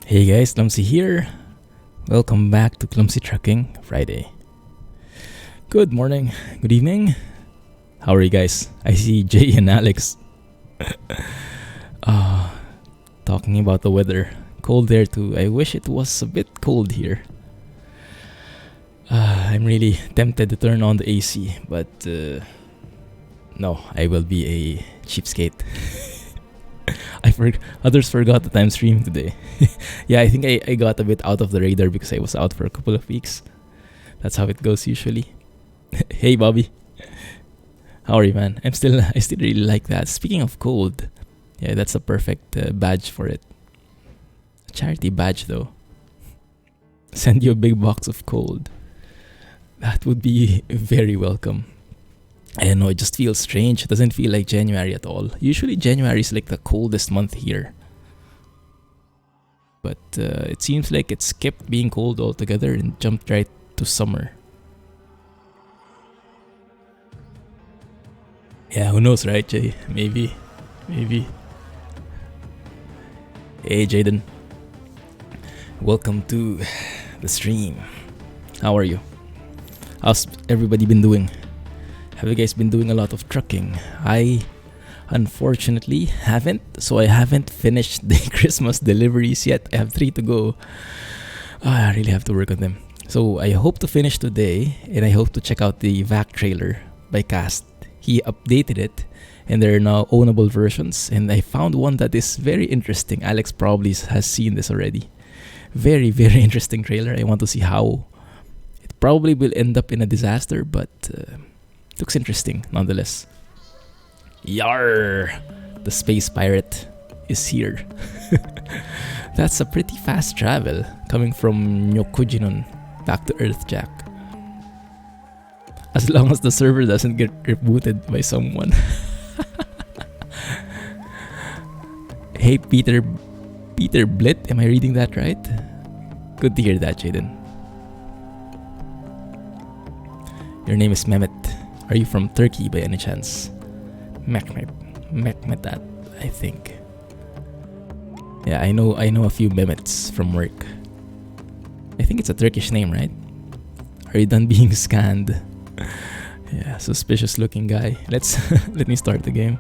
Hey guys, Clumsy here. Welcome back to Clumsy Trucking Friday. Good morning, good evening. How are you guys? I see Jay and Alex talking about the weather. Cold there too. I wish it was a bit cold here. I'm really tempted to turn on the AC, but no, I will be a cheapskate. Others forgot that I'm streaming today. Yeah, I think I got a bit out of the radar because I was out for a couple of weeks. That's how it goes usually. Hey Bobby, how are you, man? I still really like that. Speaking of cold, yeah, that's a perfect badge for it. A charity badge though. Send you a big box of cold. That would be very welcome. I don't know, it just feels strange. It doesn't feel like January at all. Usually January is like the coldest month here. But it seems like it skipped being cold altogether and jumped right to summer. Yeah, who knows, right, Jay? Maybe. Hey, Jaden. Welcome to the stream. How are you? How's everybody been doing? Have you guys been doing a lot of trucking? I unfortunately haven't, so I haven't finished the Christmas deliveries yet. I have 3 to go. I really have to work on them. So I hope to finish today, and I hope to check out the VAK trailer by Kast. He updated it, and there are now ownable versions, and I found one that is very interesting. Alex probably has seen this already. Very, very interesting trailer. I want to see how it probably will end up in a disaster, but looks interesting nonetheless. Yar! The space pirate is here. That's a pretty fast travel coming from Nyokujinon back to Earth, Jack. As long as the server doesn't get rebooted by someone. Hey Peter Blitt, am I reading that right? Good to hear that, Jaden. Your name is Mehmet. Are you from Turkey by any chance? Mehmet, I think. Yeah, I know a few Mehmets from work. I think it's a Turkish name, right? Are you done being scanned? Yeah, suspicious looking guy. Let me start the game.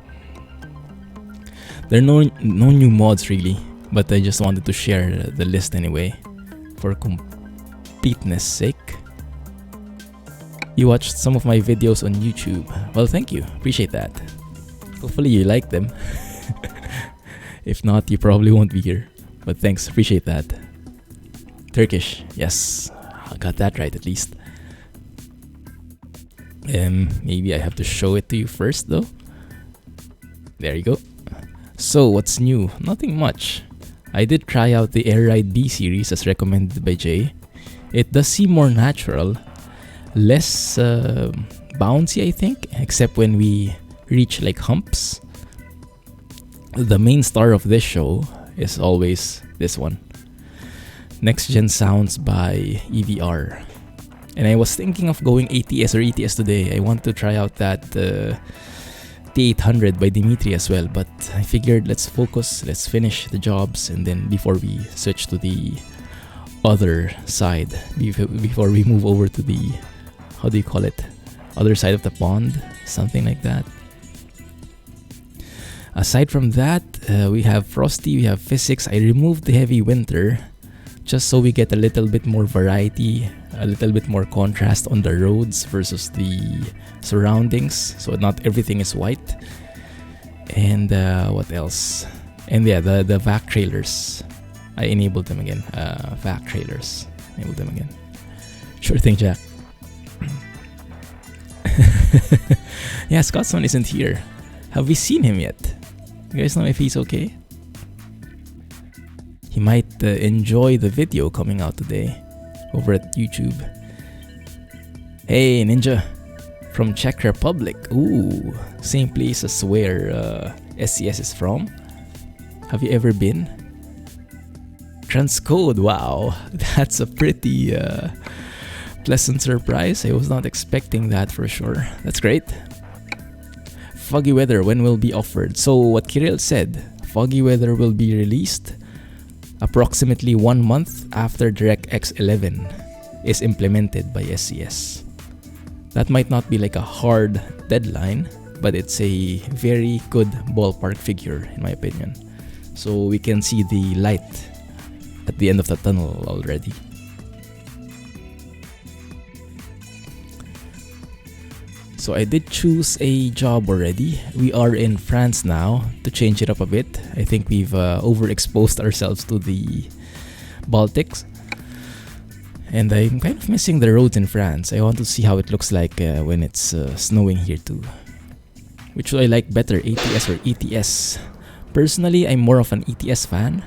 There are no new mods really, but I just wanted to share the list anyway, for completeness sake. You watched some of my videos on YouTube. Well, thank you. Appreciate that. Hopefully you like them. If not, you probably won't be here. But thanks. Appreciate that. Turkish. Yes. I got that right at least. Maybe I have to show it to you first though. There you go. So, what's new? Nothing much. I did try out the Air Ride B series as recommended by Jay. It does seem more natural. Less bouncy, I think, except when we reach like humps. The main star of this show is always this one. Next Gen Sounds by EVR. And I was thinking of going ATS or ETS today. I wanted to try out that T800 by Dimitri as well, but I figured let's finish the jobs, and then before we switch to the other side, before we move over to the, how do you call it, other side of the pond, something like that. Aside from that, we have Frosty, we have Physics. I removed the Heavy Winter just so we get a little bit more variety, a little bit more contrast on the roads versus the surroundings, so not everything is white. And what else? And yeah, the VAK trailers, I enabled them again. VAK trailers, enabled them again. Sure thing, Jack. Yeah, Scotsman isn't here. Have we seen him yet? You guys know if he's okay? He might enjoy the video coming out today over at YouTube. Hey, Ninja from Czech Republic. Ooh, same place as where SCS is from. Have you ever been? Transcode, wow, that's a pretty pleasant surprise. I was not expecting that for sure. That's great. Foggy weather, when will be offered? So what Kirill said, foggy weather will be released approximately 1 month after DirectX 11 is implemented by SCS. That might not be like a hard deadline, but it's a very good ballpark figure in my opinion. So we can see the light at the end of the tunnel already. So I did choose a job already. We are in France now to change it up a bit. I think we've overexposed ourselves to the Baltics. And I'm kind of missing the roads in France. I want to see how it looks like when it's snowing here too. Which do I like better, ATS or ETS? Personally, I'm more of an ETS fan.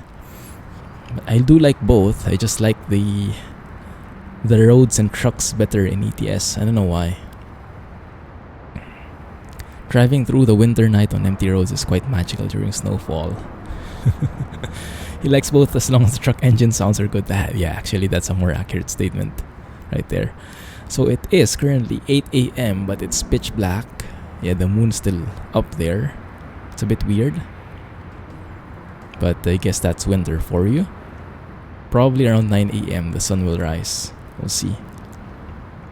But I do like both. I just like the roads and trucks better in ETS. I don't know why. Driving through the winter night on empty roads is quite magical during snowfall. He likes both as long as the truck engine sounds are good. Yeah, actually that's a more accurate statement right there. So it is currently 8 a.m. but it's pitch black. Yeah, the moon's still up there. It's a bit weird. But I guess that's winter for you. Probably around 9 a.m. the sun will rise. We'll see.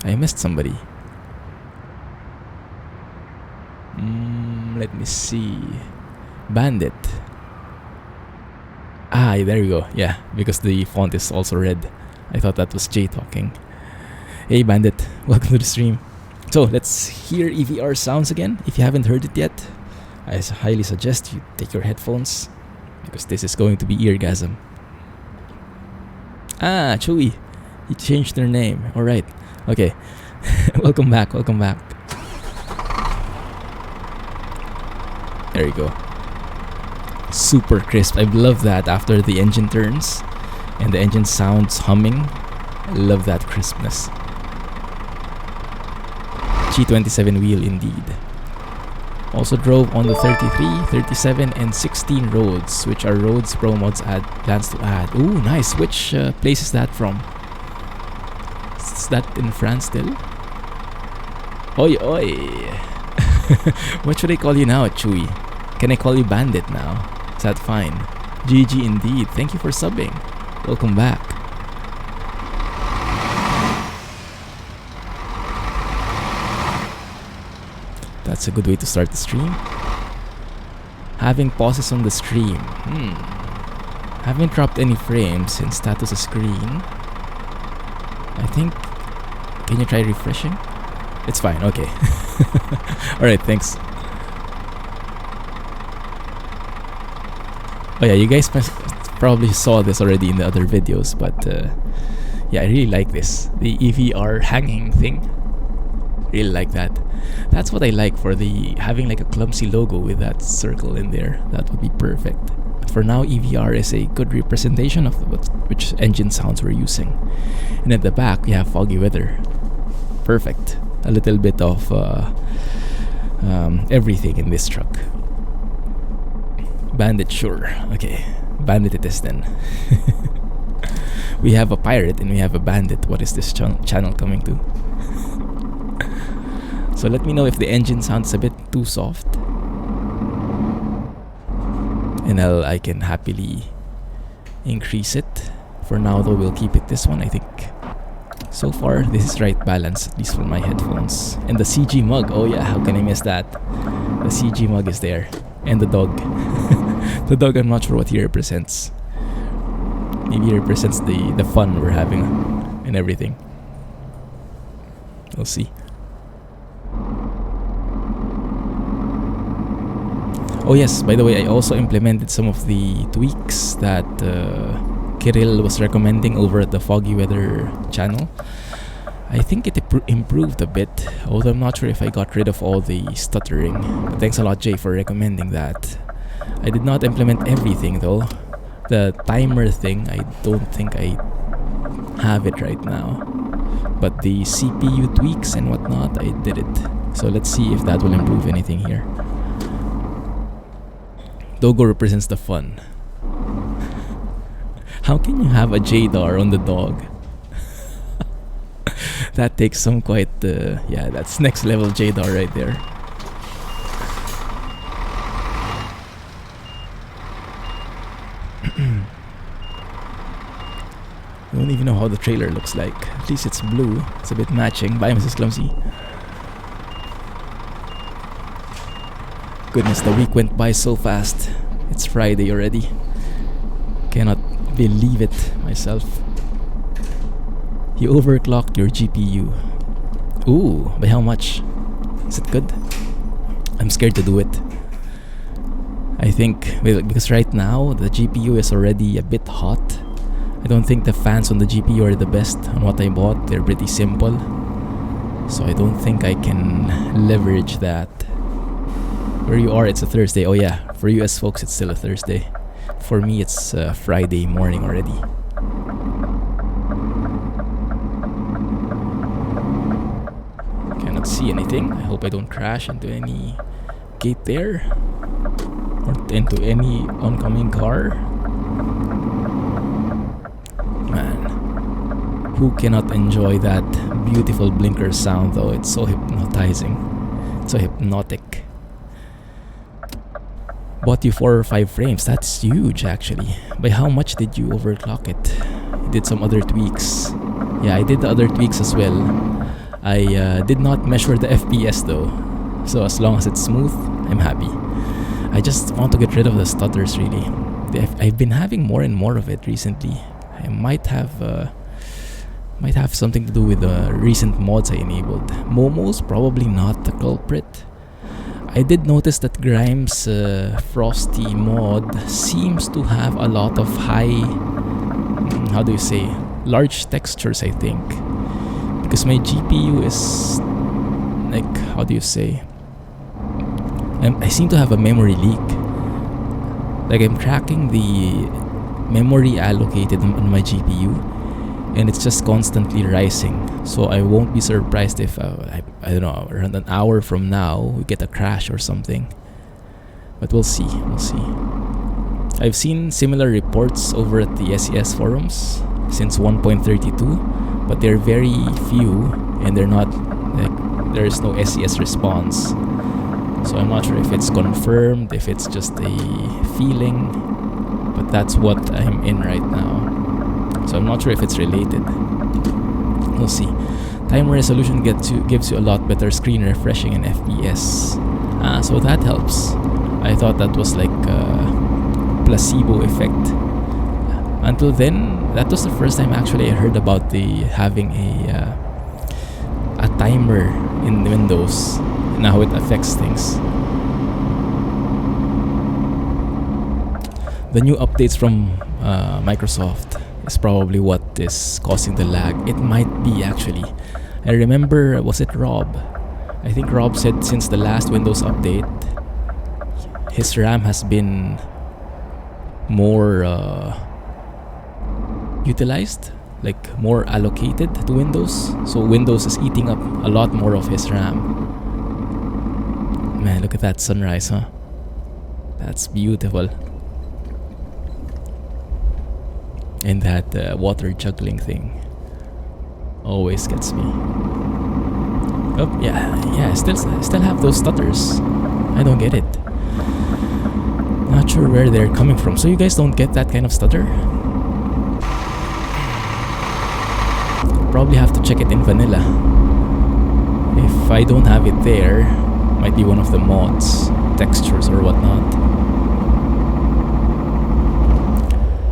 I missed somebody. Let me see. Bandit. Ah, there you go. Yeah, because the font is also red. I thought that was Jay talking. Hey Bandit, welcome to the stream. So let's hear EVR sounds again. If you haven't heard it yet, I highly suggest you take your headphones because this is going to be eargasm. Ah, Chewy. You changed their name. Alright. Okay. Welcome back. Welcome back. There you go. Super crisp. I love that after the engine turns and the engine sounds humming. I love that crispness. G27 wheel indeed. Also drove on the 33, 37 and 16 roads, which are roads Pro Mods plans to add. Ooh, nice. Which place is that from? Is that in France still? Oi oi. What should I call you now, Chewy? Can I call you Bandit now? Is that fine? GG indeed. Thank you for subbing. Welcome back. That's a good way to start the stream. Having pauses on the stream. Haven't dropped any frames since status is green. I think... Can you try refreshing? It's fine, okay. Alright, thanks. Oh yeah, you guys probably saw this already in the other videos, but yeah, I really like this. The EVR hanging thing. Really like that. That's what I like for the having like a Clumsy logo with that circle in there. That would be perfect. But for now, EVR is a good representation of which engine sounds we're using. And at the back, we have foggy weather. Perfect. A little bit of everything in this truck. Bandit, sure. Okay, Bandit it is then. We have a pirate and we have a bandit. What is this channel coming to? So let me know if the engine sounds a bit too soft. And I can happily increase it. For now though, we'll keep it this one, I think. So far, this is right balance, at least for my headphones. And the CG mug, oh yeah, how can I miss that? The CG mug is there. And the dog. The dog, I'm not sure what he represents. Maybe he represents the fun we're having and everything. We'll see. Oh yes, by the way, I also implemented some of the tweaks that Kirill was recommending over at the Foggy Weather channel. I think it improved a bit, although I'm not sure if I got rid of all the stuttering. But thanks a lot, Jay, for recommending that. I did not implement everything though. The timer thing, I don't think I have it right now. But the CPU tweaks and whatnot, I did it. So let's see if that will improve anything here. Dogo represents the fun. How can you have a JDAR on the dog? That takes some quite, yeah, that's next level JDAR right there. I don't even know how the trailer looks like. At least it's blue. It's a bit matching. Bye, Mrs. Clumsy. Goodness, the week went by so fast. It's Friday already. Cannot believe it myself. You overclocked your GPU. Ooh, by how much? Is it good? I'm scared to do it. I think, because right now the GPU is already a bit hot. I don't think the fans on the GPU are the best on what I bought. They're pretty simple. So I don't think I can leverage that. Where you are, it's a Thursday. Oh yeah, for US folks, it's still a Thursday. For me, it's Friday morning already. Cannot see anything. I hope I don't crash into any gate there. Or into any oncoming car. Man, who cannot enjoy that beautiful blinker sound though? It's so hypnotizing. It's so hypnotic. Bought you 4 or 5 frames. That's huge actually. By how much did you overclock it? You did some other tweaks. Yeah, I did the other tweaks as well. I did not measure the FPS though. So as long as it's smooth, I'm happy. I just want to get rid of the stutters really. I've been having more and more of it recently. I might have something to do with the recent mods I enabled. Momo's probably not the culprit. I did notice that Grimes' Frosty mod seems to have a lot of high, how do you say, large textures, I think. Because my GPU is, like, how do you say, I seem to have a memory leak. Like I'm tracking the memory allocated on my GPU and it's just constantly rising. So I won't be surprised if, I don't know, around an hour from now we get a crash or something. But we'll see. I've seen similar reports over at the SES forums since 1.32, but they're very few and they're not, like, there is no SES response. So I'm not sure if it's confirmed, if it's just a feeling, but that's what I'm in right now. So I'm not sure if it's related. We'll see. Time resolution gives you a lot better screen refreshing and FPS. So that helps. I thought that was like a placebo effect. Until then, that was the first time actually I heard about having a timer in Windows and how it affects things. The new updates from Microsoft is probably what is causing the lag. It might be actually. I remember, was it Rob? I think Rob said since the last Windows update, his RAM has been more utilized, like more allocated to Windows. So Windows is eating up a lot more of his RAM. Man, look at that sunrise, huh? That's beautiful. And that water juggling thing always gets me. Oh, yeah, still have those stutters. I don't get it. Not sure where they're coming from. So you guys don't get that kind of stutter? Probably have to check it in vanilla. If I don't have it there, might be one of the mods, textures or whatnot.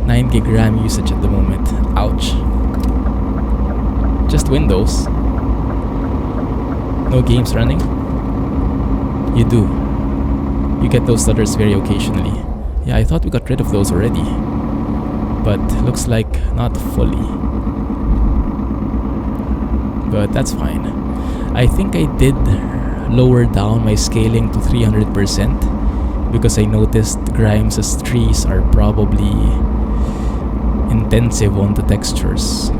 9 gig RAM usage at the moment. Ouch. Just Windows. No games running? You do. You get those stutters very occasionally. Yeah, I thought we got rid of those already. But looks like not fully. But that's fine. I think I did lower down my scaling to 300% because I noticed Grimes' trees are probably intensive on the textures.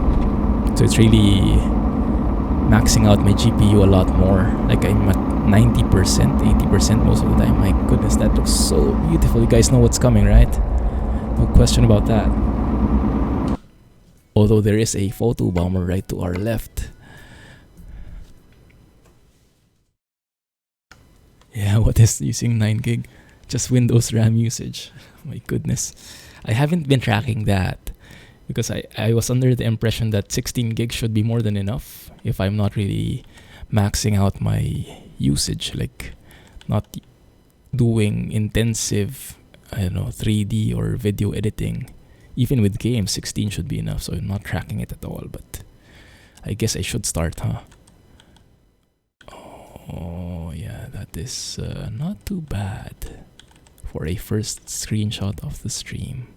So it's really maxing out my GPU a lot more. Like I'm at 90%, 80% most of the time. My goodness, that looks so beautiful. You guys know what's coming, right? No question about that. Although there is a photo bomber right to our left. Yeah, what is using 9 gig? Just Windows RAM usage. My goodness. I haven't been tracking that. Because I was under the impression that 16 gigs should be more than enough if I'm not really maxing out my usage, like not doing intensive, I don't know, 3D or video editing. Even with games, 16 should be enough, so I'm not tracking it at all, but I guess I should start, huh? Oh, yeah, that is not too bad for a first screenshot of the stream.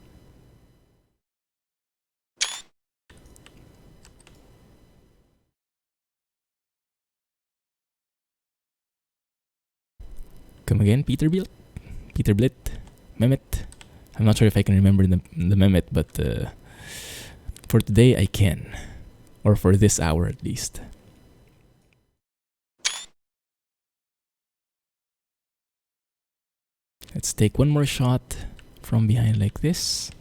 Come again, Peter Blit, Mehmet. I'm not sure if I can remember the Mehmet, but for today I can, or for this hour at least. Let's take one more shot from behind like this,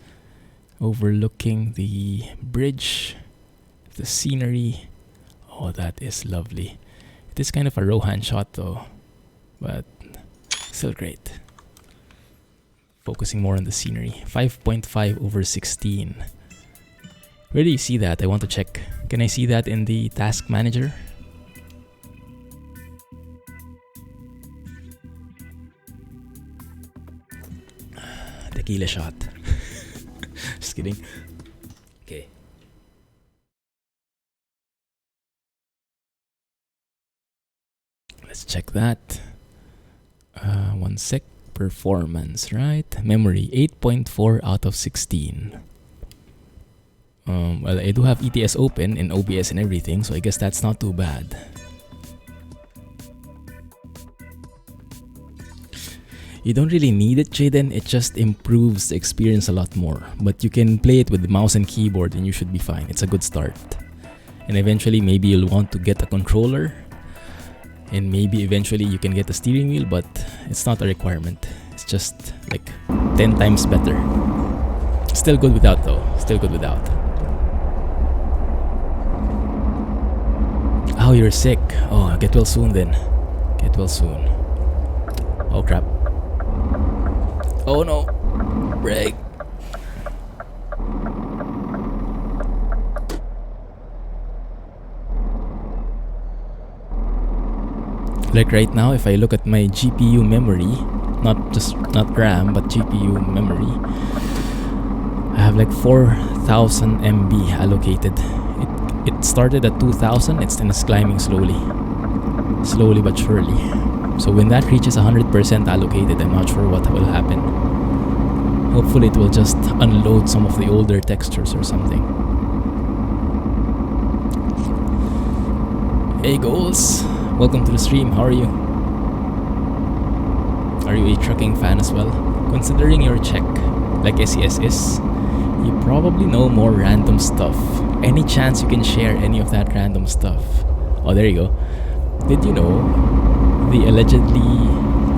overlooking the bridge, the scenery. Oh, that is lovely. It is kind of a Rohan shot though, but still great. Focusing more on the scenery. 5.5 over 16. Where do you see that? I want to check. Can I see that in the task manager? Tequila shot. Just kidding. Okay. Let's check that. One sec. Performance, right? Memory 8.4 out of 16. Well, I do have ETS open in OBS and everything, so I guess that's not too bad. You don't really need it, Jaden. It just improves the experience a lot more. But you can play it with the mouse and keyboard and you should be fine. It's a good start. And eventually maybe you'll want to get a controller. And maybe eventually you can get a steering wheel, but it's not a requirement. It's just like 10 times better. Still good without though. Still good without. Oh, you're sick. Oh, get well soon then. Get well soon. Oh crap. Oh no. Brake. Like right now, if I look at my GPU memory, not RAM, but GPU memory, I have like 4,000 MB allocated. It started at 2,000, it's climbing slowly but surely. So when that reaches 100% allocated, I'm not sure what will happen. Hopefully it will just unload some of the older textures or something. Hey Goals! Welcome to the stream, how are you? Are you a trucking fan as well? Considering your check, like SES is, you probably know more random stuff. Any chance you can share any of that random stuff? Oh, there you go. Did you know the allegedly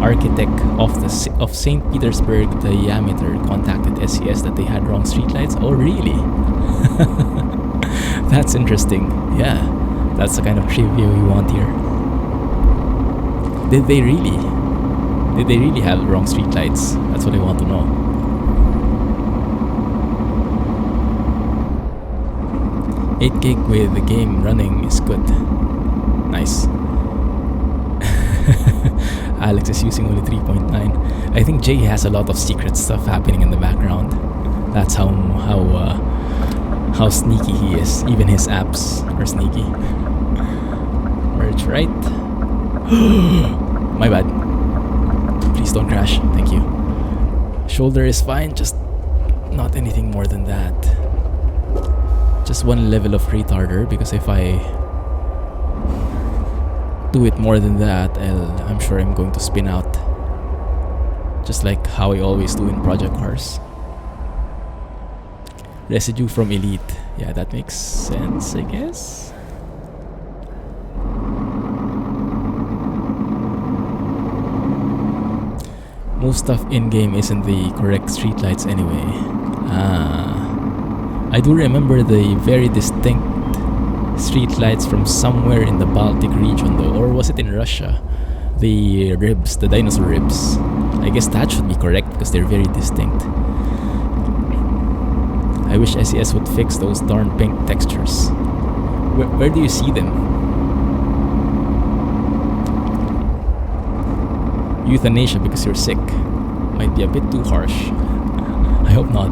architect of St. Petersburg diameter contacted SES that they had wrong streetlights? Oh, really? That's interesting. Yeah, that's the kind of trivia we want here. Did they really have wrong streetlights? That's what I want to know. $8 gig with the game running is good. Nice. Alex is using only 3.9. I think Jay has a lot of secret stuff happening in the background. That's how sneaky he is. Even his apps are sneaky. Merge right. My bad. Please don't crash. Thank you. Shoulder is fine, just not anything more than that. Just one level of retarder, because if I do it more than that, I'm sure I'm going to spin out. Just like how I always do in project cars. Residue from Elite. Yeah, that makes sense, I guess. Most stuff in-game isn't the correct streetlights anyway. I do remember the very distinct streetlights from somewhere in the Baltic region though, or was it in Russia? The ribs, the dinosaur ribs. I guess that should be correct because they're very distinct. I wish SES would fix those darn pink textures. Where do you see them? Euthanasia because you're sick might be a bit too harsh. I hope not.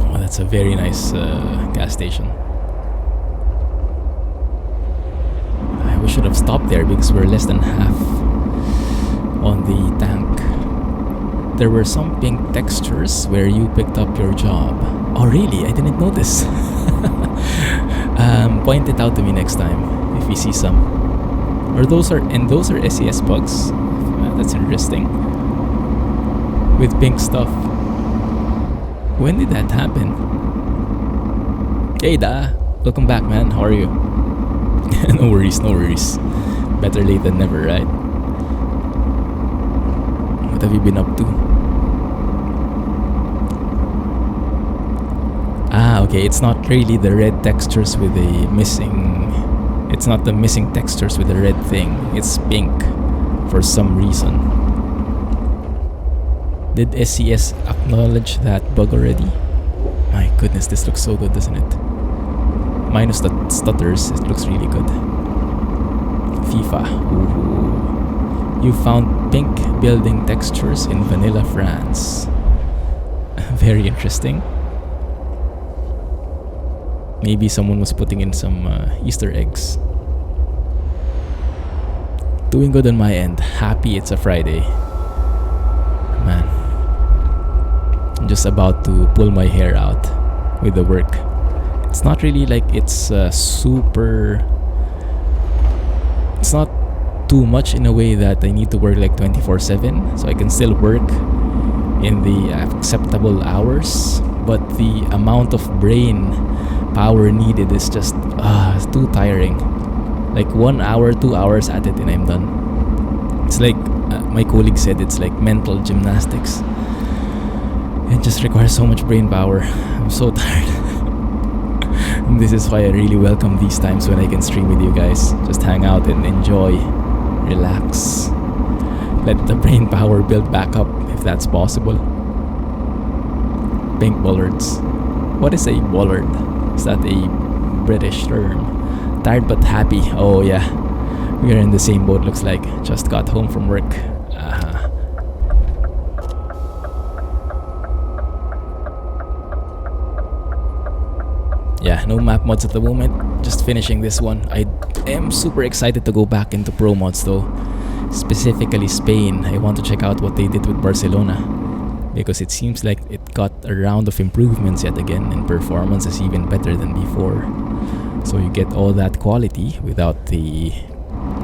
Oh, that's a very nice gas station. We should have stopped there because we're less than half on the tank. There were some pink textures where you picked up your job. Oh really? I didn't notice. Point it out to me next time if we see some. Or those are SES bugs. That's interesting. With pink stuff. When did that happen? Hey Da, welcome back, man. How are you? No worries, no worries. Better late than never, right? What have you been up to? Ah, okay, it's not really the red textures with the missing... It's not the missing textures with the red thing. It's pink for some reason. Did SCS acknowledge that bug already? My goodness, this looks so good, doesn't it? Minus the stutters, it looks really good. FIFA. Ooh. You found pink building textures in Vanilla, France. Very interesting. Maybe someone was putting in some Easter eggs. Doing good on my end. Happy it's a Friday. Man. I'm just about to pull my hair out with the work. It's not really like it's super... It's not too much in a way that I need to work like 24/7. So I can still work in the acceptable hours. But the amount of brain power needed is just too tiring. Like 1 hour, 2 hours at it and I'm done. It's like my colleague said, it's like mental gymnastics. It just requires so much brain power. I'm so tired. And this is why I really welcome these times when I can stream with you guys. Just hang out and enjoy, relax, let the brain power build back up if that's possible. Pink bollards. What is a bollard? Is that a British term? Tired but happy. Oh yeah, we are in the same boat, looks like. Just got home from work. Yeah, no map mods at the moment. Just finishing this one. I am super excited to go back into pro mods though. Specifically Spain. I want to check out what they did with Barcelona, because it seems like it got a round of improvements yet again, and performance is even better than before. So you get all that quality without the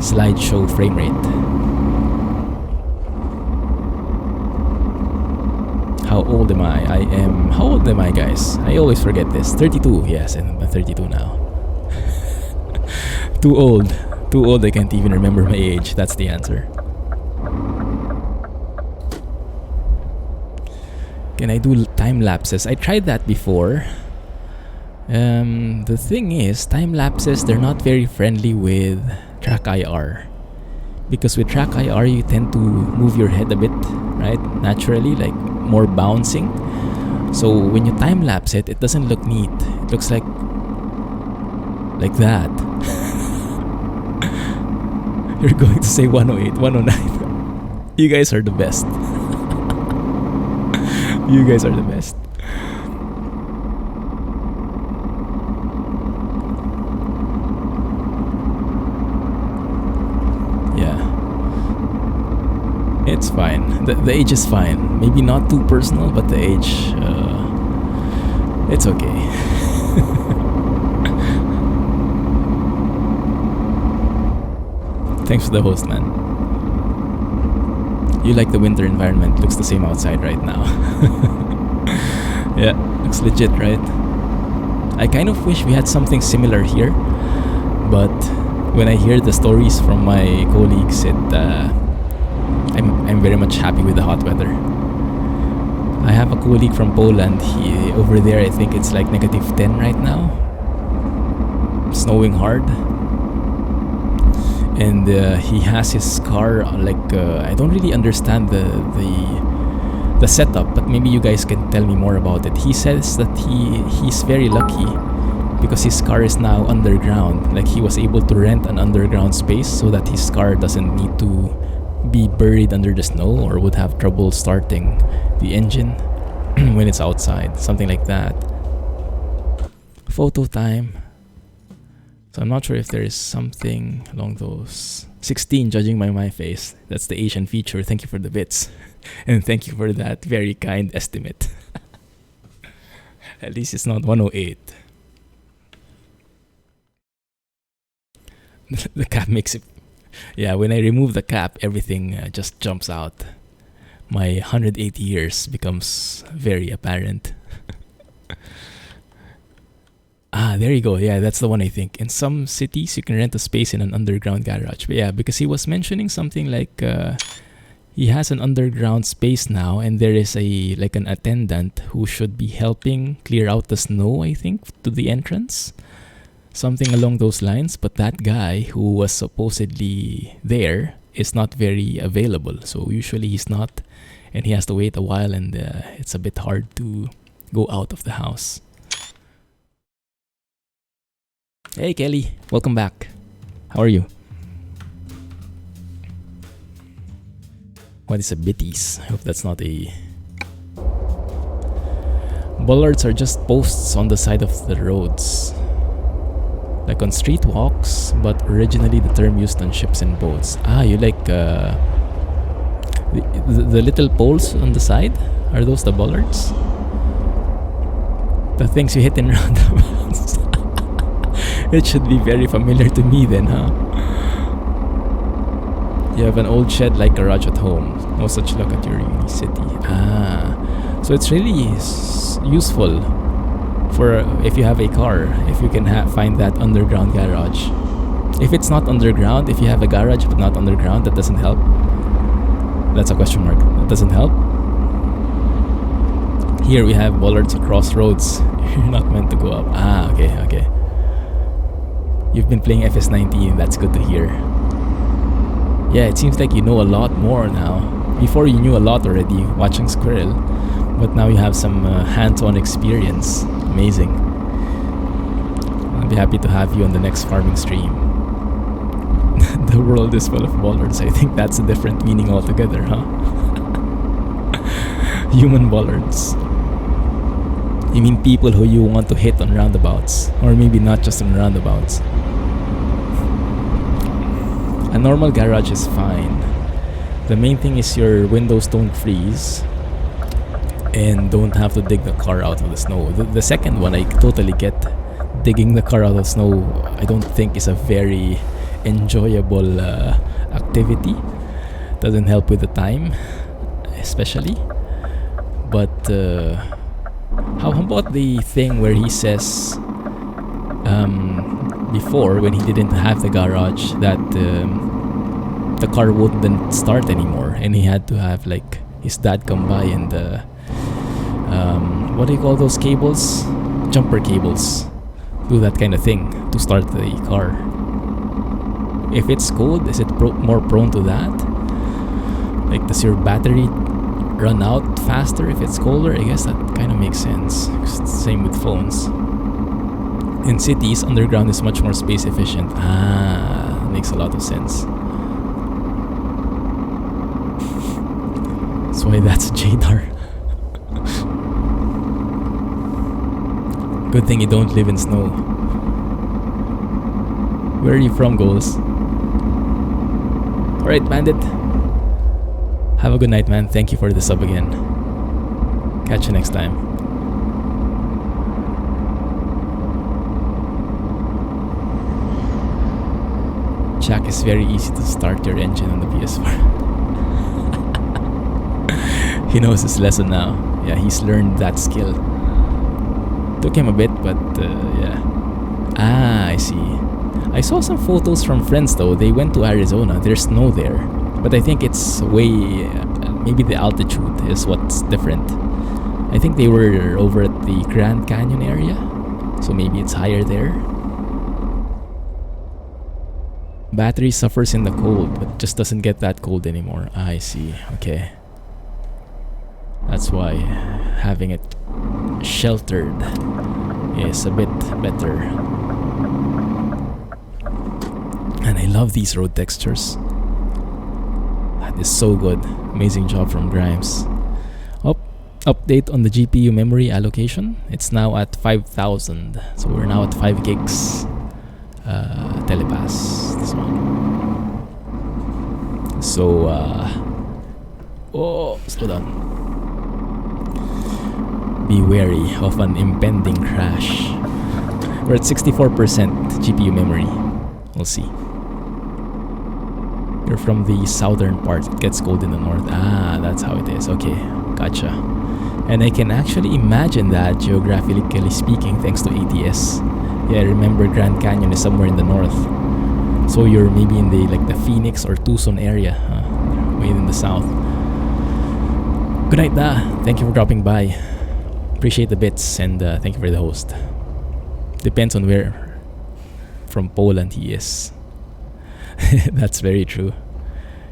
slideshow frame rate. How old am I? How old am I, guys? I always forget this. 32. Yes, I'm 32 now. Too old. Too old I can't even remember my age. That's the answer. Can I do time lapses? I tried that before. The thing is, time lapses, they're not very friendly with track IR. Because with track IR, you tend to move your head a bit, right? Naturally, like more bouncing. So when you time lapse it, it doesn't look neat. It looks like that. You're going to say 108, 109. You guys are the best. You guys are the best. Yeah. It's fine. The age is fine. Maybe not too personal, but the age, it's okay. Thanks for the host, man. You like the winter environment. Looks the same outside right now. Yeah, looks legit, right? I kind of wish we had something similar here, but when I hear the stories from my colleagues, I'm very much happy with the hot weather. I have a colleague from Poland. Over there, I think it's like -10 right now. Snowing hard. And he has his car like I don't really understand the the setup, but maybe you guys can tell me more about it. He says that he's very lucky because his car is now underground. Like, he was able to rent an underground space so that his car doesn't need to be buried under the snow or would have trouble starting the engine when it's outside, something like that. Photo time. So I'm not sure if there is something along those. 16, judging by my face. That's the Asian feature. Thank you for the bits. And thank you for that very kind estimate. At least it's not 108. The cap makes it... Yeah, when I remove the cap, everything just jumps out. My 180 years becomes very apparent. Ah, there you go. Yeah, that's the one, I think. In some cities, you can rent a space in an underground garage. But yeah, because he was mentioning something like he has an underground space now, and there is an attendant who should be helping clear out the snow, I think, to the entrance. Something along those lines. But that guy who was supposedly there is not very available. So usually he's not, and he has to wait a while, and it's a bit hard to go out of the house. Hey Kelly, welcome back. How are you? What is a bitties? I hope that's not a... Bollards are just posts on the side of the roads, like on street walks, but originally the term used on ships and boats. Ah, you like the little poles on the side? Are those the bollards? The things you hit in roundabouts. It should be very familiar to me then, huh? You have an old shed-like garage at home. No such luck at your uni city. Ah, so it's really useful for if you have a car, if you can find that underground garage. If it's not underground, if you have a garage but not underground, that doesn't help. That's a question mark. That doesn't help. Here we have bollards across roads. You're not meant to go up. Ah, okay. You've been playing FS19, that's good to hear. Yeah, it seems like you know a lot more now. Before you knew a lot already, watching Squirrel, but now you have some hands-on experience. Amazing. I'll be happy to have you on the next farming stream. The world is full of bollards. I think that's a different meaning altogether, huh? Human bollards. You mean people who you want to hit on roundabouts, or maybe not just on roundabouts. A normal garage is fine. The main thing is your windows don't freeze and don't have to dig the car out of the snow. The second one, I totally get. Digging the car out of snow, I don't think is a very enjoyable activity. Doesn't help with the time, especially. But how about the thing where he says before, when he didn't have the garage, that the car wouldn't start anymore, and he had to have like his dad come by and what do you call those cables? Jumper cables. Do that kind of thing to start the car. If it's cold, is it more prone to that? Like, does your battery run out faster if it's colder? I guess that kind of makes sense. Same with phones. In cities, underground is much more space efficient. Ah, makes a lot of sense. That's why that's Jadar. Good thing you don't live in snow. Where are you from, Goals? Alright, Bandit. Have a good night, man. Thank you for the sub again. Catch you next time. Jack, is very easy to start your engine on the PS4. He knows his lesson now. Yeah, he's learned that skill. Took him a bit, but yeah. Ah, I see. I saw some photos from friends though. They went to Arizona. There's snow there. But I think it's way... maybe the altitude is what's different. I think they were over at the Grand Canyon area. So maybe it's higher there. Battery suffers in the cold, but just doesn't get that cold anymore. Ah, I see. Okay. That's why having it sheltered is a bit better. And I love these road textures. That is so good. Amazing job from Grimes. Update on the GPU memory allocation. It's now at 5,000. So we're now at 5 gigs. Telepass. This one. So, slow down. Be wary of an impending crash. We're at 64% GPU memory. We'll see. You're from the southern part. It gets cold in the north. Ah, that's how it is. Okay, gotcha. And I can actually imagine that, geographically speaking, thanks to ATS. Yeah, I remember Grand Canyon is somewhere in the north. So you're maybe in the Phoenix or Tucson area, way in the south. Good night, Da. Thank you for dropping by. Appreciate the bits, and thank you for the host. Depends on where from Poland he is. That's very true.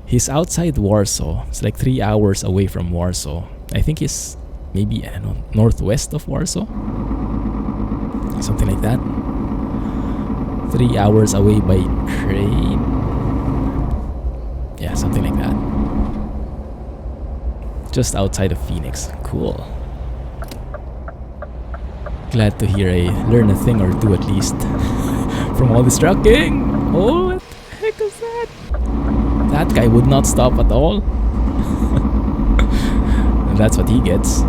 He's outside Warsaw. It's like 3 hours away from Warsaw. I think he's maybe, I don't know, northwest of Warsaw, something like that. 3 hours away by train. Yeah, something like that. Just outside of Phoenix. Cool. Glad to hear I learn a thing or two at least from all this trucking. Oh, what the heck is that? That guy would not stop at all. And that's what he gets.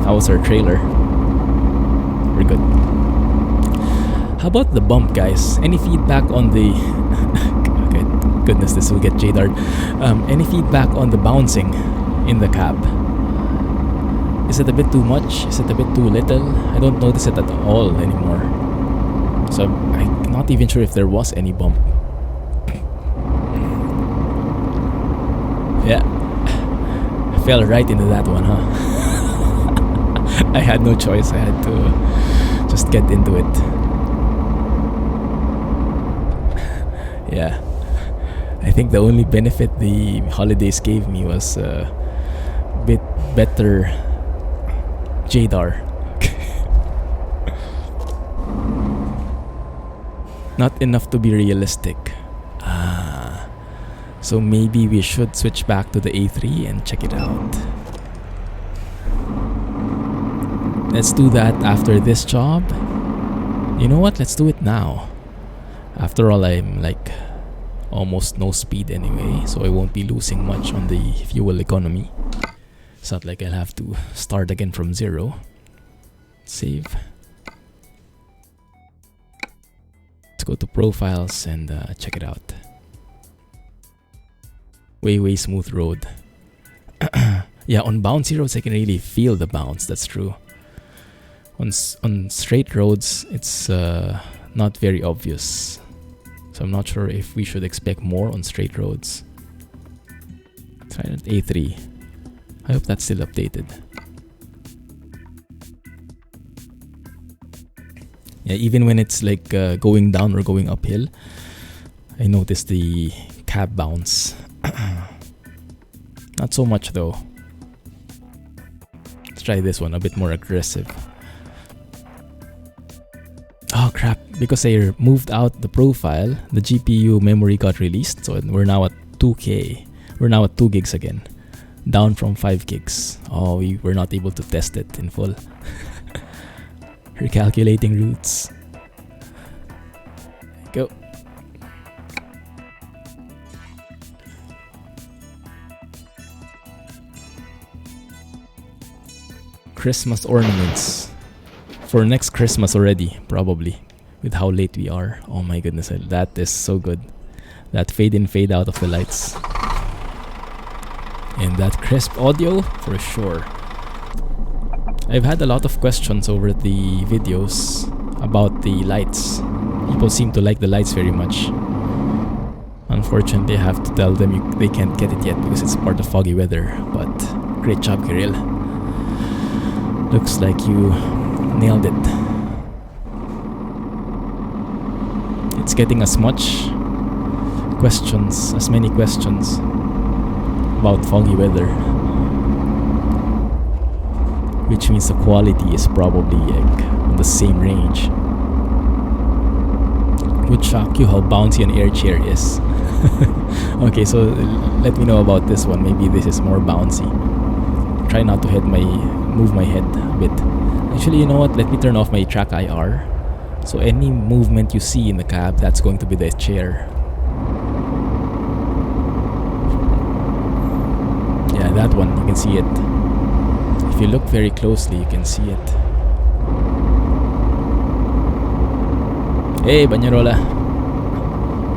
How was our trailer? We're good. How about the bump, guys? Any feedback on the... Okay, goodness, this will get J-Dart. Any feedback on the bouncing in the cab? Is it a bit too much? Is it a bit too little? I don't notice it at all anymore. So I'm not even sure if there was any bump. Yeah. I fell right into that one, huh? I had no choice. I had to just get into it. Yeah. I think the only benefit the holidays gave me was a bit better JDAR. Not enough to be realistic. So maybe we should switch back to the A3 and check it out. Let's do that after this job. You know what? Let's do it now. After all, I'm like almost no speed anyway, so I won't be losing much on the fuel economy. It's not like I'll have to start again from zero. Save. Let's go to profiles and check it out. Way smooth road. Yeah, on bouncy roads I can really feel the bounce. That's true. On straight roads it's not very obvious. So I'm not sure if we should expect more on straight roads. Try it at A3. I hope that's still updated. Yeah, even when it's like going down or going uphill, I notice the cab bounce. Not so much though. Let's try this one, a bit more aggressive. Oh crap, because I moved out the profile, the GPU memory got released, so we're now at 2K. We're now at 2 gigs again. Down from 5 gigs. Oh, we were not able to test it in full. Recalculating routes. Go. Christmas ornaments. For next Christmas already, probably. With how late we are. Oh my goodness, that is so good. That fade in, fade out of the lights. And that crisp audio, for sure. I've had a lot of questions over the videos about the lights. People seem to like the lights very much. Unfortunately, I have to tell them they can't get it yet because it's part of foggy weather. But great job, Kirill. Looks like you nailed it. It's getting as many questions about foggy weather. which means the quality is probably like on the same range. Would shock you how bouncy an air chair is. Okay, so let me know about this one. Maybe this is more bouncy. Try not to move my head a bit. Actually, you know what? Let me turn off my track IR. So any movement you see in the cab, that's going to be the chair. Yeah, that one, you can see it. If you look very closely, you can see it. Hey, Banyarola.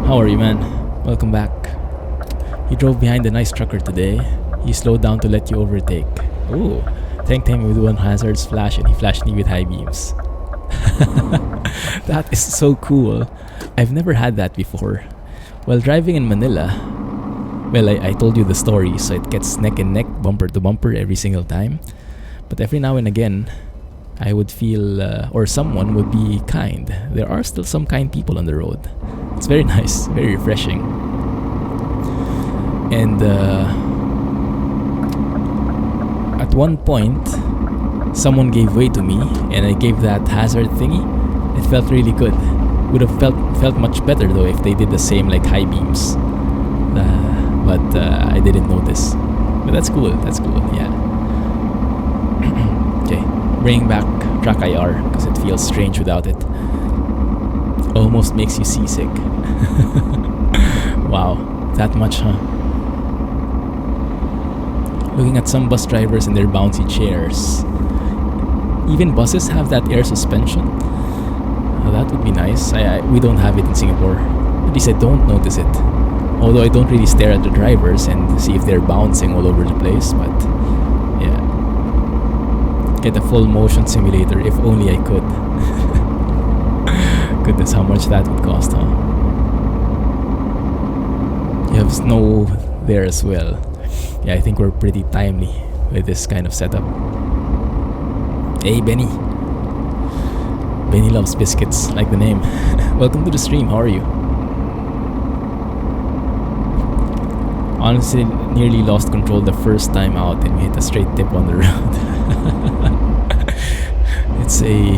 How are you, man? Welcome back. He drove behind a nice trucker today. He slowed down to let you overtake. Ooh, thanked him with one hazard's flash and he flashed me with high beams. That is so cool. I've never had that before. While driving in Manila, well, I told you the story, so it gets neck and neck, bumper to bumper every single time. But every now and again, I would feel, or someone would be kind. There are still some kind people on the road. It's very nice, very refreshing. And at one point, someone gave way to me, and I gave that hazard thingy. It felt really good. Would have felt much better though if they did the same like high beams. But I didn't notice. But that's cool. That's cool. Yeah. Okay, bringing back track IR because it feels strange without it. Almost makes you seasick. Wow, that much, huh? Looking at some bus drivers and their bouncy chairs. Even buses have that air suspension. That would be nice. We don't have it in Singapore. At least I don't notice it. Although I don't really stare at the drivers and see if they're bouncing all over the place. But yeah. Get a full motion simulator if only I could. Goodness, how much that would cost, huh? You have snow there as well. Yeah, I think we're pretty timely with this kind of setup. Hey, Benny. Benny loves biscuits, like the name. Welcome to the stream, how are you? Honestly, nearly lost control the first time out and we hit a straight tip on the road. It's a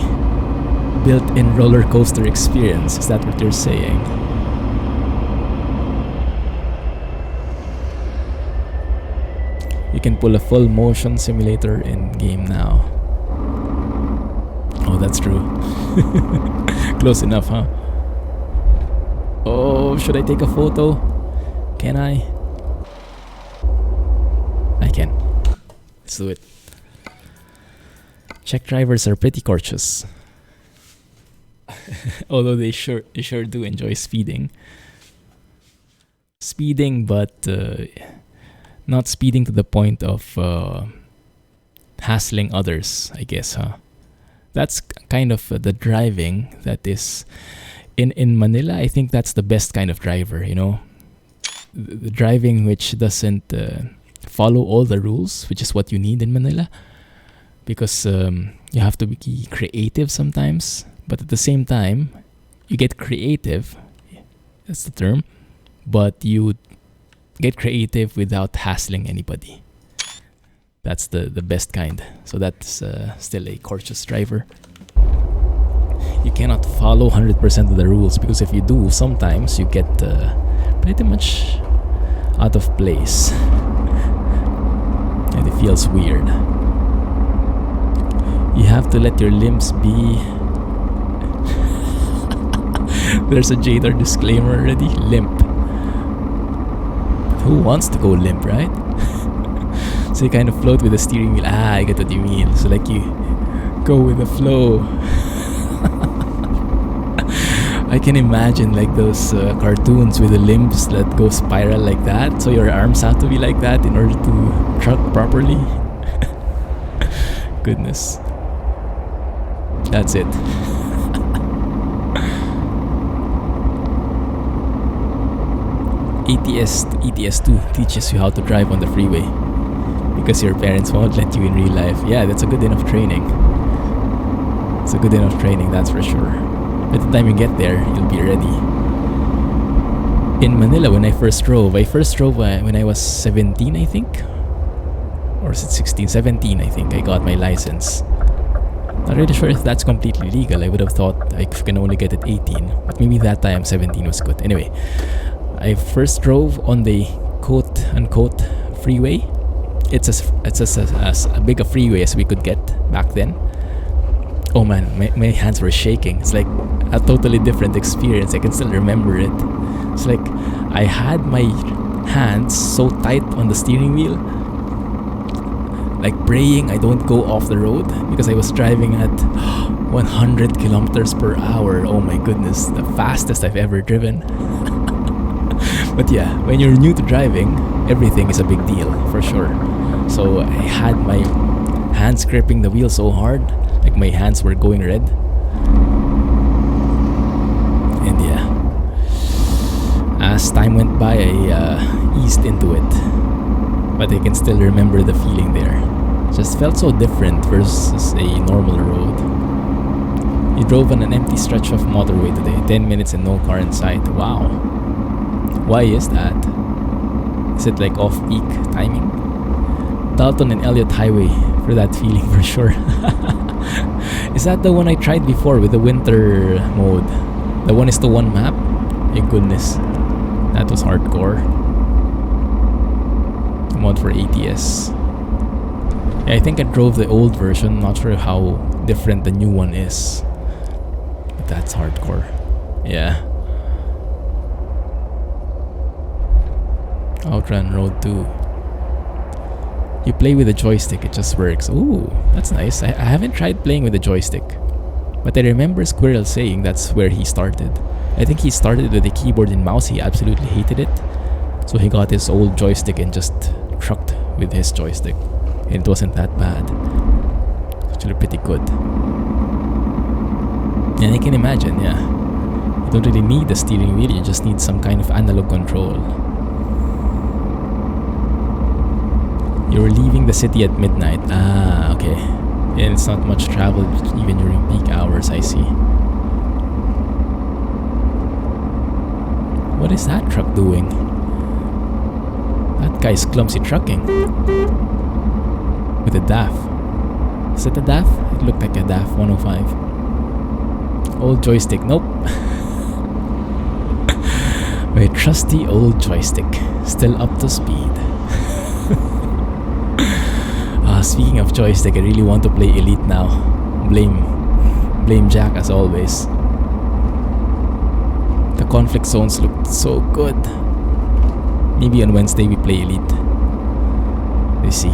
built-in roller coaster experience, is that what you're saying? You can pull a full motion simulator in game now. Oh, that's true. Close enough, huh? Oh, should I take a photo? Can I? I can. Let's do it. Czech drivers are pretty courteous. Although they sure do enjoy speeding. But not speeding to the point of hassling others, I guess, huh? That's kind of the driving that is in Manila. I think that's the best kind of driver, you know, the driving which doesn't follow all the rules, which is what you need in Manila, because you have to be creative sometimes, but at the same time you get creative, that's the term, but you get creative without hassling anybody. That's the best kind. So that's still a courteous driver. You cannot follow 100% of the rules, because if you do, sometimes you get pretty much out of place. And it feels weird. You have to let your limbs be... There's a Jadar disclaimer already. Limp. Who wants to go limp, right? So you kind of float with the steering wheel. I get what you mean. So like you go with the flow. I can imagine like those cartoons with the limbs that go spiral like that. So your arms have to be like that in order to truck properly. Goodness. That's it. ETS2 teaches you how to drive on the freeway because your parents won't let you in real life. Yeah, that's a good enough training. It's a good enough training, that's for sure. By the time you get there, you'll be ready. In Manila, when I first drove when I was 17, I think, or is it 16, 17 I think I got my license. Not really sure if that's completely legal. I would have thought I can only get it 18, but maybe that time 17 was good. Anyway, I first drove on the quote-unquote freeway. It's as big a freeway as we could get back then. Oh man, my hands were shaking. It's like a totally different experience. I can still remember it. It's like I had my hands so tight on the steering wheel, like praying I don't go off the road, because I was driving at 100 kilometers per hour. Oh my goodness, the fastest I've ever driven. But yeah, when you're new to driving, everything is a big deal, for sure. So I had my hands gripping the wheel so hard, like my hands were going red. And yeah, as time went by, I eased into it. But I can still remember the feeling there. Just felt so different versus a normal road. You drove on an empty stretch of motorway today, 10 minutes and no car in sight. Wow. Why is that? Is it like off-peak timing? Dalton and Elliott Highway for that feeling for sure. Is that the one I tried before with the winter mode? The 1:1 map? My goodness. That was hardcore. Mod for ATS. Yeah, I think I drove the old version. Not sure how different the new one is. But that's hardcore. Yeah. Outrun Road 2. You play with the joystick, it just works. Ooh, that's nice. I haven't tried playing with the joystick, but I remember Squirrel saying that's where he started. I think he started with a keyboard and mouse. He absolutely hated it, so he got his old joystick and just trucked with his joystick, and it wasn't that bad. Actually pretty good. And I can imagine, yeah, you don't really need the steering wheel, you just need some kind of analog control. You're leaving the city at midnight. Ah, okay. And it's not much travel even during peak hours, I see. What is that truck doing? That guy's clumsy trucking. With a DAF. Is it a DAF? It looked like a DAF 105. Old joystick. Nope. My trusty old joystick. Still up to speed. Speaking of joystick, I really want to play Elite now. Blame Jack as always. The conflict zones looked so good. Maybe on Wednesday we play Elite. Let's see.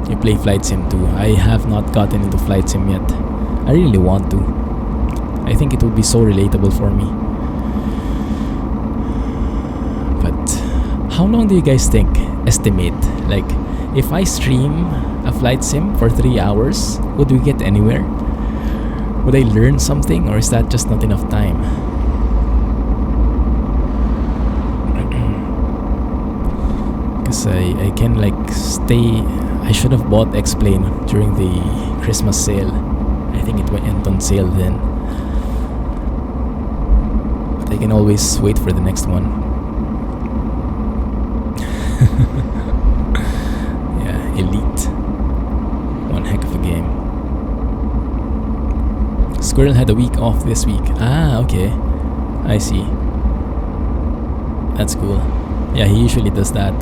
You play Flight Sim too. I have not gotten into Flight Sim yet. I really want to. I think it would be so relatable for me. But how long do you guys think? Estimate, like, if I stream a Flight Sim for 3 hours, would we get anywhere? Would I learn something, or is that just not enough time? Because I can like stay. I should have bought X-Plane during the Christmas sale. I think it went on sale then. But I can always wait for the next one. Yeah, Elite. One heck of a game. Squirrel had a week off this week. Ah, okay. I see. That's cool. Yeah, he usually does that.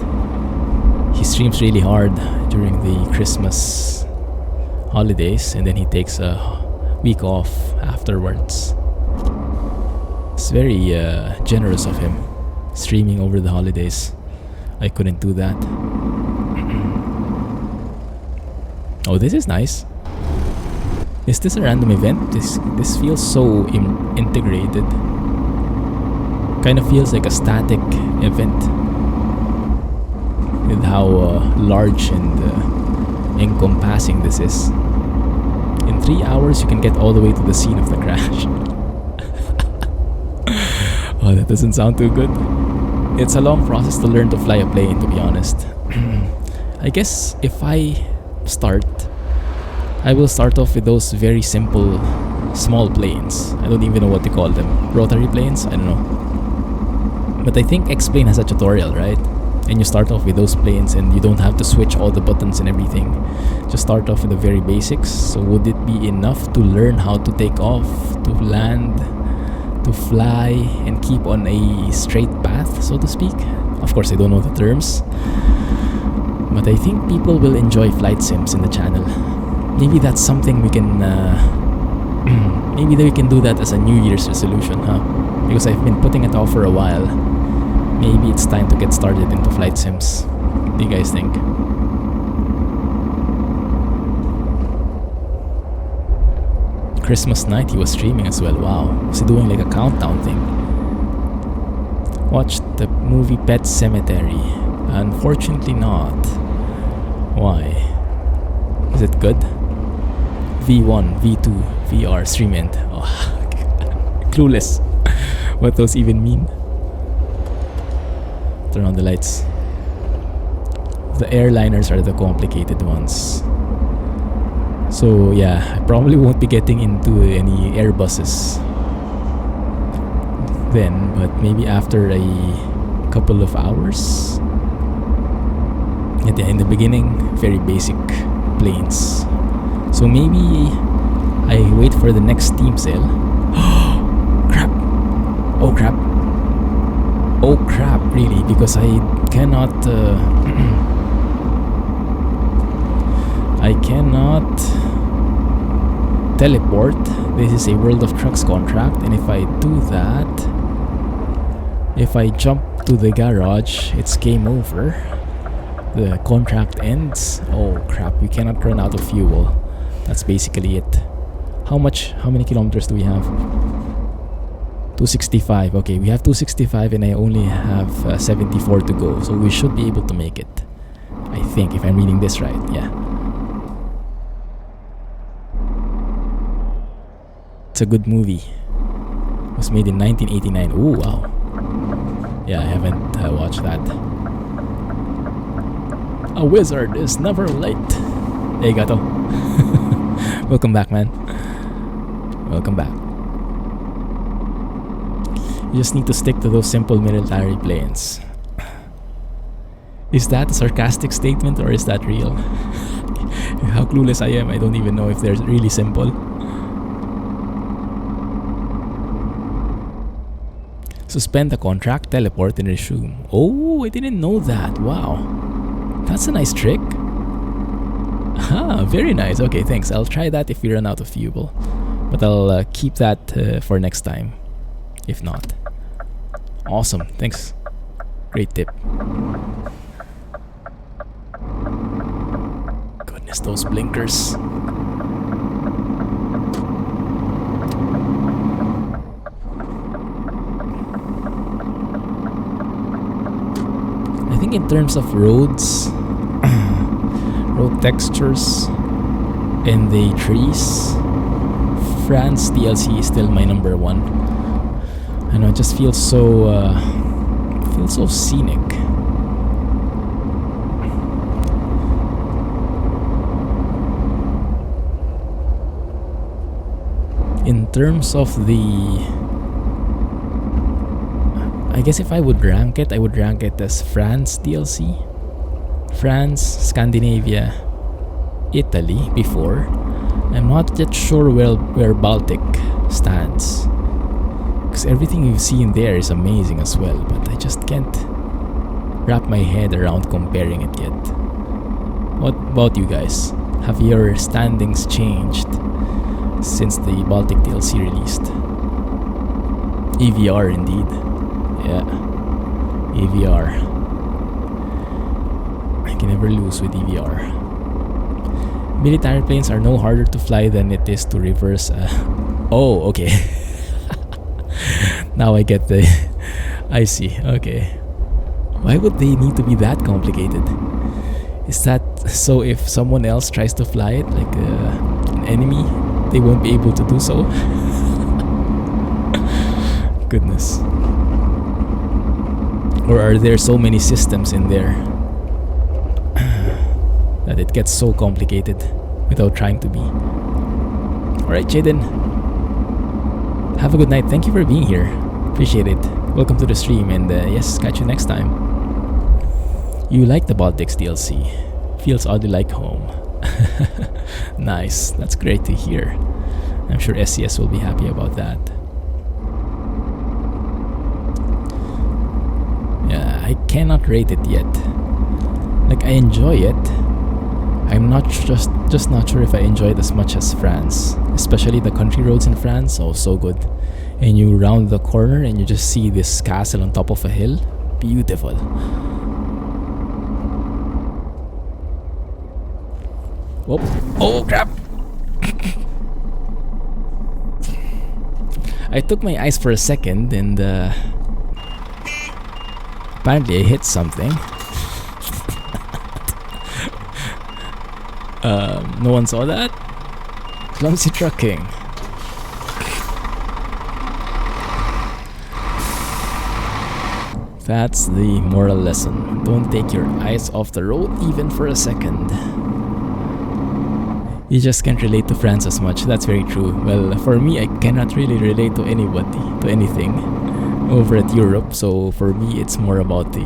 He streams really hard during the Christmas holidays, and then he takes a week off afterwards. It's very generous of him, streaming over the holidays. I couldn't do that. Oh, this is nice. Is this a random event? This feels so integrated. Kind of feels like a static event with how large and encompassing this is. In 3 hours, you can get all the way to the scene of the crash. Oh, that doesn't sound too good. It's a long process to learn to fly a plane, to be honest. I guess if I start, I will start off with those very simple, small planes. I don't even know what to call them. Rotary planes? I don't know. But I think X-Plane has a tutorial, right? and you start off with those planes and you don't have to switch all the buttons and everything. Just start off with the very basics. So would it be enough to learn how to take off, to land, to fly, and keep on a straight path, so to speak? Of course, I don't know the terms, but I think people will enjoy flight sims in the channel. Maybe that's something we can maybe we can do that as a New Year's resolution, huh? Because I've been putting it off for a while. Maybe it's time to get started into flight sims. What do you guys think? Christmas night he was streaming as well. Wow. Was he doing like a countdown thing? Watched the movie Pet Cemetery. Unfortunately not. Why? Is it good? V1, V2, VR, stream end. Oh, clueless what those even mean. Turn on the lights. The airliners are the complicated ones. So yeah, I probably won't be getting into any Airbuses then, but maybe after a couple of hours. In the beginning, very basic planes. So maybe I wait for the next Steam sale. Crap! Oh crap! Oh crap! Really? Because I cannot. I cannot teleport. This is a World of Trucks contract, and if I do that, if I jump to the garage, it's game over. The contract ends. Oh crap! We cannot run out of fuel. That's basically it. How many kilometers do we have? 265. Okay, we have 265 and I only have 74 to go. So we should be able to make it. I think, if I'm reading this right. Yeah. It's a good movie. It was made in 1989. Oh, wow. Yeah, I haven't watched that. A wizard is never late. Hey, Gato. Welcome back, man. Welcome back. You just need to stick to those simple military planes. Is that a sarcastic statement or is that real? How clueless I am. I don't even know if they're really simple. Suspend the contract, teleport, and resume. Oh, I didn't know that. Wow. That's a nice trick. Ah, very nice. Okay, thanks. I'll try that if we run out of fuel. But I'll keep that for next time. If not. Awesome. Thanks. Great tip. Goodness, those blinkers. I think in terms of roads, road textures, and the trees, France DLC is still my number one. I know, it just feels so scenic. In terms of the, I guess if I would rank it, I would rank it as France DLC. France, Scandinavia, Italy before. I'm not yet sure where Baltic stands. Because everything you've seen there is amazing as well, but I just can't wrap my head around comparing it yet. What about you guys? Have your standings changed since the Baltic DLC released? EVR indeed. Yeah. EVR. I can never lose with EVR. Military planes are no harder to fly than it is to reverse. Oh, okay. Now I get the. I see. Okay. Why would they need to be that complicated? Is that so if someone else tries to fly it, like an enemy, they won't be able to do so? Goodness. Or are there so many systems in there that it gets so complicated without trying to be? Alright, Jaden. Have a good night. Thank you for being here. Appreciate it. Welcome to the stream, and yes, catch you next time. You like the Baltics DLC. Feels oddly like home. Nice. That's great to hear. I'm sure SCS will be happy about that. Yeah, I cannot rate it yet. Like, I enjoy it. I'm not just not sure if I enjoy it as much as France. Especially the country roads in France. Oh, so good. And you round the corner and you just see this castle on top of a hill. Beautiful. Whoop. Oh crap! I took my eyes for a second and apparently I hit something. No one saw that? Clumsy trucking. That's the moral lesson. Don't take your eyes off the road even for a second. You just can't relate to France as much. That's very true. Well, for me, I cannot really relate to anybody, to anything over at Europe. So for me, it's more about the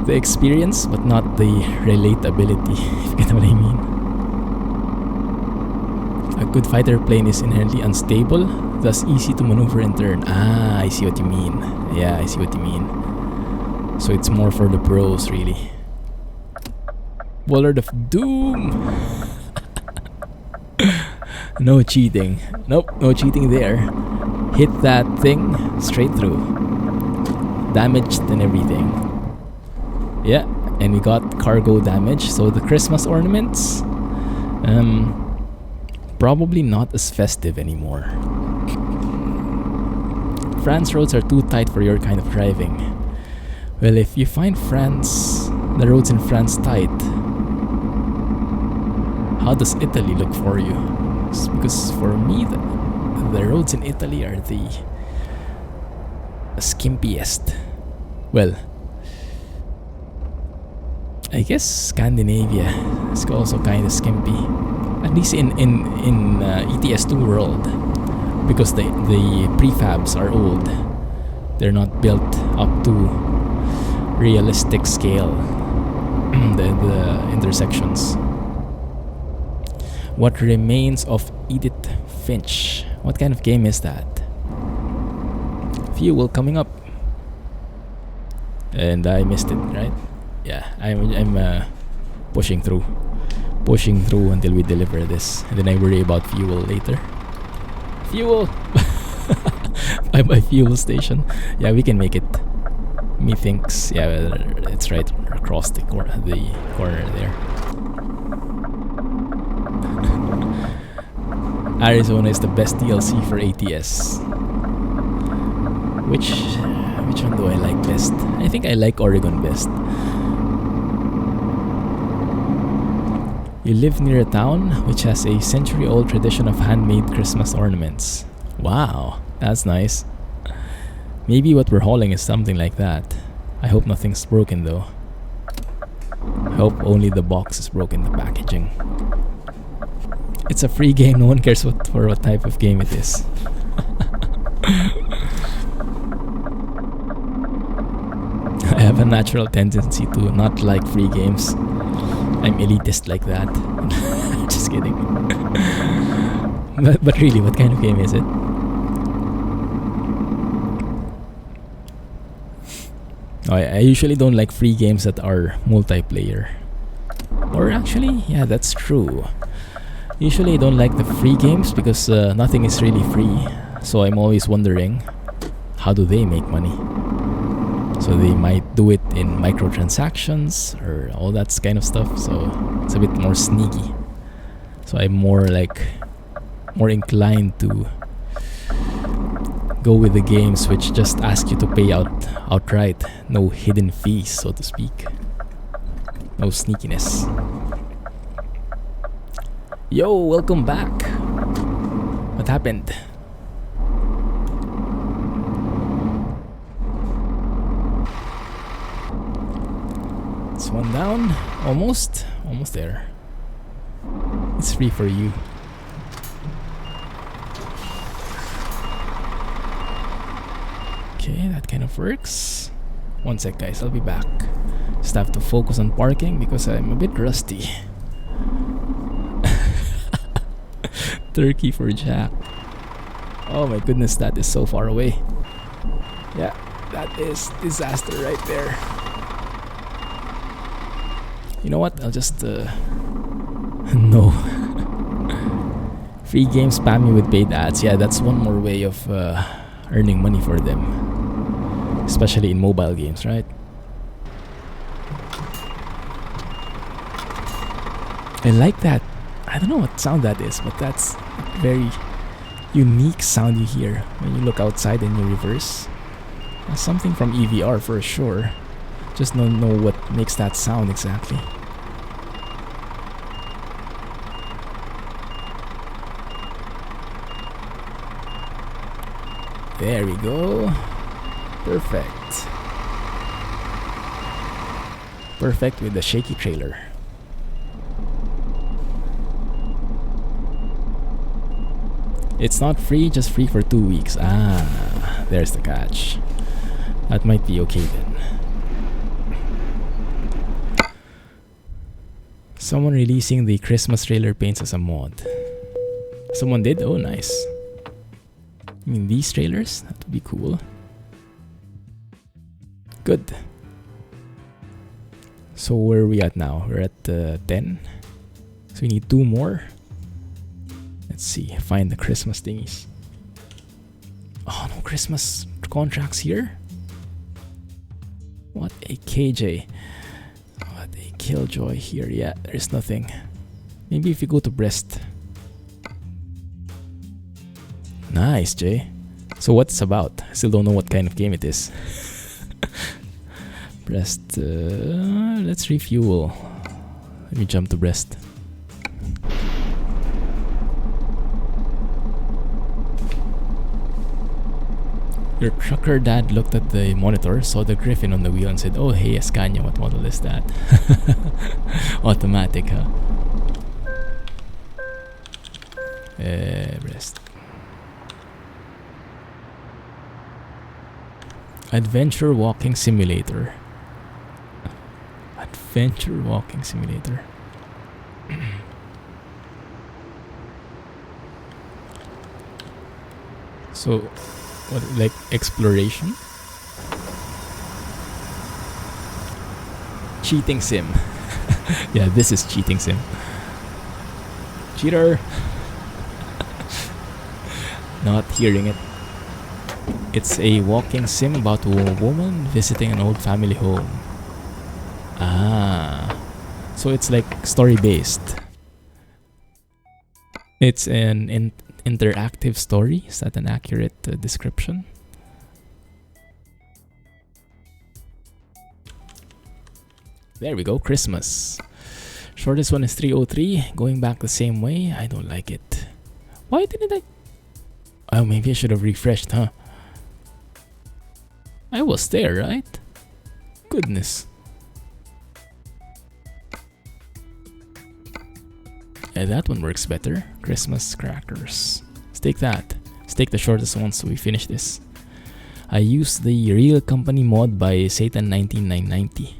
experience, but not the relatability, if you get what I mean. A good fighter plane is inherently unstable, thus easy to maneuver and turn. Ah, I see what you mean. Yeah, I see what you mean. So it's more for the pros, really. Bollard of Doom! No cheating. Nope, no cheating there. Hit that thing straight through. Damaged and everything. Yeah, and we got cargo damage. So the Christmas ornaments, probably not as festive anymore. France roads are too tight for your kind of driving. Well, if you find the roads in France tight, how does Italy look for you? Because for me, the roads in Italy are the skimpiest. Well, I guess Scandinavia is also kind of skimpy, at least in ETS2 world, because the prefabs are old. They're not built up to realistic scale. the intersections. What Remains of Edith Finch? What kind of game is that? Fuel coming up, and I missed it, right? Yeah, I'm pushing through until we deliver this, and then I worry about fuel later. Fuel. By my fuel station. Yeah, we can make it. Methinks, yeah, it's right across the corner there. Arizona is the best DLC for ATS. Which one do I like best? I think I like Oregon best. You live near a town which has a century-old tradition of handmade Christmas ornaments. Wow, that's nice. Maybe what we're hauling is something like that. I hope nothing's broken though. I hope only the box is broken, the packaging. It's a free game, no one cares what type of game it is. I have a natural tendency to not like free games. I'm elitist like that. Just kidding. but really, what kind of game is it? I usually don't like free games that are multiplayer. Or actually, yeah, that's true. Usually I don't like the free games because nothing is really free. So I'm always wondering, how do they make money? So they might do it in microtransactions or all that kind of stuff. So it's a bit more sneaky. So I'm more inclined to go with the games which just ask you to pay outright. No hidden fees, so to speak. No sneakiness. Yo, welcome back. What happened? It's one down. Almost there. It's free for you. Okay, that kind of works. One sec, guys. I'll be back. Just have to focus on parking because I'm a bit rusty. Turkey for Jack. Oh my goodness, that is so far away. Yeah, that is disaster right there. You know what? I'll just no. Free game spam me with paid ads. Yeah, that's one more way of earning money for them, especially in mobile games, right? I like that. I don't know what sound that is, but that's a very unique sound you hear when you look outside and you reverse. Something from EVR for sure. Just don't know what makes that sound exactly. There we go. Perfect. Perfect with the shaky trailer. It's not free, just free for 2 weeks. Ah, there's the catch. That might be okay then. Someone releasing the Christmas trailer paints as a mod. Someone did? Oh, nice. I mean, these trailers? That would be cool. Good. So where are we at now? We're at 10. So we need 2 more. Let's see. Find the Christmas thingies. Oh, no Christmas contracts here? What a KJ. What a killjoy here. Yeah, there's nothing. Maybe if you go to Brest. Nice, Jay. So what's it about? I still don't know what kind of game it is. Brest. Let's refuel. Let me jump to Brest. Your trucker dad looked at the monitor, saw the griffin on the wheel and said, "Oh hey, Escania, what model is that?" Automatic, huh? Brest. Adventure Walking Simulator. Adventure Walking Simulator. So, what, like exploration? Cheating sim. Yeah, this is cheating sim. Cheater. Not hearing it. It's a walking sim about a woman visiting an old family home. Ah, so it's like story based. It's an interactive story. Is that an accurate description? There we go, Christmas. Shortest one is 303. Going back the same way. I don't like it. Why didn't I? Oh, maybe I should have refreshed, huh? I was there, right? Goodness. Yeah, that one works better. Christmas crackers. Let's take that. Let's take the shortest one so we finish this. I used the Real Company mod by Satan19990.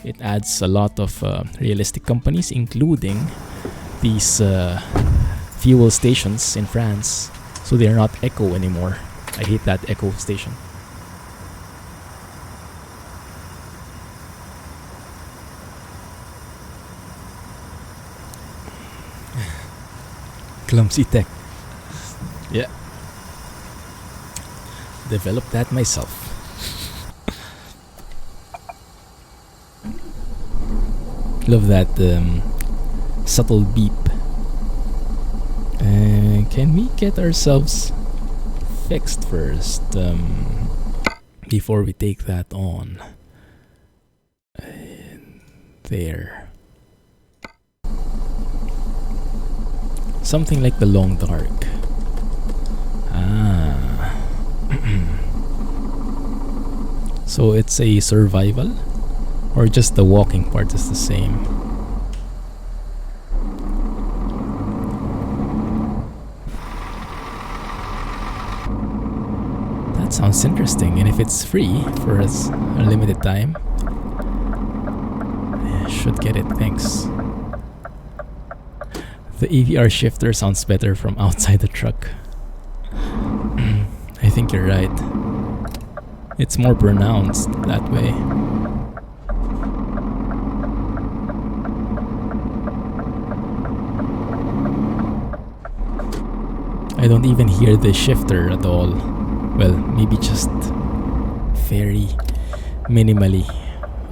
It adds a lot of realistic companies, including these fuel stations in France. So they are not Echo anymore. I hate that Echo station. Clumsy tech. Yeah. Developed that myself. Love that subtle beep. Can we get ourselves fixed first before we take that on? There. Something like the Long Dark. Ah. So it's a survival? Or just the walking part is the same? That's Sounds interesting, and if it's free for a limited time, I should get it, thanks. The EVR shifter sounds better from outside the truck. I think you're right. It's more pronounced that way. I don't even hear the shifter at all. Well, maybe just very minimally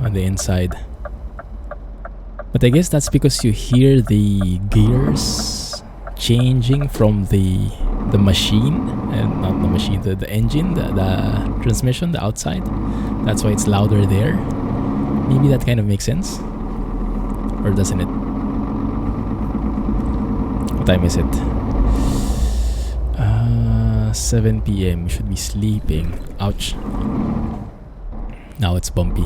on the inside. But I guess that's because you hear the gears changing from the machine, and not the machine, the engine, the transmission, the outside. That's why it's louder there. Maybe that kind of makes sense. Or doesn't it? What time is it? 7 p.m. You should be sleeping. Ouch. Now it's bumpy.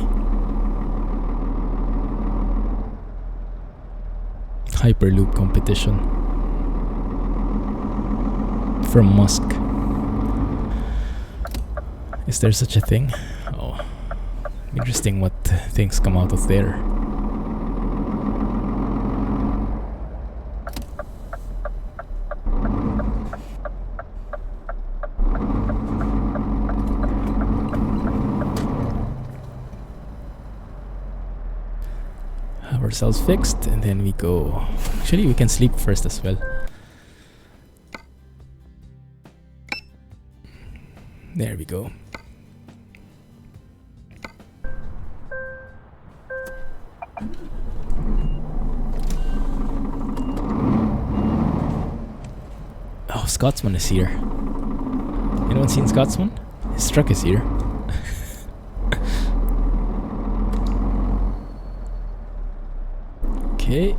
Hyperloop competition from Musk. Is there such a thing? Oh, interesting what things come out of there. Have ourselves fixed, and then we go. Actually, we can sleep first as well. There we go. Oh, Scotsman is here. Anyone seen Scotsman? His truck is here. Okay.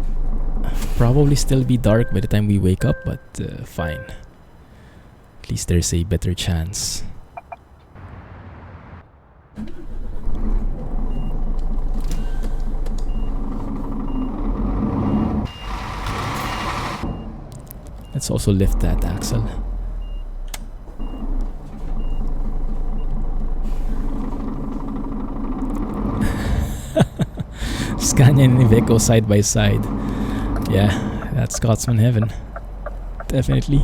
Probably still be dark by the time we wake up, but fine. At least there's a better chance. Let's also lift that axle. Scania and Iveco side by side. Yeah, that's Scotsman heaven. Definitely.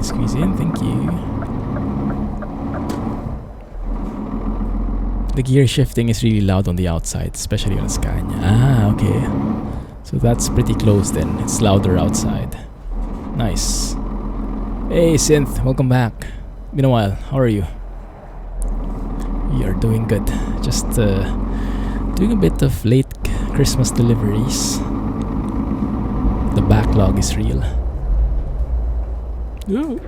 Squeeze in, thank you. The gear shifting is really loud on the outside, especially on a Scania. Ah, okay. So that's pretty close then. It's louder outside. Nice. Hey Synth, welcome back. Been a while. How are you? We are doing good. Just doing a bit of late Christmas deliveries. The backlog is real. Ooh.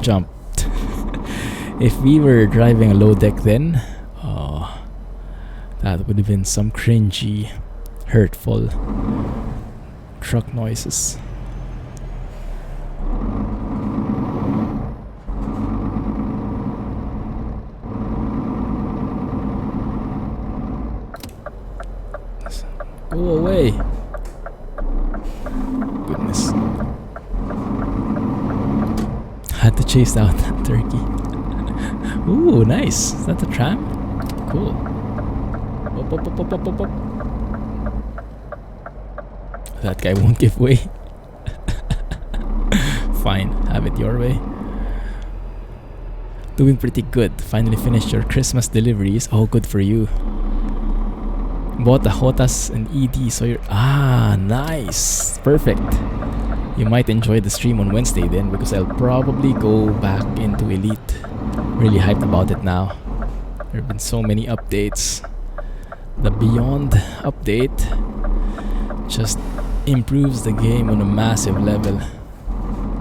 Jumped. If we were driving a low deck then, oh, that would have been some cringy, hurtful truck noises. Go away. Goodness. Had to chase out that turkey. Ooh, nice. Is that the tram? Cool. Up, up, up, up, up, up, up. That guy won't give way. Fine, have it your way. Doing pretty good. Finally finished your Christmas deliveries. Oh, good for you. Bought a Hotas and ED, so you're... Ah, nice. Perfect. You might enjoy the stream on Wednesday then, because I'll probably go back into Elite. Really hyped about it now. There have been so many updates. The Beyond update just improves the game on a massive level.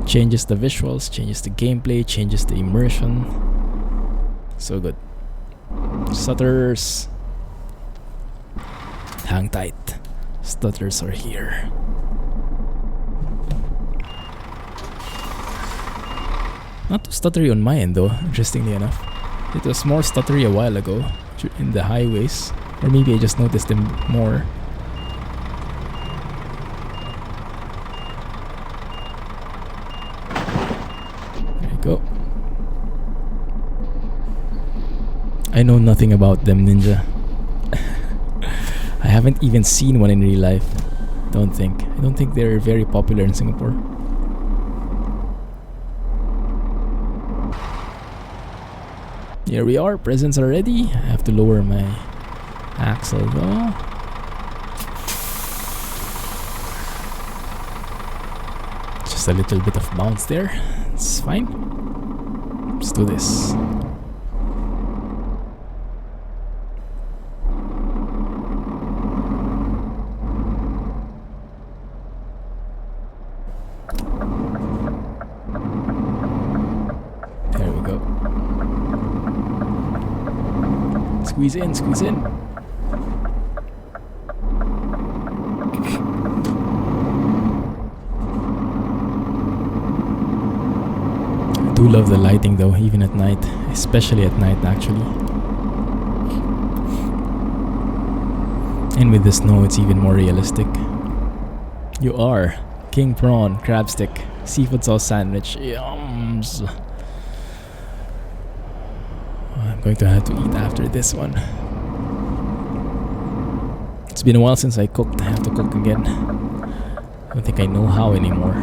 Changes the visuals, changes the gameplay, changes the immersion. So good. Stutters. Hang tight. Stutters are here. Not too stuttery on my end though, interestingly enough. It was more stuttery a while ago in the highways. Or maybe I just noticed them more. I know nothing about them, Ninja. I haven't even seen one in real life. I don't think they're very popular in Singapore. Here we are, presents are ready. I have to lower my axle though. Just a little bit of bounce there. It's fine. Let's do this. There we go. Squeeze in, squeeze in. I do love the lighting though, even at night, especially at night actually. And with the snow, it's even more realistic. You are king prawn, crab stick, seafood sauce sandwich. Yums. I'm going to have to eat after this one. It's been a while since I cooked. I have to cook again. I don't think I know how anymore.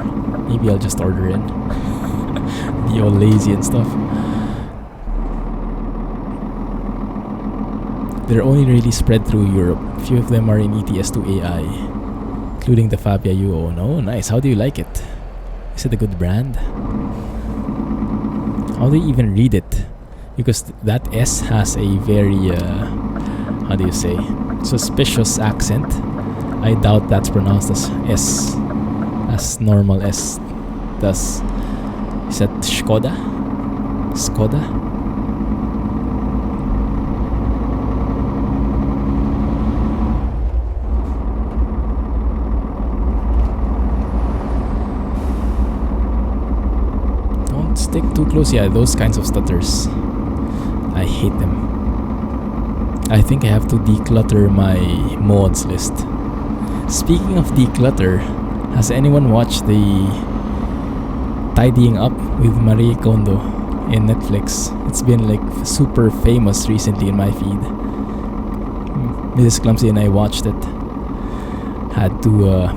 Maybe I'll just order in. Be all lazy and stuff. They're only really spread through Europe. A few of them are in ETS2 AI, including the Fabia you own. Oh, nice. How do you like it? Is it a good brand? How do you even read it? Because that S has a very, how do you say, suspicious accent. I doubt that's pronounced as S, as normal S does. Is that Skoda? Skoda? Don't stick too close. Yeah, those kinds of stutters. I hate them. I think I have to declutter my mods list. Speaking of declutter, has anyone watched the Tidying Up with Marie Kondo in Netflix? It's been like super famous recently in my feed. Mrs. Clumsy and I watched it. Had to,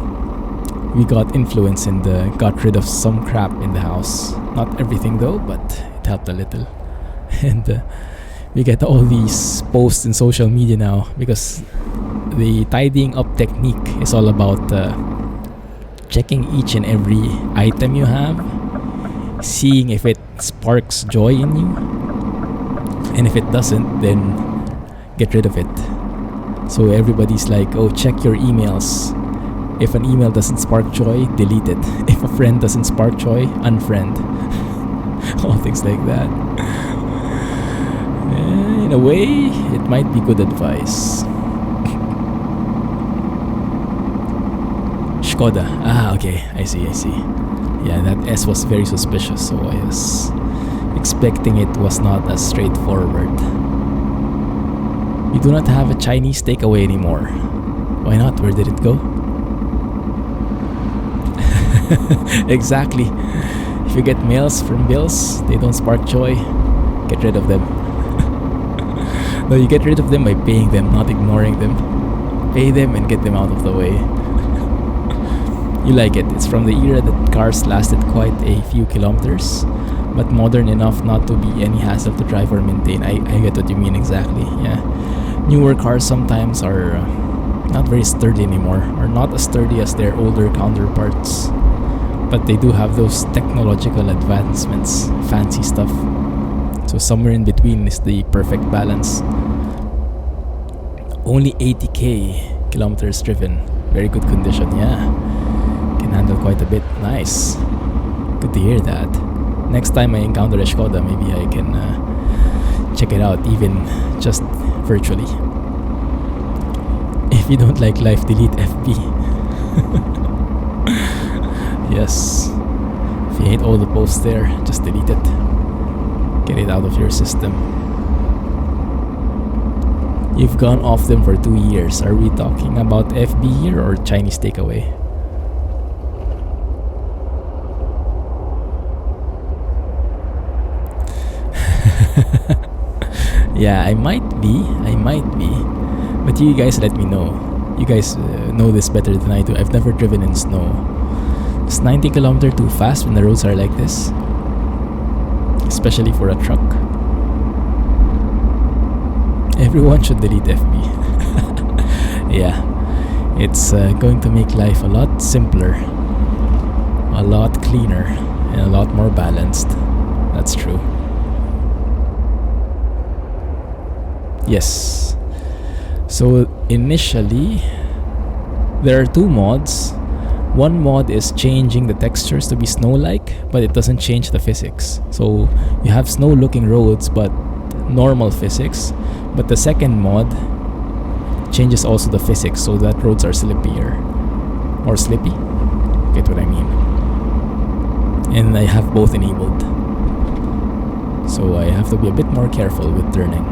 we got influence and got rid of some crap in the house. Not everything though, but it helped a little. And we get all these posts in social media now because the tidying up technique is all about checking each and every item you have, seeing if it sparks joy in you, and if it doesn't, then get rid of it. So everybody's like, oh, check your emails. If an email doesn't spark joy, delete it. If a friend doesn't spark joy, unfriend. All things like that. In a way, it might be good advice. Skoda. Ah, okay. I see. Yeah, that S was very suspicious, so I was expecting it was not as straightforward. We do not have a Chinese takeaway anymore. Why not? Where did it go? Exactly. If you get mails from bills, they don't spark joy, get rid of them. No, you get rid of them by paying them, not ignoring them. Pay them and get them out of the way. You like it. It's from the era that cars lasted quite a few kilometers, but modern enough not to be any hassle to drive or maintain. I get what you mean exactly, yeah. Newer cars sometimes are not very sturdy anymore, or not as sturdy as their older counterparts. But they do have those technological advancements, fancy stuff. So somewhere in between is the perfect balance. Only 80k kilometers driven. Very good condition, yeah. Can handle quite a bit. Nice. Good to hear that. Next time I encounter a Skoda, maybe I can check it out, even just virtually. If you don't like life, delete FB. Yes. If you hate all the posts there, just delete it. Get it out of your system. You've gone off them for 2 years. Are we talking about FB here or Chinese takeaway? Yeah, I might be. But you guys let me know. You guys know this better than I do. I've never driven in snow. Is 90 km too fast when the roads are like this? Especially for a truck. Everyone should delete FB. Yeah, it's going to make life a lot simpler, a lot cleaner, and a lot more balanced. That's true. Yes. So initially, there are two mods. One mod is changing the textures to be snow-like, but it doesn't change the physics. So you have snow-looking roads, but normal physics. But the second mod changes also the physics, so that roads are slippier. Or slippy. Get what I mean? And I have both enabled. So I have to be a bit more careful with turning.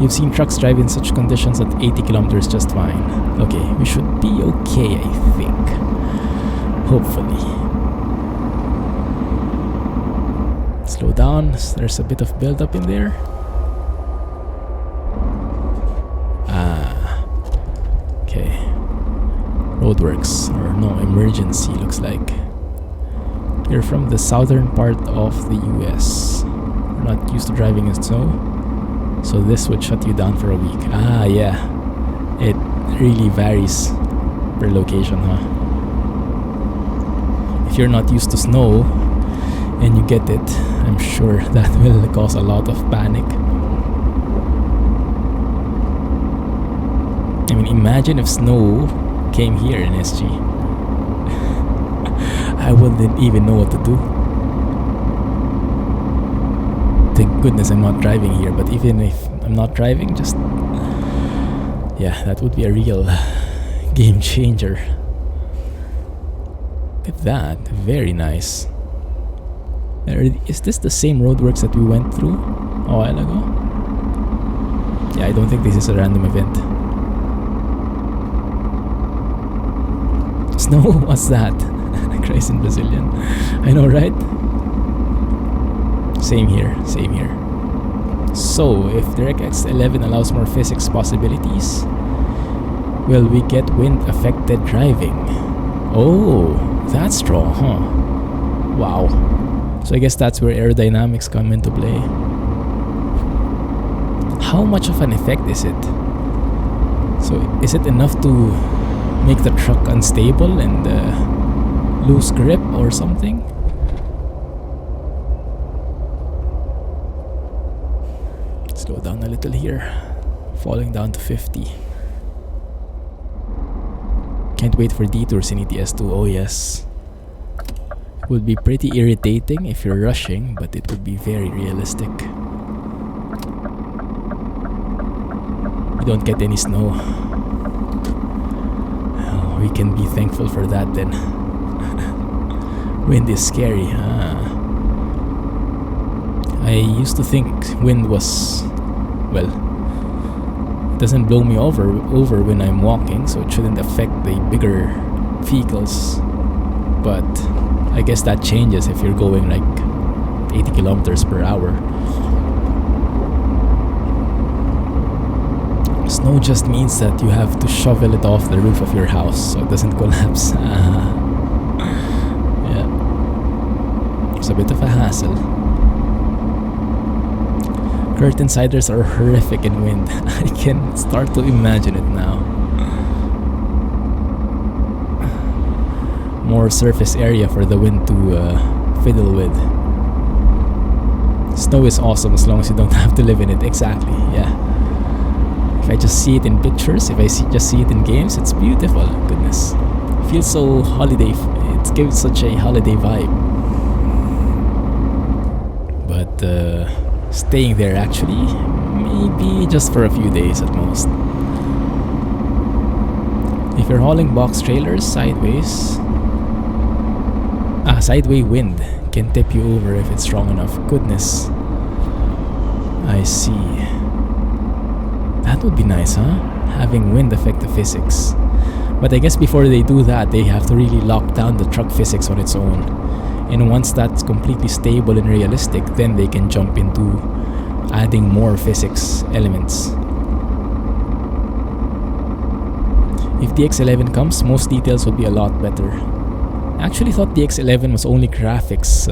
You've seen trucks drive in such conditions at 80 kilometers just fine. Okay, we should be okay, I think. Hopefully. Slow down, there's a bit of build-up in there. Okay. Roadworks, or no, emergency looks like. You're from the southern part of the US. You're not used to driving in snow, so this would shut you down for a week. Ah, yeah. It really varies per location, huh? If you're not used to snow and you get it, I'm sure that will cause a lot of panic. I mean, imagine if snow came here in SG. I wouldn't even know what to do. Thank goodness I'm not driving here, but even if I'm not driving, just... yeah, that would be a real game changer. Look at that, very nice. Is this the same roadworks that we went through a while ago? Yeah, I don't think this is a random event. Snow? What's that? Christ in Brazilian. I know, right? Same here, same here. So, if DirectX 11 allows more physics possibilities, will we get wind-affected driving? Oh, that's strong, huh? Wow. So I guess that's where aerodynamics come into play. How much of an effect is it? So, is it enough to make the truck unstable and lose grip or something? Slow down a little here. Falling down to 50. Can't wait for detours in ETS2. Oh yes. It would be pretty irritating if you're rushing, but it would be very realistic. We don't get any snow. Oh, we can be thankful for that then. Wind is scary, huh? I used to think wind was, well, it doesn't blow me over when I'm walking, so it shouldn't affect the bigger vehicles. But I guess that changes if you're going like 80 kilometers per hour. Snow just means that you have to shovel it off the roof of your house so it doesn't collapse. Yeah. It's a bit of a hassle. Curtain siders are horrific in wind. I can start to imagine it now. More surface area for the wind to fiddle with. Snow is awesome as long as you don't have to live in it. Exactly, yeah. If I just see it in pictures, if I just see it in games, it's beautiful. Goodness. It feels so holiday. It gives such a holiday vibe. But staying there actually, maybe just for a few days at most. If you're hauling box trailers sideways, sideway wind can tip you over if it's strong enough. Goodness. I see. That would be nice, huh? Having wind affect the physics. But I guess before they do that, they have to really lock down the truck physics on its own. And once that's completely stable and realistic, then they can jump into adding more physics elements. If the X11 comes, most details will be a lot better. I actually thought the X11 was only graphics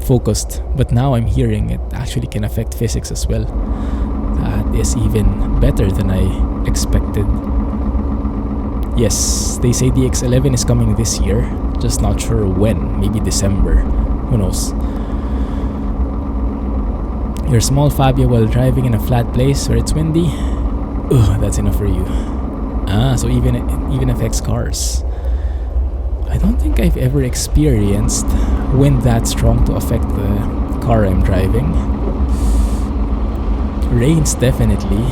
focused, but now I'm hearing it actually can affect physics as well. That is even better than I expected. Yes, they say the X11 is coming this year, just not sure when, maybe December, who knows. Your small Fabia while driving in a flat place where it's windy, ugh, that's enough for you. Ah, so even affects cars. I don't think I've ever experienced wind that strong to affect the car I'm driving. Rains definitely,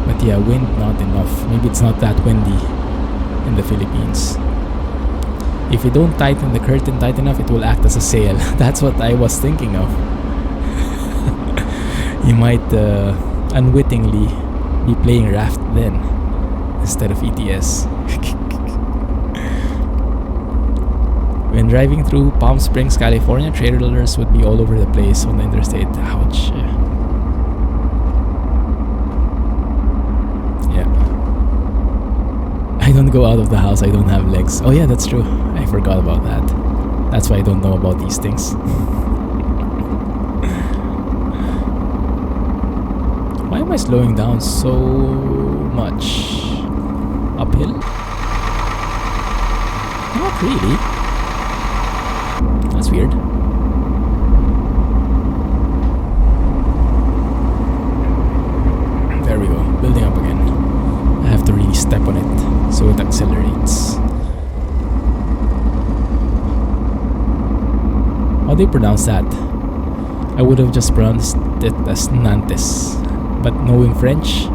but yeah, wind not enough. Maybe it's not that windy in the Philippines. If you don't tighten the curtain tight enough, it will act as a sail. That's what I was thinking of. You might unwittingly be playing Raft then instead of ETS. When driving through Palm Springs, California, trailers would be all over the place on the interstate. Ouch. Yeah. I don't go out of the house, I don't have legs. Oh yeah, that's true. I forgot about that. That's why I don't know about these things. Why am I slowing down so much? Uphill? Not really. That's weird. There we go, building up again. I have to really step on it so it accelerates. How do you pronounce that? I would have just pronounced it as Nantes, but knowing French,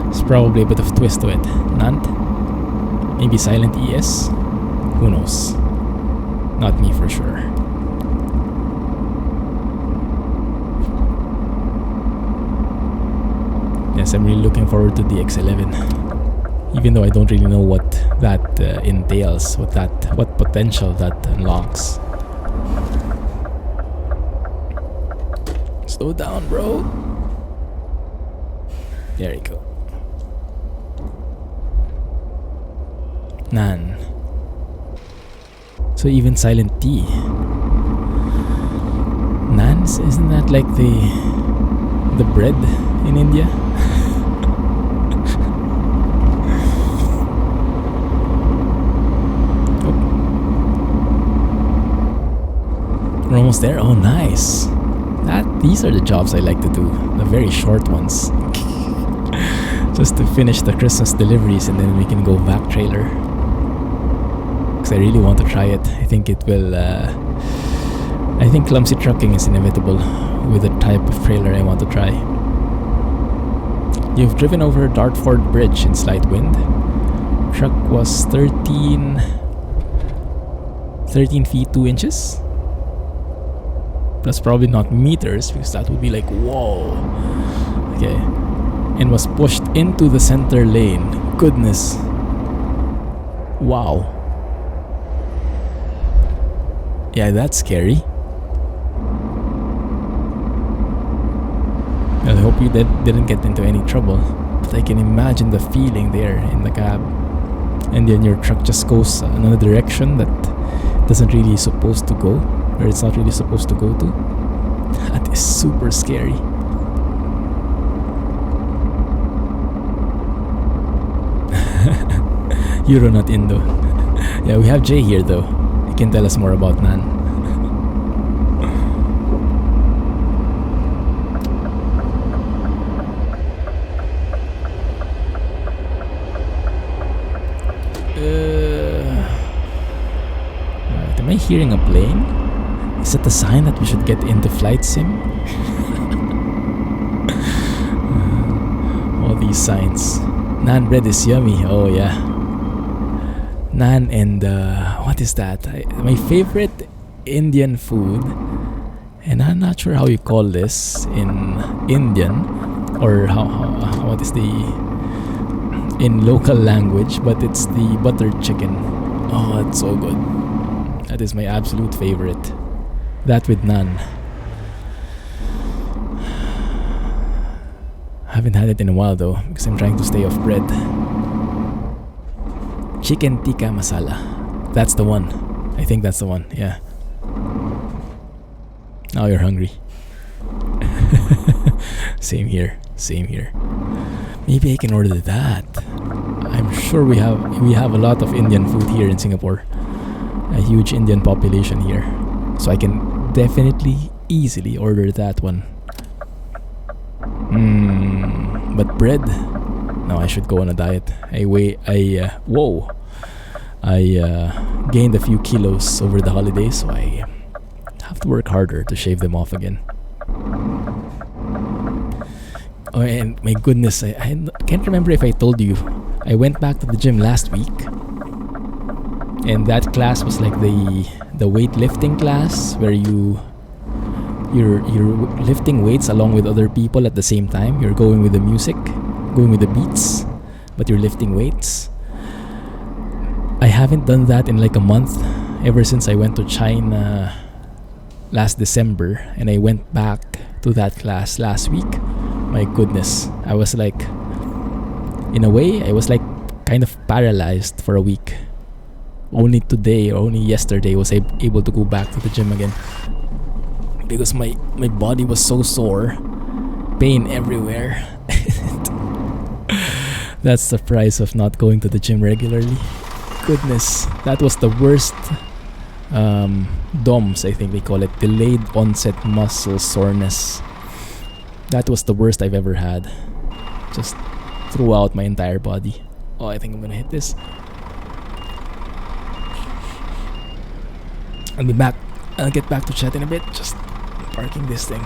there's probably a bit of twist to it. Nantes? Maybe silent ES? Who knows? Not me for sure. Yes, I'm really looking forward to the X11. Even though I don't really know what that entails, what potential that unlocks. Slow down, bro. There you go. Nan. So even silent T. Nans, isn't that like the bread in India? We're almost there. Oh, nice. These are the jobs I like to do. The very short ones. Just to finish the Christmas deliveries and then we can go VAK trailer. Because I really want to try it. I think it will... I think clumsy trucking is inevitable with the type of trailer I want to try. You've driven over Dartford Bridge in slight wind. Truck was 13 feet 2 inches. That's probably not meters because that would be like whoa. Okay. And was pushed into the center lane. Goodness. Wow. Yeah, that's scary. I hope you didn't get into any trouble. But I can imagine the feeling there in the cab. And then your truck just goes another direction that doesn't really supposed to go. Or it's not really supposed to go to. That is super scary. Euro not Indo. Yeah, we have Jay here though. He can tell us more about Nan. Am I hearing a plane? Is it a sign that we should get into flight sim? All these signs. Naan bread is yummy. Oh yeah. Naan and what is that? My favorite Indian food, and I'm not sure how you call this in Indian or how what is the in local language, but it's the buttered chicken. Oh, it's so good. That is my absolute favorite. That with naan. Haven't had it in a while though, because I'm trying to stay off bread. Chicken tikka masala. That's the one. I think that's the one, yeah. Now you're hungry. Same here, same here. Maybe I can order that. I'm sure we have a lot of Indian food here in Singapore. A huge Indian population here. So I can definitely easily order that one. But bread? No, I should go on a diet. I gained a few kilos over the holidays, so I have to work harder to shave them off again. Oh, and my goodness, I can't remember if I told you. I went back to the gym last week, and that class was like the weightlifting class where you're lifting weights along with other people at the same time. You're going with the music, going with the beats, but you're lifting weights. I haven't done that in like a month, ever since I went to China last December, and I went back to that class last week. My goodness, I was like, in a way, I was like kind of paralyzed for a week. Only today, or only yesterday, was I able to go back to the gym again, because my body was so sore, pain everywhere. That's the price of not going to the gym regularly. Goodness, that was the worst. DOMS, I think they call it, delayed onset muscle soreness. That was the worst I've ever had, just throughout my entire body. Oh, I think I'm gonna hit this. I'll be back. I'll get back to chat in a bit. Just parking this thing.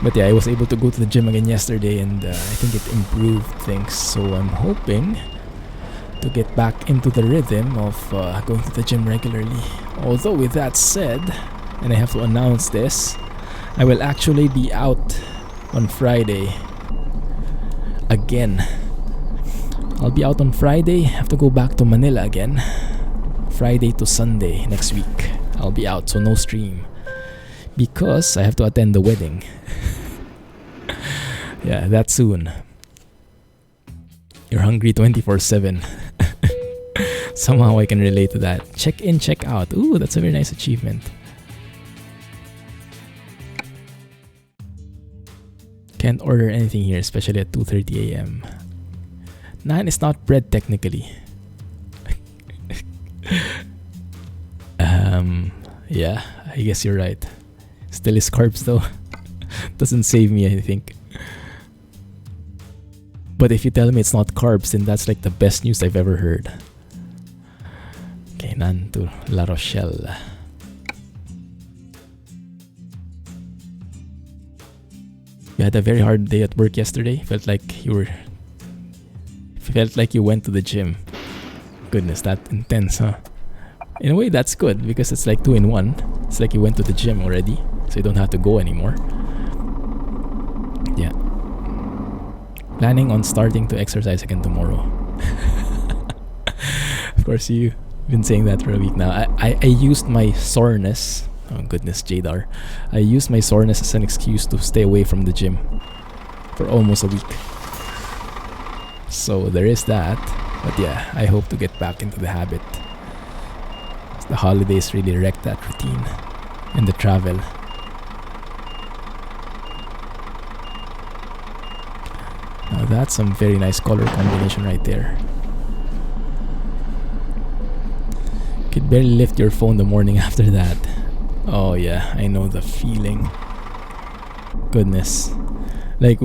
But yeah, I was able to go to the gym again yesterday, and I think it improved things. So I'm hoping to get back into the rhythm of going to the gym regularly. Although with that said, and I have to announce this, I will actually be out on Friday again. I'll be out on Friday. Have to go back to Manila again. Friday to Sunday next week I'll be out, so no stream, because I have to attend the wedding. Yeah, that soon. You're hungry 24/7. Somehow I can relate to that. Check in, check out. Ooh, that's a very nice achievement. Can't order anything here, especially at 2:30 a.m. Naan is not bread technically. Yeah, I guess you're right. Still is carbs though. Doesn't save me, I think. But if you tell me it's not carbs, then that's like the best news I've ever heard. Okay, naan to La Rochelle. You had a very hard day at work yesterday. Felt like you went to the gym. Goodness, that intense, huh? In a way, that's good, because it's like 2 in 1. It's like you went to the gym already, so you don't have to go anymore. Yeah. Planning on starting to exercise again tomorrow. Of course, you've been saying that for a week now. I used my soreness. Oh goodness, Jadar. I used my soreness as an excuse to stay away from the gym for almost a week. So there is that. But yeah, I hope to get back into the habit. The holidays really wrecked that routine, and the travel. Now that's some very nice color combination right there. Could barely lift your phone the morning after that. Oh yeah, I know the feeling. Goodness. Like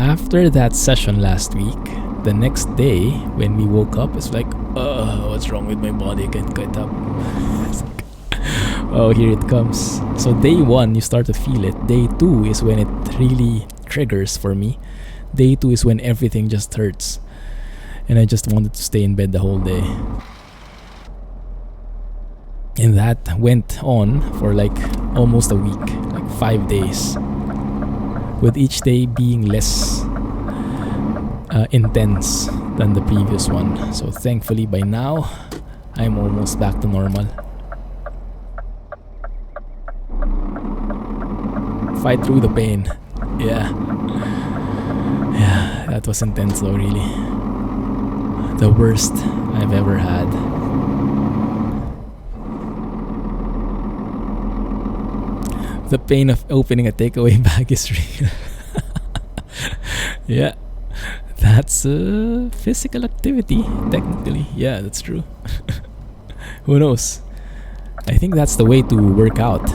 after that session last week, the next day when we woke up, it's like, what's wrong with my body? I can't get up. Oh, here it comes. So day 1, you start to feel it. Day 2 is when it really triggers for me. Day 2 is when everything just hurts, and I just wanted to stay in bed the whole day. And that went on for like almost a week, like 5 days, with each day being less intense than the previous one. So thankfully by now I'm almost back to normal. fight through the pain. Yeah. Yeah, that was intense though, really. The worst I've ever had. The pain of opening a takeaway bag is real. Yeah, that's a physical activity, technically. Yeah, that's true. Who knows? I think that's the way to work out,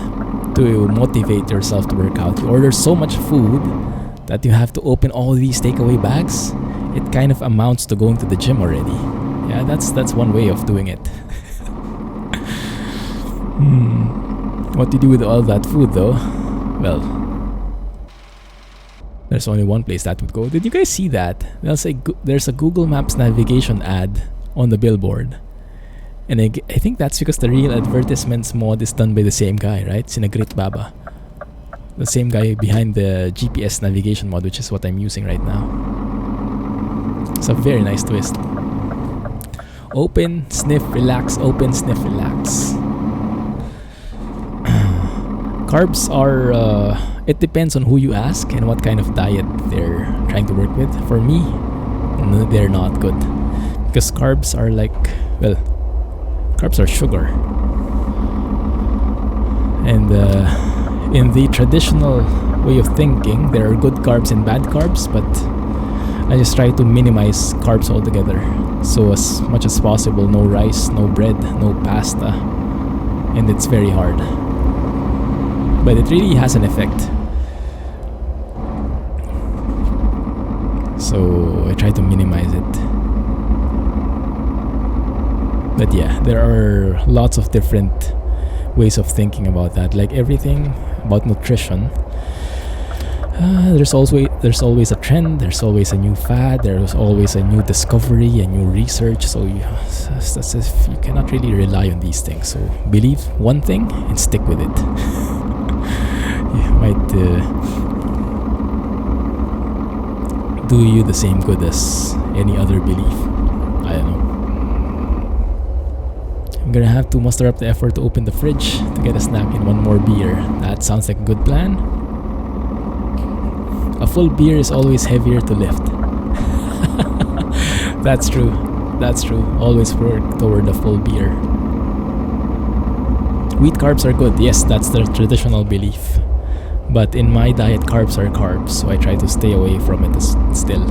to motivate yourself to work out. You order so much food that you have to open all these takeaway bags. It kind of amounts to going to the gym already. Yeah, that's one way of doing it. What to do with all that food though? Well, there's only one place that would go. Did you guys see that? There's a Google Maps navigation ad on the billboard. And I think that's because the real advertisements mod is done by the same guy, right? Sinagrit Baba. The same guy behind the GPS navigation mod, which is what I'm using right now. It's a very nice twist. Open, sniff, relax, open, sniff, relax. Carbs are, it depends on who you ask and what kind of diet they're trying to work with. For me, no, they're not good. Because carbs are like, well, carbs are sugar. And in the traditional way of thinking, there are good carbs and bad carbs, but I just try to minimize carbs altogether. So as much as possible, no rice, no bread, no pasta. And it's very hard. But it really has an effect. So I try to minimize it. But yeah, there are lots of different ways of thinking about that. Like everything about nutrition, there's always a trend, there's always a new fad, there's always a new discovery, a new research. So you cannot really rely on these things. So believe one thing and stick with it. It might do you the same good as any other belief. I don't know. I'm gonna have to muster up the effort to open the fridge to get a snack and one more beer. That sounds like a good plan. A full beer is always heavier to lift. That's true. That's true. Always work toward a full beer. Wheat carbs are good. Yes, that's the traditional belief. But in my diet, carbs are carbs, so I try to stay away from it still.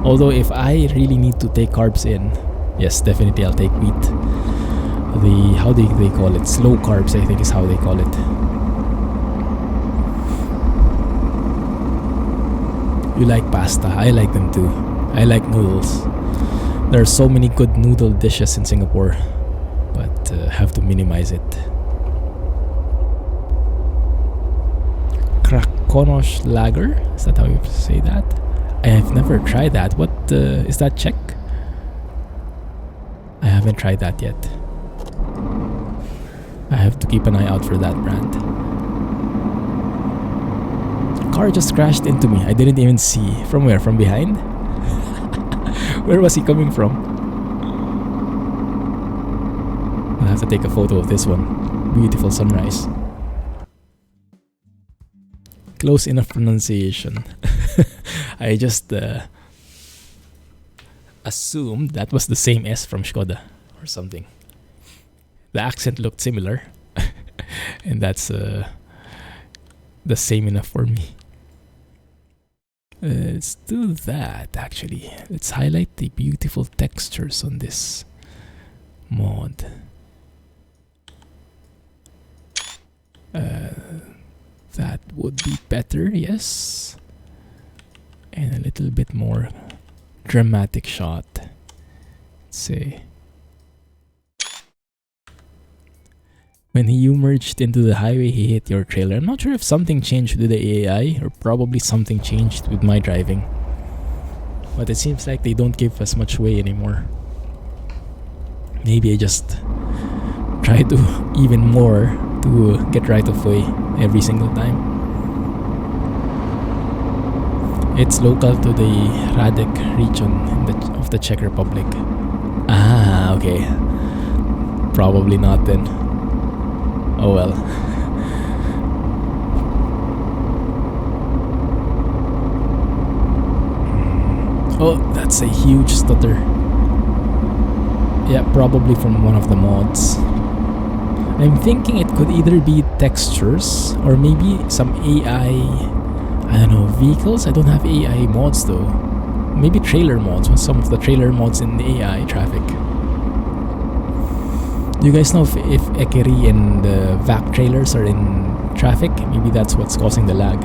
Although if I really need to take carbs in, yes, definitely I'll take wheat. How do they call it? Slow carbs, I think is how they call it. You like pasta? I like them too. I like noodles. There are so many good noodle dishes in Singapore, but have to minimize it. Krakonosh Lager? Is that how you say that? I have never tried that. What is that Czech? I haven't tried that yet. I have to keep an eye out for that brand. Car just crashed into me. I didn't even see. From where? From behind? Where was he coming from? I'll have to take a photo of this one. Beautiful sunrise. Close enough pronunciation. I just assumed that was the same S from Skoda or something. The accent looked similar. And that's the same enough for me. Let's do that actually. Let's highlight the beautiful textures on this mod. That would be better, yes. And a little bit more dramatic shot. Let's say. When you merged into the highway, he hit your trailer. I'm not sure if something changed with the AI or probably something changed with my driving. But it seems like they don't give us much way anymore. Maybe I just try to even more to get right of way every single time. It's local to the Radek region of the Czech Republic. Ah, okay. Probably not then. Oh well. Oh, that's a huge stutter. Yeah, probably from one of the mods. I'm thinking it could either be textures or maybe some AI, I don't know, vehicles. I don't have AI mods though. Maybe trailer mods, with some of the trailer mods in the AI traffic. Do you guys know if Ekeri and VAK trailers are in traffic? Maybe that's what's causing the lag.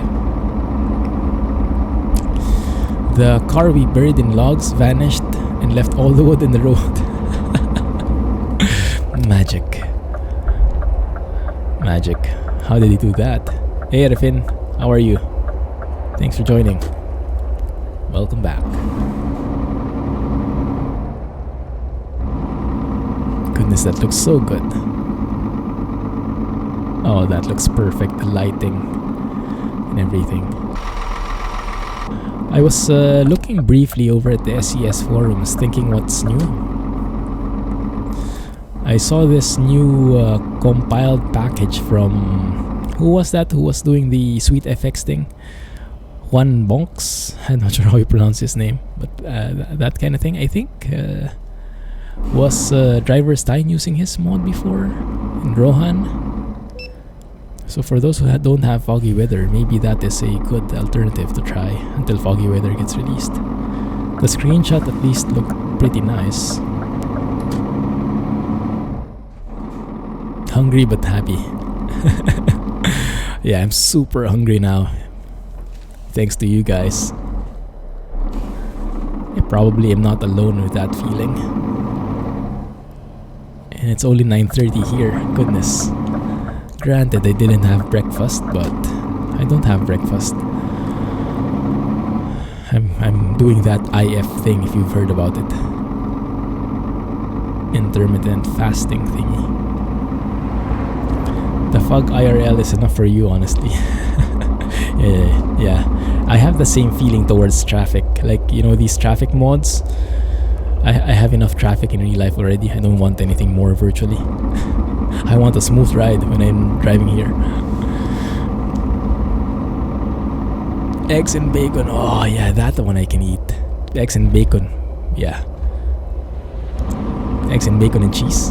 The car we buried in logs vanished and left all the wood in the road. Magic. Magic. How did he do that? Hey Arifin, how are you? Thanks for joining. Welcome back. Goodness, that looks so good. Oh, that looks perfect. The lighting and everything. I was looking briefly over at the SES forums, thinking what's new. I saw this new compiled package from... Who was that? Who was doing the Sweet FX thing? Juan Bonks? I'm not sure how you pronounce his name, but that kind of thing. I think was Driver Stein using his mod before in Rohan. So for those who don't have foggy weather, maybe that is a good alternative to try until foggy weather gets released. The screenshot at least looked pretty nice. Hungry but happy. Yeah, I'm super hungry now. Thanks to you guys. I probably am not alone with that feeling. And it's only 9:30 here. Goodness. Granted, I didn't have breakfast, but I don't have breakfast. I'm doing that IF thing, if you've heard about it. Intermittent fasting thingy. The fog IRL is enough for you, honestly. Yeah. I have the same feeling towards traffic. Like, you know, these traffic mods. I have enough traffic in real life already. I don't want anything more virtually. I want a smooth ride when I'm driving here. Eggs and bacon. Oh yeah, that one I can eat. Eggs and bacon. Yeah. Eggs and bacon and cheese.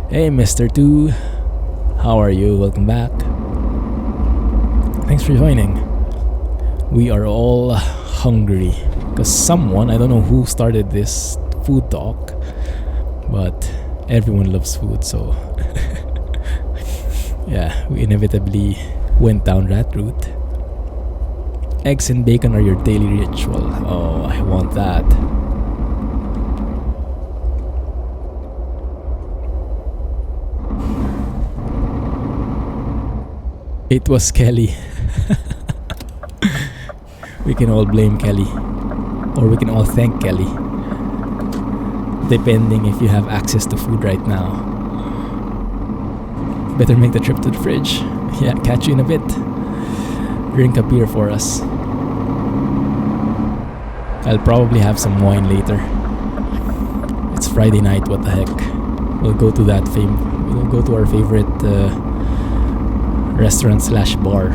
Hey Mr. 2. How are you? Welcome back. Thanks for joining. We are all hungry. Because someone, I don't know who started this food talk, but everyone loves food, so yeah, we inevitably went down that route. Eggs and bacon are your daily ritual. Oh, I want that. It was Kelly. We can all blame Kelly. Or we can all thank Kelly. Depending if you have access to food right now. Better make the trip to the fridge. Yeah, catch you in a bit. Drink a beer for us. I'll probably have some wine later. It's Friday night, what the heck. We'll go to that we'll go to our favorite restaurant / bar.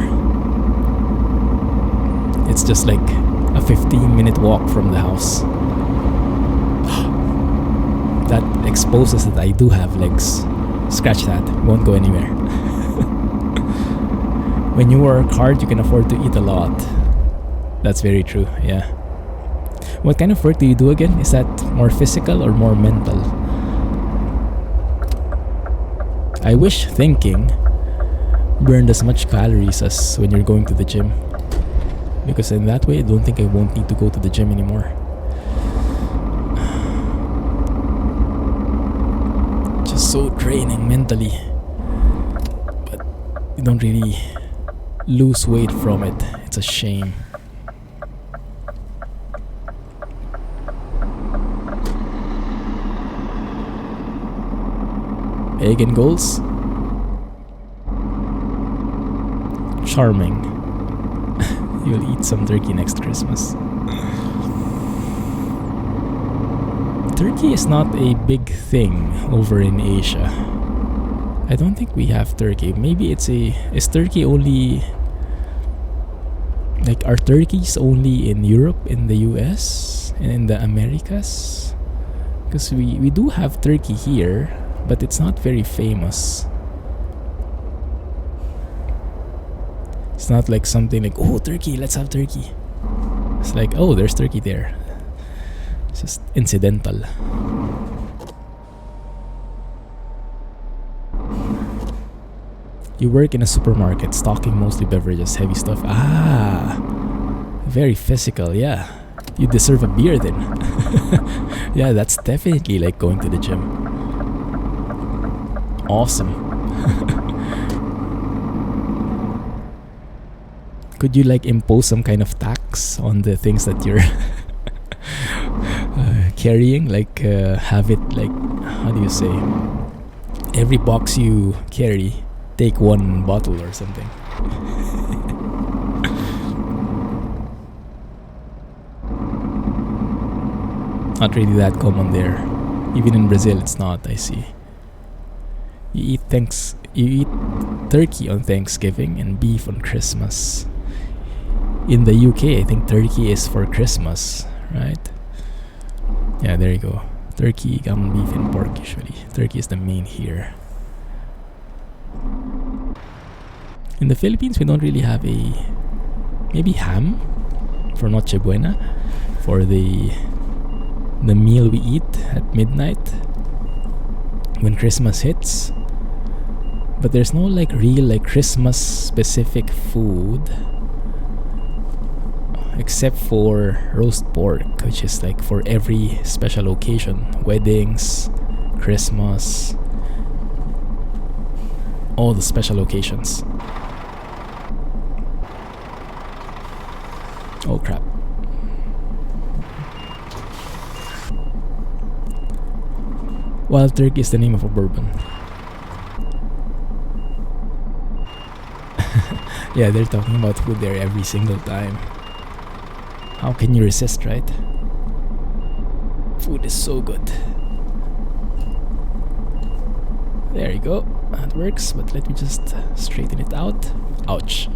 It's just like a 15-minute walk from the house. That exposes that I do have legs. Scratch that, won't go anywhere. When you work hard, you can afford to eat a lot. That's very true, yeah. What kind of work do you do again? Is that more physical or more mental? I wish thinking burned as much calories as when you're going to the gym. Because in that way, I don't think I won't need to go to the gym anymore. Just so draining mentally. But you don't really lose weight from it. It's a shame. Egg and goals? Charming. You'll eat some turkey next Christmas. Turkey is not a big thing over in Asia. I don't think we have turkey. Maybe is turkey only Like, are turkeys only in Europe, in the US, and in the Americas? Because we do have turkey here, but it's not very famous. It's not like something like, oh, turkey, let's have turkey. It's like, oh, there's turkey there. It's just incidental. You work in a supermarket, stocking mostly beverages, heavy stuff. Ah, very physical, yeah. You deserve a beer then. Yeah, that's definitely like going to the gym. Awesome. Could you like impose some kind of tax on the things that you're carrying? Like have it like, how do you say? Every box you carry, take one bottle or something. Not really that common there. Even in Brazil, it's not. I see. You eat turkey on Thanksgiving and beef on Christmas. In the UK, I think turkey is for Christmas, right? Yeah, there you go. Turkey, gammon beef, and pork usually. Turkey is the main here. In the Philippines, we don't really have a... maybe ham for Noche Buena, for the meal we eat at midnight when Christmas hits. But there's no like real like Christmas specific food except for roast pork, which is like for every special occasion, weddings, Christmas, all the special occasions. Oh crap. Wild turkey is the name of a bourbon. Yeah, they're talking about food there every single time. How can you resist, right? Food is so good. There you go. That works, but let me just straighten it out. Ouch.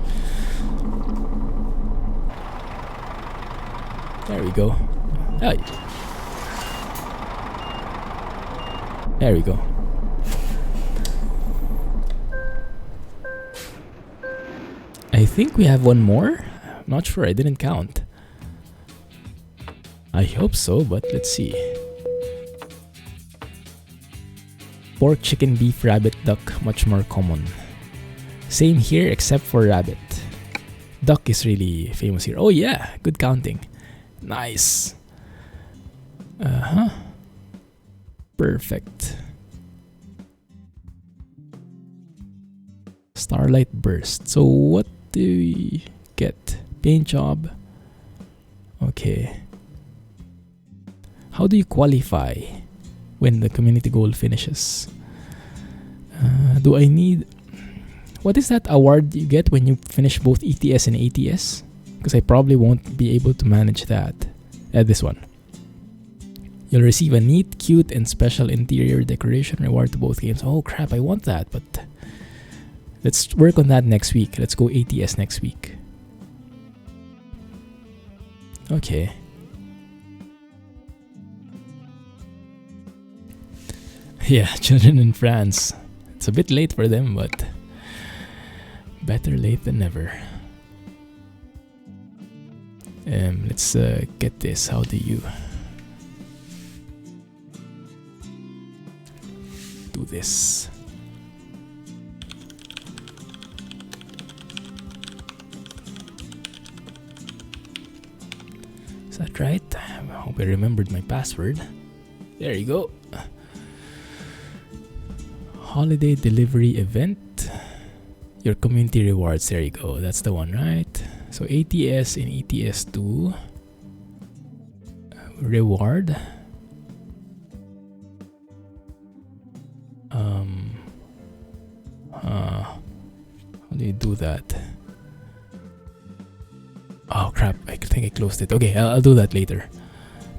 There we go. Hey. There we go. I think we have one more. Not sure, I didn't count. I hope so, but let's see. Pork, chicken, beef, rabbit, duck, much more common. Same here except for rabbit. Duck is really famous here. Oh yeah, good counting. Nice. Perfect. Starlight burst. So what do we get? Paint job. Okay. How do you qualify when the community goal finishes? Do I need... what is that award you get when you finish both ETS and ATS? Because I probably won't be able to manage that. This one. You'll receive a neat, cute, and special interior decoration reward to both games. Oh crap, I want that, but let's work on that next week. Let's go ATS next week. Okay. Yeah, children in France. It's a bit late for them, but better late than never. Let's get this. How do you do this? Is that right? I hope I remembered my password. There you go. Holiday delivery event. Your community rewards. There you go. That's the one, right? So ATS and ETS2 reward. How do you do that? Oh crap, I think I closed it. Okay, I'll do that later.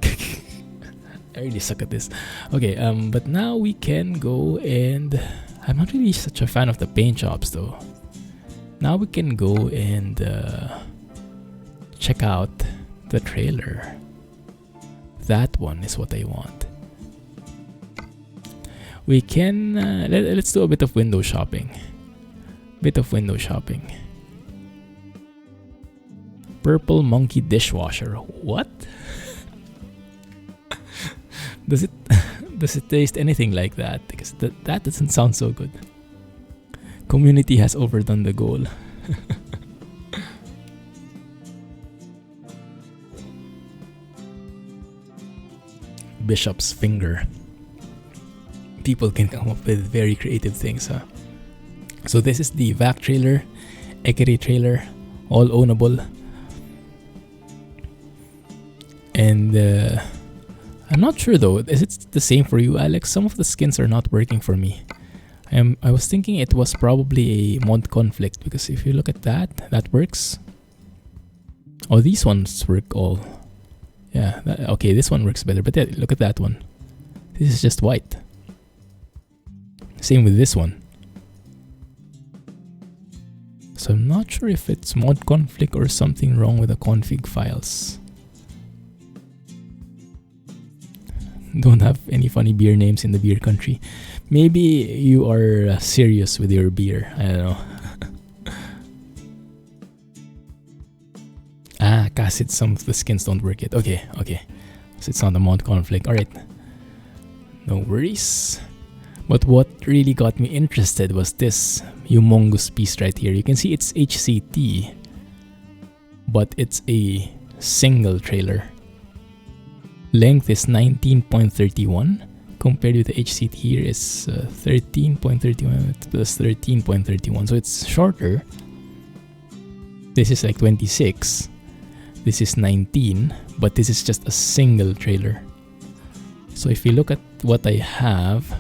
I really suck at this. Okay, but now we can go and... I'm not really such a fan of the paint jobs though. Now we can go and check out the trailer. That one is what I want. We can let's do a bit of window shopping. Purple monkey dishwasher. What? Does it taste anything like that? Because that doesn't sound so good. Community has overdone the goal. Bishop's finger. People can come up with very creative things, huh? So this is the VAK trailer, Ekere trailer, all ownable. And I'm not sure though, is it the same for you, Alex? Some of the skins are not working for me. I was thinking it was probably a mod conflict, because if you look at that works. Oh, these ones work all. Yeah, okay, this one works better, but yeah, look at that one. This is just white. Same with this one. So I'm not sure if it's mod conflict or something wrong with the config files. Don't have any funny beer names in the beer country. Maybe you are serious with your beer. I don't know. Kast, some of the skins don't work yet. Okay. So it's not a mod conflict. Alright. No worries. But what really got me interested was this humongous piece right here. You can see it's HCT, but it's a single trailer. Length is 19.31 compared with the HCT here is 13.31 plus 13.31, so it's shorter. This is like 26, this is 19, but this is just a single trailer. So if you look at what I have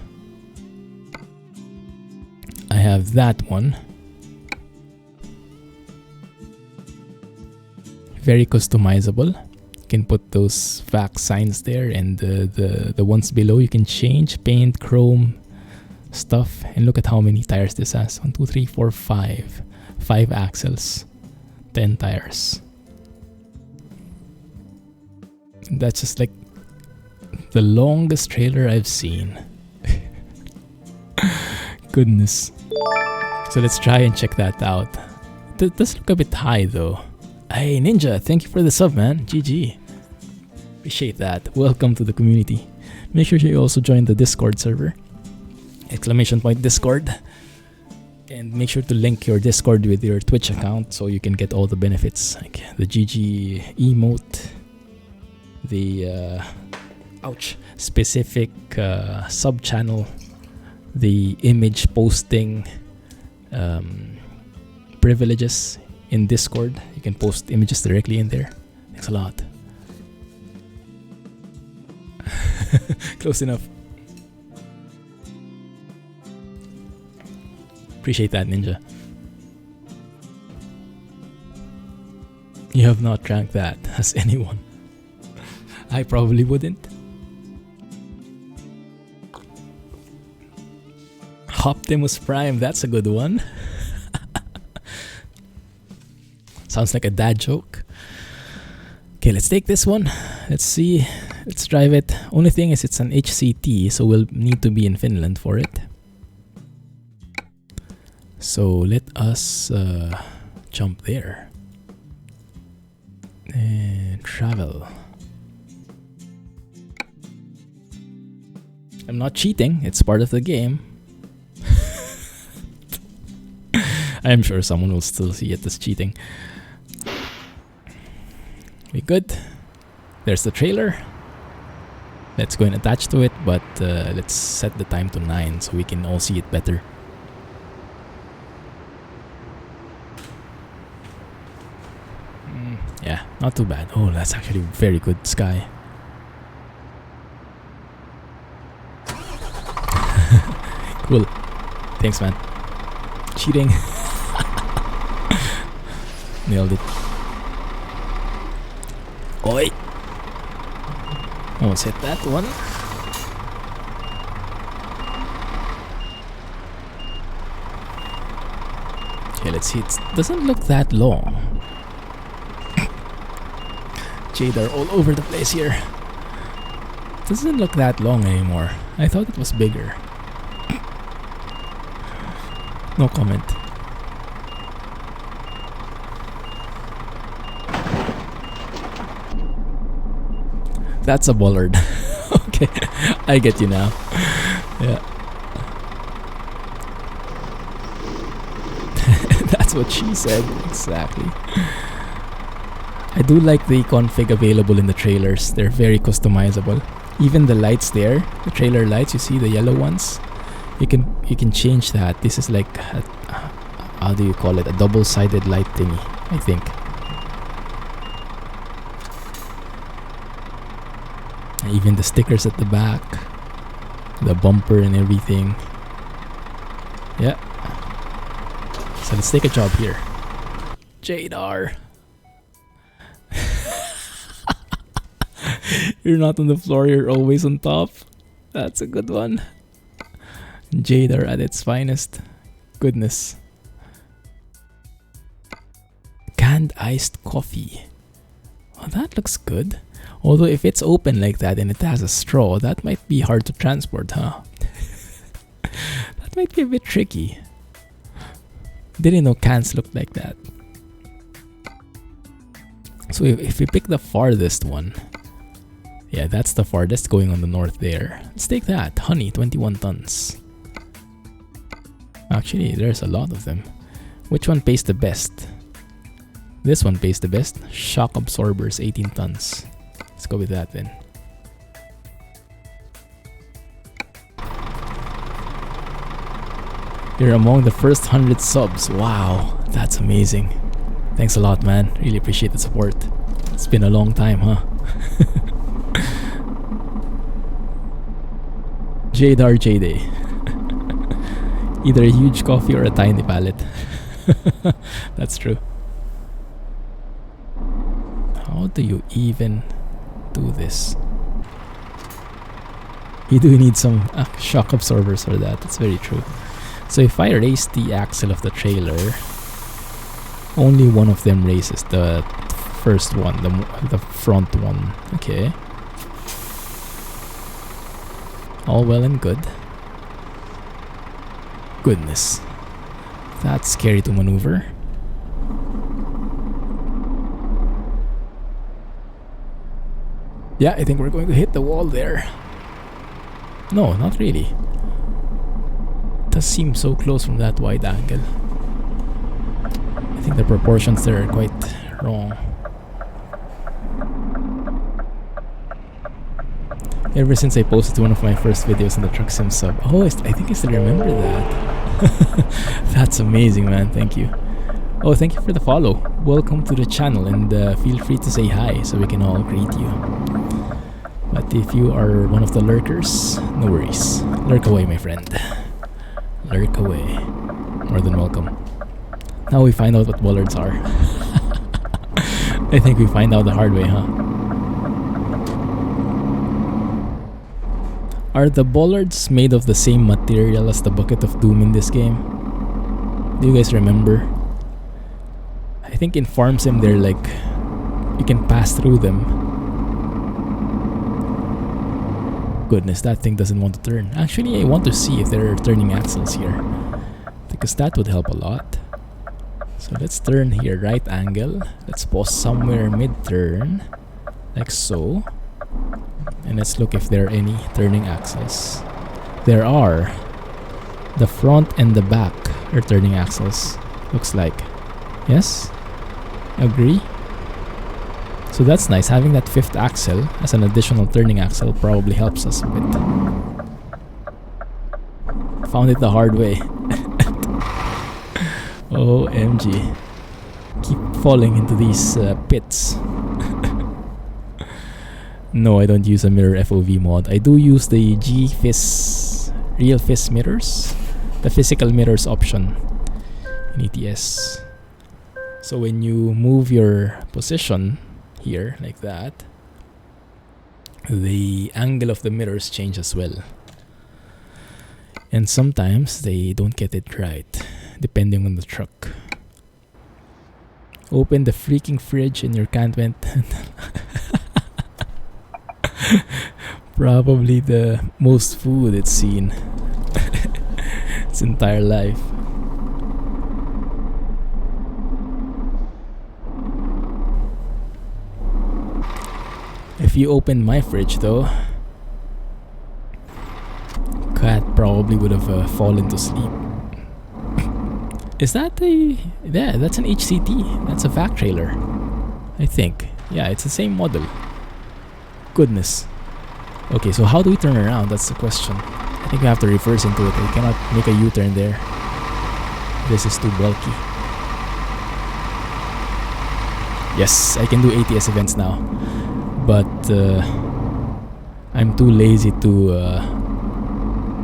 that one, very customizable. You can put those VAK signs there, and the ones below you can change, paint, chrome, stuff. And look at how many tires this has. 1, 2, 3, 4, 5. 5 axles, 10 tires. That's just like the longest trailer I've seen. Goodness. So let's try and check that out. It does look a bit high though. Hey Ninja, thank you for the sub, man. GG. Appreciate that. Welcome to the community. Make sure you also join the Discord server. !Discord. And make sure to link your Discord with your Twitch account so you can get all the benefits, like the GG emote, the specific sub channel, the image posting privileges in Discord. You can post images directly in there. Thanks a lot. Close enough. Appreciate that, Ninja. You have not drank that, has anyone? I probably wouldn't. Optimus Prime, that's a good one. Sounds like a dad joke. Okay, let's take this one. Let's see. Let's drive it. Only thing is it's an HCT, so we'll need to be in Finland for it. So let us jump there. And travel. I'm not cheating, it's part of the game. I'm sure someone will still see it as cheating. We good? There's the trailer. Let's go and attach to it, but let's set the time to 9 so we can all see it better. Yeah, not too bad. Oh, that's actually very good sky. Cool. Thanks, man. Cheating. Nailed it. Oi! Almost hit that one. Okay, let's see. It doesn't look that long. Jade are all over the place here. It doesn't look that long anymore. I thought it was bigger. No comment. That's a bollard. Okay, I get you now. Yeah. That's what she said, exactly. I do like the config available in the trailers. They're very customizable. Even the lights there, the trailer lights, you see the yellow ones? You can change that. This is like a, how do you call it? A double-sided light thingy, I think. Even the stickers at the back, the bumper and everything. Yeah. So let's take a job here. Jadar. You're not on the floor, you're always on top. That's a good one. Jadar at its finest. Goodness. Canned iced coffee. Oh, that looks good. Although if it's open like that and it has a straw, that might be hard to transport, huh? That might be a bit tricky. Didn't know cans looked like that. So if we pick the farthest one, yeah, that's the farthest going on the north there. Let's take that. Honey, 21 tons. Actually, there's a lot of them. Which one pays the best? This one pays the best. Shock absorbers, 18 tons. Let's go with that then. You're among the first 100 subs. Wow, that's amazing. Thanks a lot, man. Really appreciate the support. It's been a long time, huh? Jadar J-Day. Either a huge coffee or a tiny pallet. That's true. How do you even do this? You do need some shock absorbers for that. That's very true. So if I raise the axle of the trailer, only one of them raises, the first one, the front one. Okay. All well and good. Goodness. That's scary to maneuver. Yeah, I think we're going to hit the wall there. No, not really. It does seem so close from that wide angle. I think the proportions there are quite wrong. Ever since I posted one of my first videos on the Truck Sim sub. Oh, I think I still remember that. That's amazing, man. Thank you. Oh, thank you for the follow. Welcome to the channel, and feel free to say hi so we can all greet you. But if you are one of the lurkers, no worries. Lurk away, my friend. Lurk away. More than welcome. Now we find out what bollards are. I think we find out the hard way, huh? Are the bollards made of the same material as the Bucket of Doom in this game? Do you guys remember? I think in Farm Sim they're like, you can pass through them. Goodness, that thing doesn't want to turn. Actually, I want to see if there are turning axles here, because that would help a lot. So let's turn here, right angle. Let's pause somewhere mid-turn, like so. And let's look if there are any turning axles. There are. The front and the back are turning axles, looks like. Yes? Agree? So that's nice. Having that fifth axle as an additional turning axle probably helps us a bit. Found it the hard way. OMG. Keep falling into these pits. No, I don't use a mirror FOV mod. I do use the G-Fizz Real Fizz mirrors, the physical mirrors option in ETS. So when you move your position here like that, the angle of the mirrors change as well. And sometimes they don't get it right, depending on the truck. Open the freaking fridge and your can vent. Probably the most food it's seen its entire life. If you opened my fridge though, cat probably would have fallen to sleep. Is that a... Yeah, that's an HCT. That's a VAK trailer, I think. Yeah, it's the same model. Goodness. Okay, so how do we turn around? That's the question. I think we have to reverse into it. I cannot make a U-turn there. This is too bulky. Yes, I can do ATS events now. But I'm too lazy to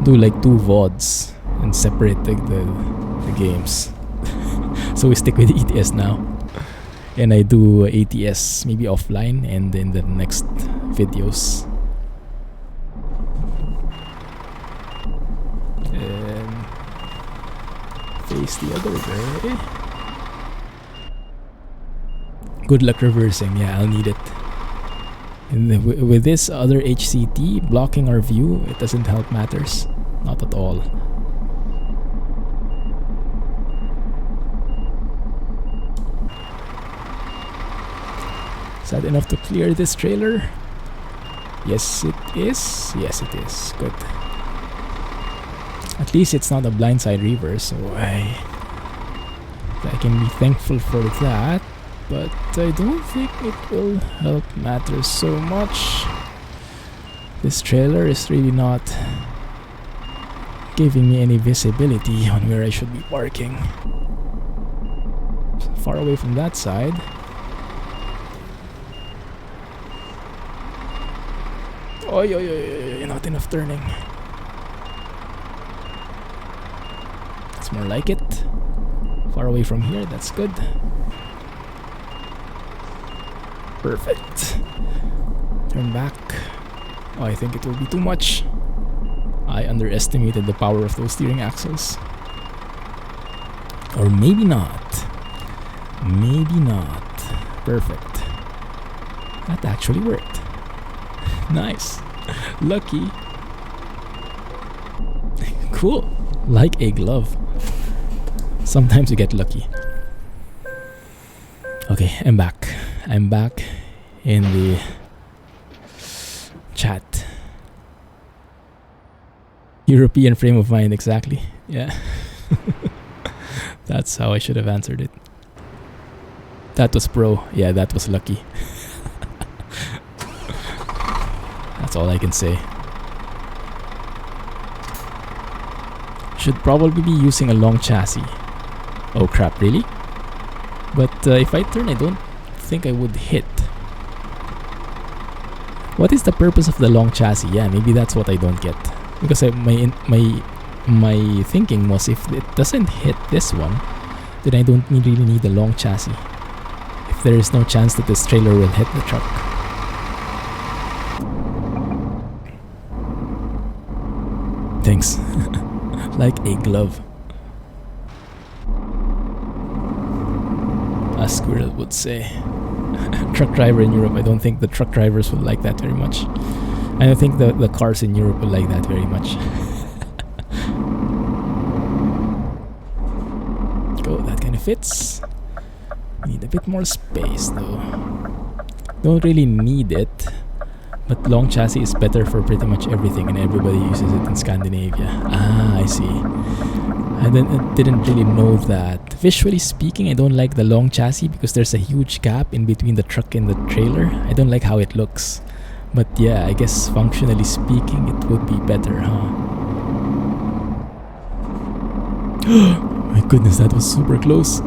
do like 2 VODs and separate the games. So we stick with ETS now. And I do ATS maybe offline and in the next videos. And face the other way. Good luck reversing. Yeah, I'll need it. And with this other HCT blocking our view, it doesn't help matters. Not at all. Is that enough to clear this trailer? Yes, it is. Yes, it is. Good. At least it's not a blindside reverse, so I can be thankful for that. But I don't think it will help matters so much. This trailer is really not giving me any visibility on where I should be parking. Far away from that side. Oh, not enough turning. It's more like it. Far away from here, that's good. Perfect. Turn back. Oh, I think it will be too much. I underestimated the power of those steering axles. Or maybe not. Maybe not. Perfect. That actually worked. Nice. Lucky. Cool. Like a glove. Sometimes you get lucky. Okay, I'm back. I'm back in the chat. European frame of mind, exactly. Yeah. That's how I should have answered it. That was pro. Yeah, that was lucky. That's all I can say. Should probably be using a long chassis. Oh crap, really? But if I turn, I don't think I would hit. What is the purpose of the long chassis? Yeah, maybe that's what I don't get. Because my thinking was, if it doesn't hit this one, then I don't really need a long chassis. If there is no chance that this trailer will hit the truck. Thanks. Like a glove. A squirrel would say. Truck driver in Europe. I don't think the truck drivers will like that very much. I don't think the cars in Europe will like that very much. Go, that kind of fits. Need a bit more space though. Don't really need it. But long chassis is better for pretty much everything, and everybody uses it in Scandinavia. Ah, I see. I didn't really know that. Visually speaking, I don't like the long chassis because there's a huge gap in between the truck and the trailer. I don't like how it looks. But yeah, I guess functionally speaking, it would be better, huh? My goodness, that was super close.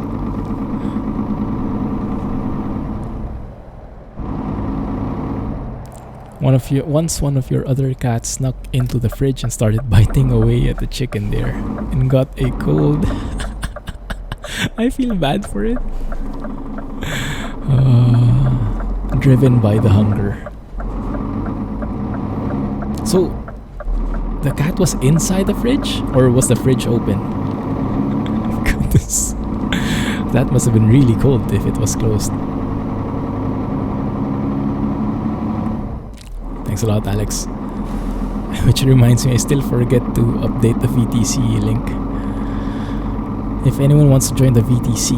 Once one of your other cats snuck into the fridge and started biting away at the chicken there and got a cold. I feel bad for it. Driven by the hunger. So, the cat was inside the fridge? Or was the fridge open? Goodness. That must have been really cold if it was closed. Thanks a lot, Alex. Which reminds me, I still forget to update the VTC link. If anyone wants to join the VTC,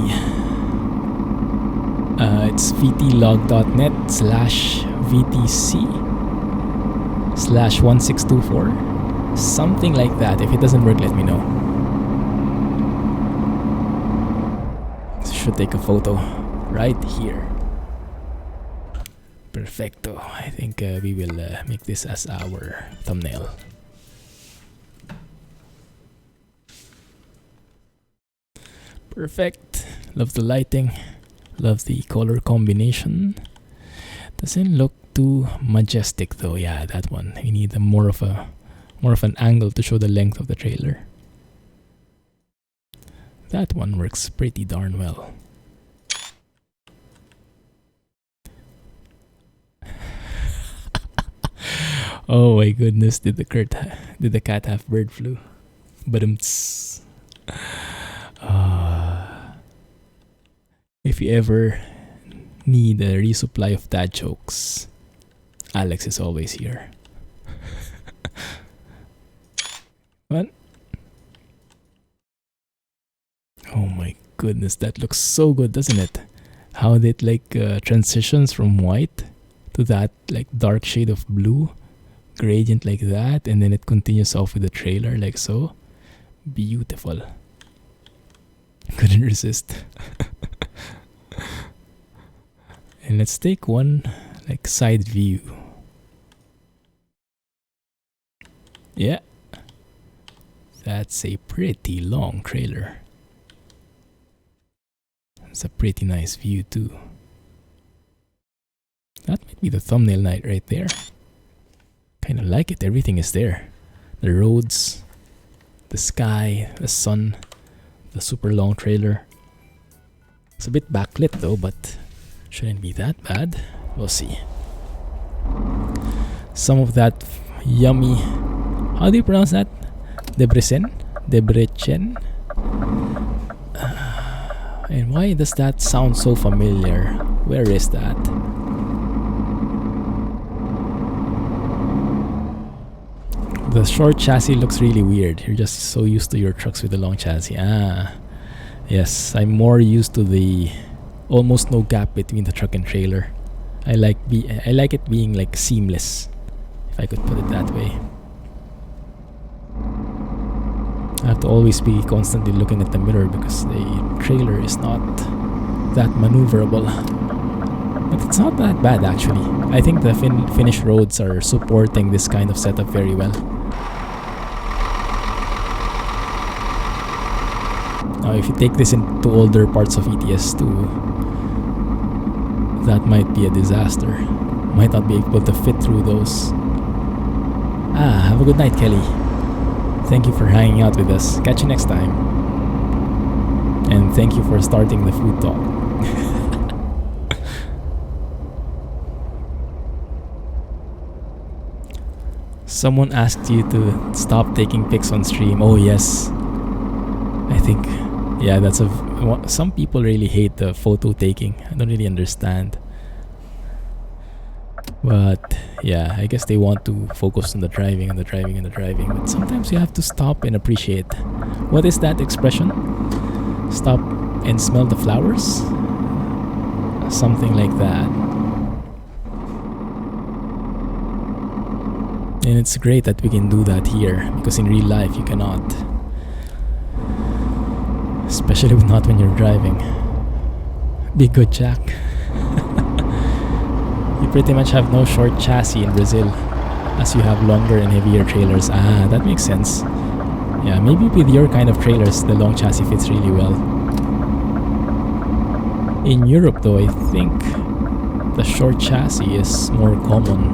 it's vtlog.net/VTC/1624. Something like that. If it doesn't work, let me know. Should take a photo right here. Perfecto. I think we will make this as our thumbnail. Perfect. Love the lighting. Love the color combination. Doesn't look too majestic though. Yeah, that one. We need a more of an angle to show the length of the trailer. That one works pretty darn well. Oh my goodness, did the cat have bird flu? But if you ever need a resupply of dad jokes, Alex is always here. What? Oh my goodness, that looks so good, doesn't it? How it like transitions from white to that like dark shade of blue, gradient like that, and then it continues off with the trailer like so. Beautiful. Couldn't resist. And let's take one like side view. Yeah, that's a pretty long trailer. It's a pretty nice view too. That might be the thumbnail night right there. Kind of like it. Everything is there. The roads, the sky, the sun, the super long trailer. It's a bit backlit though, but shouldn't be that bad. We'll see. Some of that yummy, how do you pronounce that? Debrecen? And why does that sound so familiar? Where is that? The short chassis looks really weird. You're just so used to your trucks with the long chassis. Ah, yes, I'm more used to the almost no gap between the truck and trailer. I like it being like seamless, if I could put it that way. I have to always be constantly looking at the mirror because the trailer is not that maneuverable. But it's not that bad actually. I think the Finnish roads are supporting this kind of setup very well. Now if you take this into older parts of ETS2, that might be a disaster. Might not be able to fit through those. Have a good night, Kelly. Thank you for hanging out with us. Catch you next time. And thank you for starting the food talk. Someone asked you to stop taking pics on stream. Oh yes. I think, yeah, that's some people really hate the photo taking. I don't really understand. But yeah, I guess they want to focus on the driving and the driving and the driving. But sometimes you have to stop and appreciate. What is that expression? Stop and smell the flowers? Something like that. And it's great that we can do that here, because in real life you cannot. Especially not when you're driving. Be good, Jack. You pretty much have no short chassis in Brazil, as you have longer and heavier trailers. That makes sense. Yeah, maybe with your kind of trailers, the long chassis fits really well. In Europe though, I think the short chassis is more common.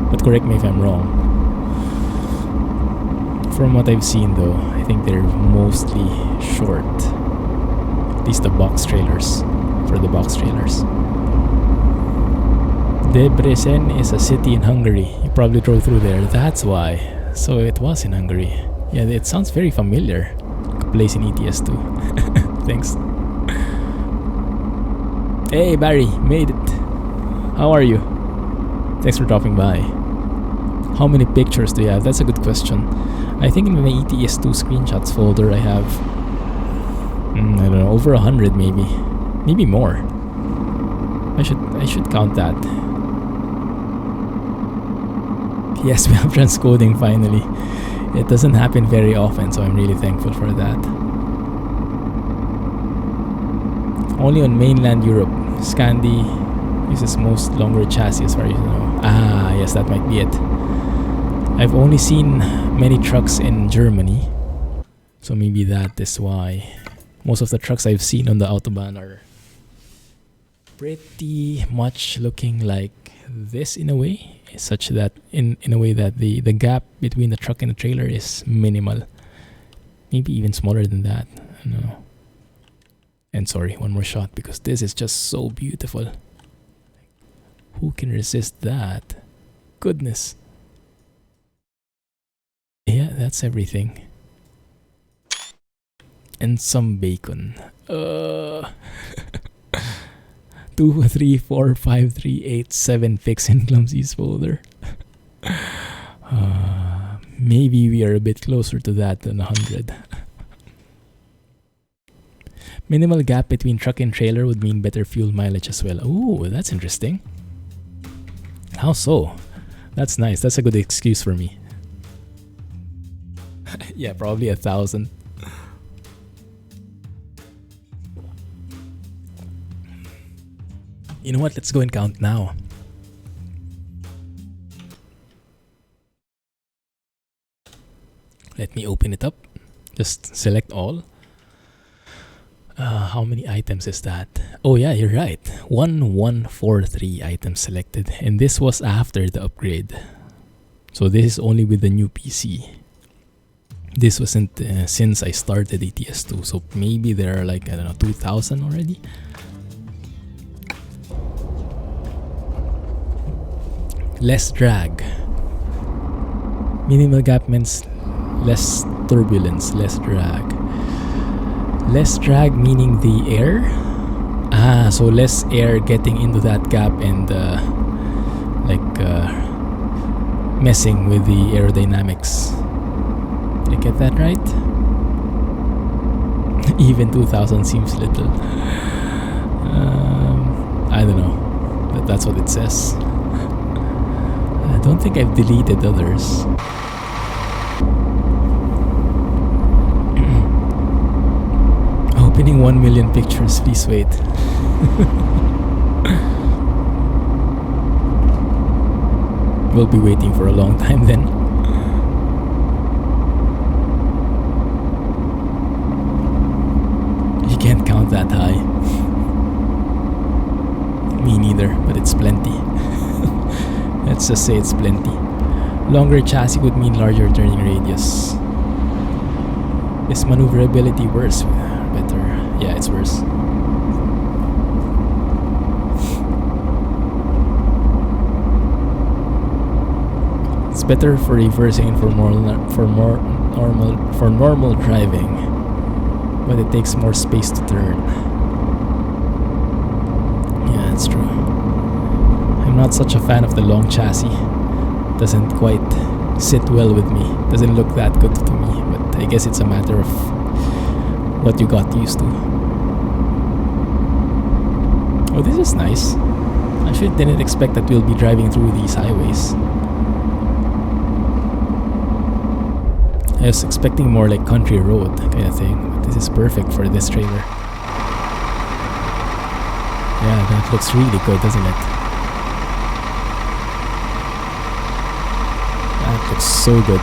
But correct me if I'm wrong. From what I've seen though, I think they're mostly short. At least the box trailers, for the box trailers. Debrecen is a city in Hungary. You probably drove through there, that's why. So it was in Hungary. Yeah, it sounds very familiar. A place in ETS2. Thanks. Hey Barry, made it. How are you? Thanks for dropping by. How many pictures do you have? That's a good question. I think in my ETS2 screenshots folder I have, I don't know, over 100 maybe more. I should count that. Yes, we have transcoding finally. It doesn't happen very often, so I'm really thankful for that. Only on mainland Europe, Scandi uses most longer chassis as far as you know. Ah, yes, that might be it. I've only seen many trucks in Germany, so maybe that is why. Most of the trucks I've seen on the Autobahn are pretty much looking like this in a way, such that in a way that the gap between the truck and the trailer is minimal. Maybe even smaller than that. I don't know. And sorry, one more shot because this is just so beautiful. Who can resist that? Goodness. Yeah, that's everything. And some bacon. 2, 3, 4, 5, 3, 8, 7 pics in Clumsy's folder. Maybe we are a bit closer to that than 100. Minimal gap between truck and trailer would mean better fuel mileage as well. Ooh, that's interesting. How so? That's nice. That's a good excuse for me. Yeah, probably 1,000. You know what? Let's go and count now. Let me open it up. Just select all. How many items is that? Oh yeah, you're right. 1143 items selected. And this was after the upgrade. So this is only with the new PC. This wasn't since I started ETS2. So maybe there are like, I don't know, 2,000 already. Less drag. Minimal gap means less turbulence, less drag. Less drag meaning the air? Ah, so less air getting into that gap and messing with the aerodynamics. Did I get that right? Even 2,000 seems little. I don't know, but that's what it says. I don't think I've deleted others. Opening 1 million pictures, please wait. We'll be waiting for a long time then. You can't count that high. Me neither, but it's plenty. Let's just say it's plenty. Longer chassis would mean larger turning radius. Is maneuverability worse? Better. Yeah, it's worse. It's better for reversing and for normal driving, but it takes more space to turn. Yeah, that's true. I'm not such a fan of the long chassis. Doesn't quite sit well with me. Doesn't look that good to me, but I guess it's a matter of what you got used to. Oh, this is nice. I didn't expect that we'll be driving through these highways. I was expecting more like country road kind of thing, but this is perfect for this trailer. Yeah, that looks really good, doesn't it? That looks so good.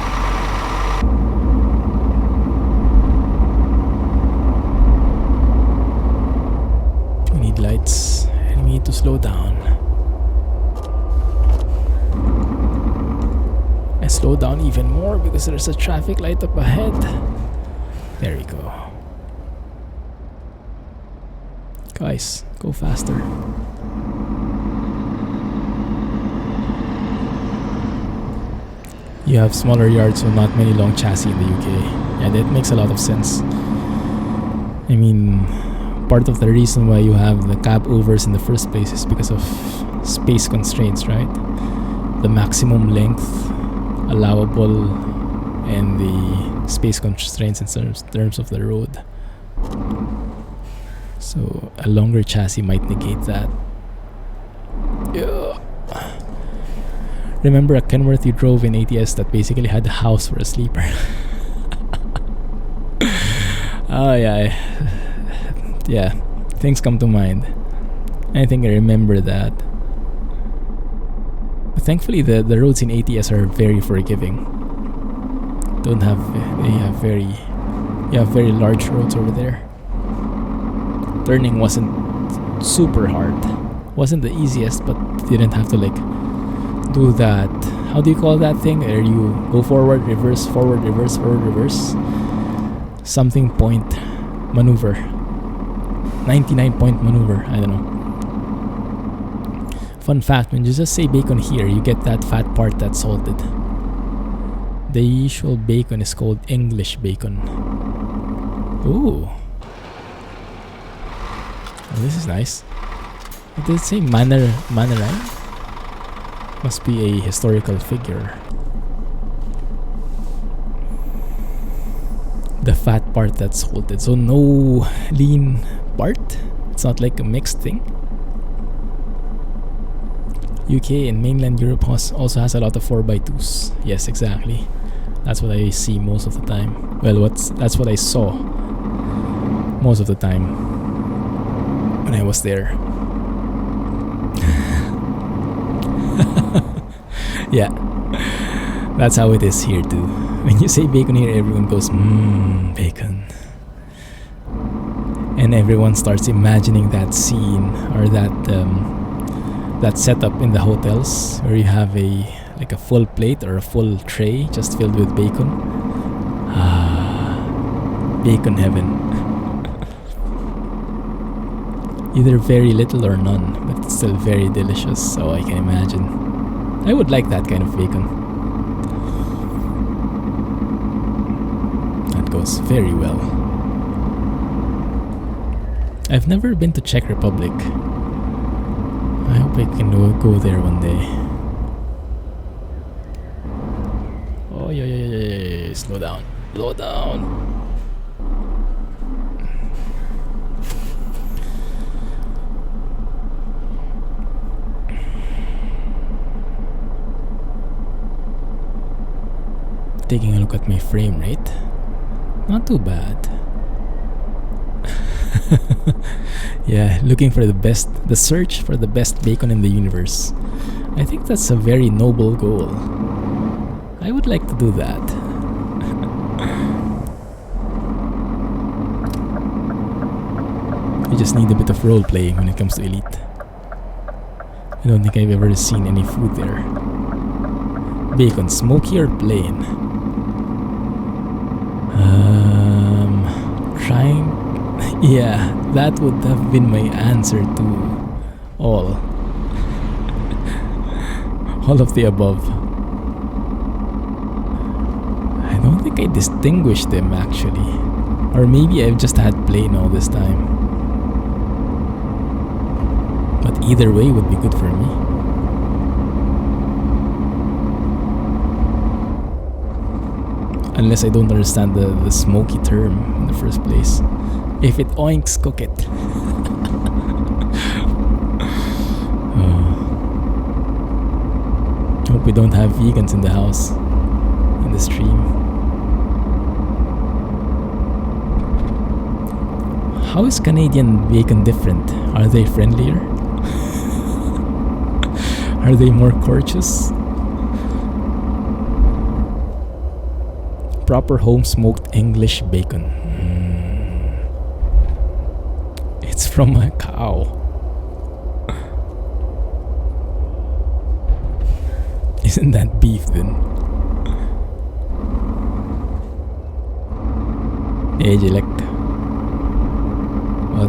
We need lights and we need to slow down. I slow down even more because there's a traffic light up ahead. There we go. Guys, go faster. You have smaller yards, so not many long chassis in the UK. Yeah, that makes a lot of sense. I mean, part of the reason why you have the cab overs in the first place is because of space constraints, right? The maximum length allowable and the space constraints in terms of the road. So a longer chassis might negate that. Yeah. Remember a Kenworth you drove in ATS that basically had a house for a sleeper? Oh yeah, yeah. Things come to mind. I think I remember that. But thankfully, the roads in ATS are very forgiving. You have very large roads over there. Turning wasn't super hard. Wasn't the easiest, but didn't have to like do that. How do you call that thing? Where you go forward, reverse, forward, reverse, forward, reverse. Something point maneuver. 99-point maneuver. I don't know. Fun fact: when you just say bacon here, you get that fat part that's salted. The usual bacon is called English bacon. Ooh. Oh, this is nice. Did it say Mannerheim? Must be a historical figure. The fat part that's salted. So no lean part? It's not like a mixed thing? UK and mainland Europe also has a lot of 4x2s. Yes, exactly. That's what I see most of the time. Well, that's what I saw most of the time when I was there. Yeah, that's how it is here too. When you say bacon here, everyone goes, bacon. And everyone starts imagining that scene or that setup in the hotels where you have a full plate or a full tray just filled with bacon. Bacon heaven. Either very little or none, but it's still very delicious, so I can imagine. I would like that kind of bacon. That goes very well. I've never been to Czech Republic. I hope I can go there one day. Oh, yeah. Slow down. Slow down. Taking a look at my frame rate. Not too bad. Yeah, looking for the search for the best bacon in the universe. I think that's a very noble goal. I would like to do that. You just need a bit of role playing when it comes to Elite. I don't think I've ever seen any food there. Bacon, smoky or plain? Trying. Yeah, that would have been my answer to all. All of the above. I don't think I distinguished them actually. Or maybe I've just had plain all this time. But either way would be good for me. Unless I don't understand the smoky term in the first place. If it oinks, cook it. Hope we don't have vegans in the house, in the stream. How is Canadian bacon different? Are they friendlier? Are they more courteous? Proper home smoked English bacon. It's from a cow. Isn't that beef then? Hey Jilek.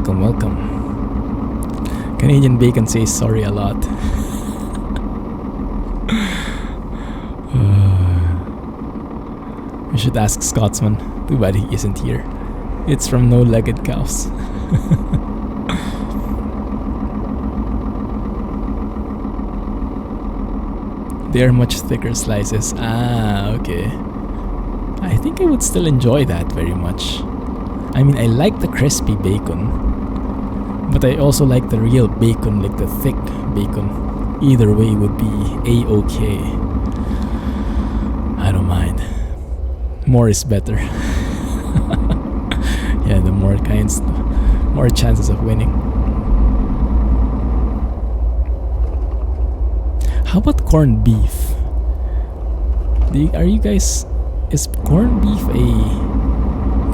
Welcome. Canadian bacon says sorry a lot. We should ask Scotsman. Too bad he isn't here. It's from no-legged cows. They are much thicker slices. Ah, okay. I think I would still enjoy that very much. I mean, I like the crispy bacon, but I also like the real bacon, like the thick bacon. Either way would be a-okay. I don't mind. More is better. Yeah, the more kinds, more chances of winning. How about corned beef? Are you guys... Is corned beef a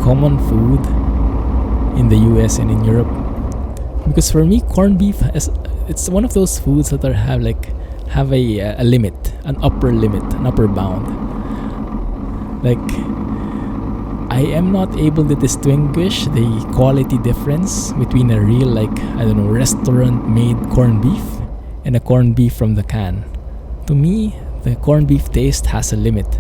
common food in the US and in Europe? Because for me, corned beef it's one of those foods that have a limit, an upper limit, an upper bound. Like, I am not able to distinguish the quality difference between a real, like, I don't know, restaurant made corned beef and a corned beef from the can. To me, the corned beef taste has a limit.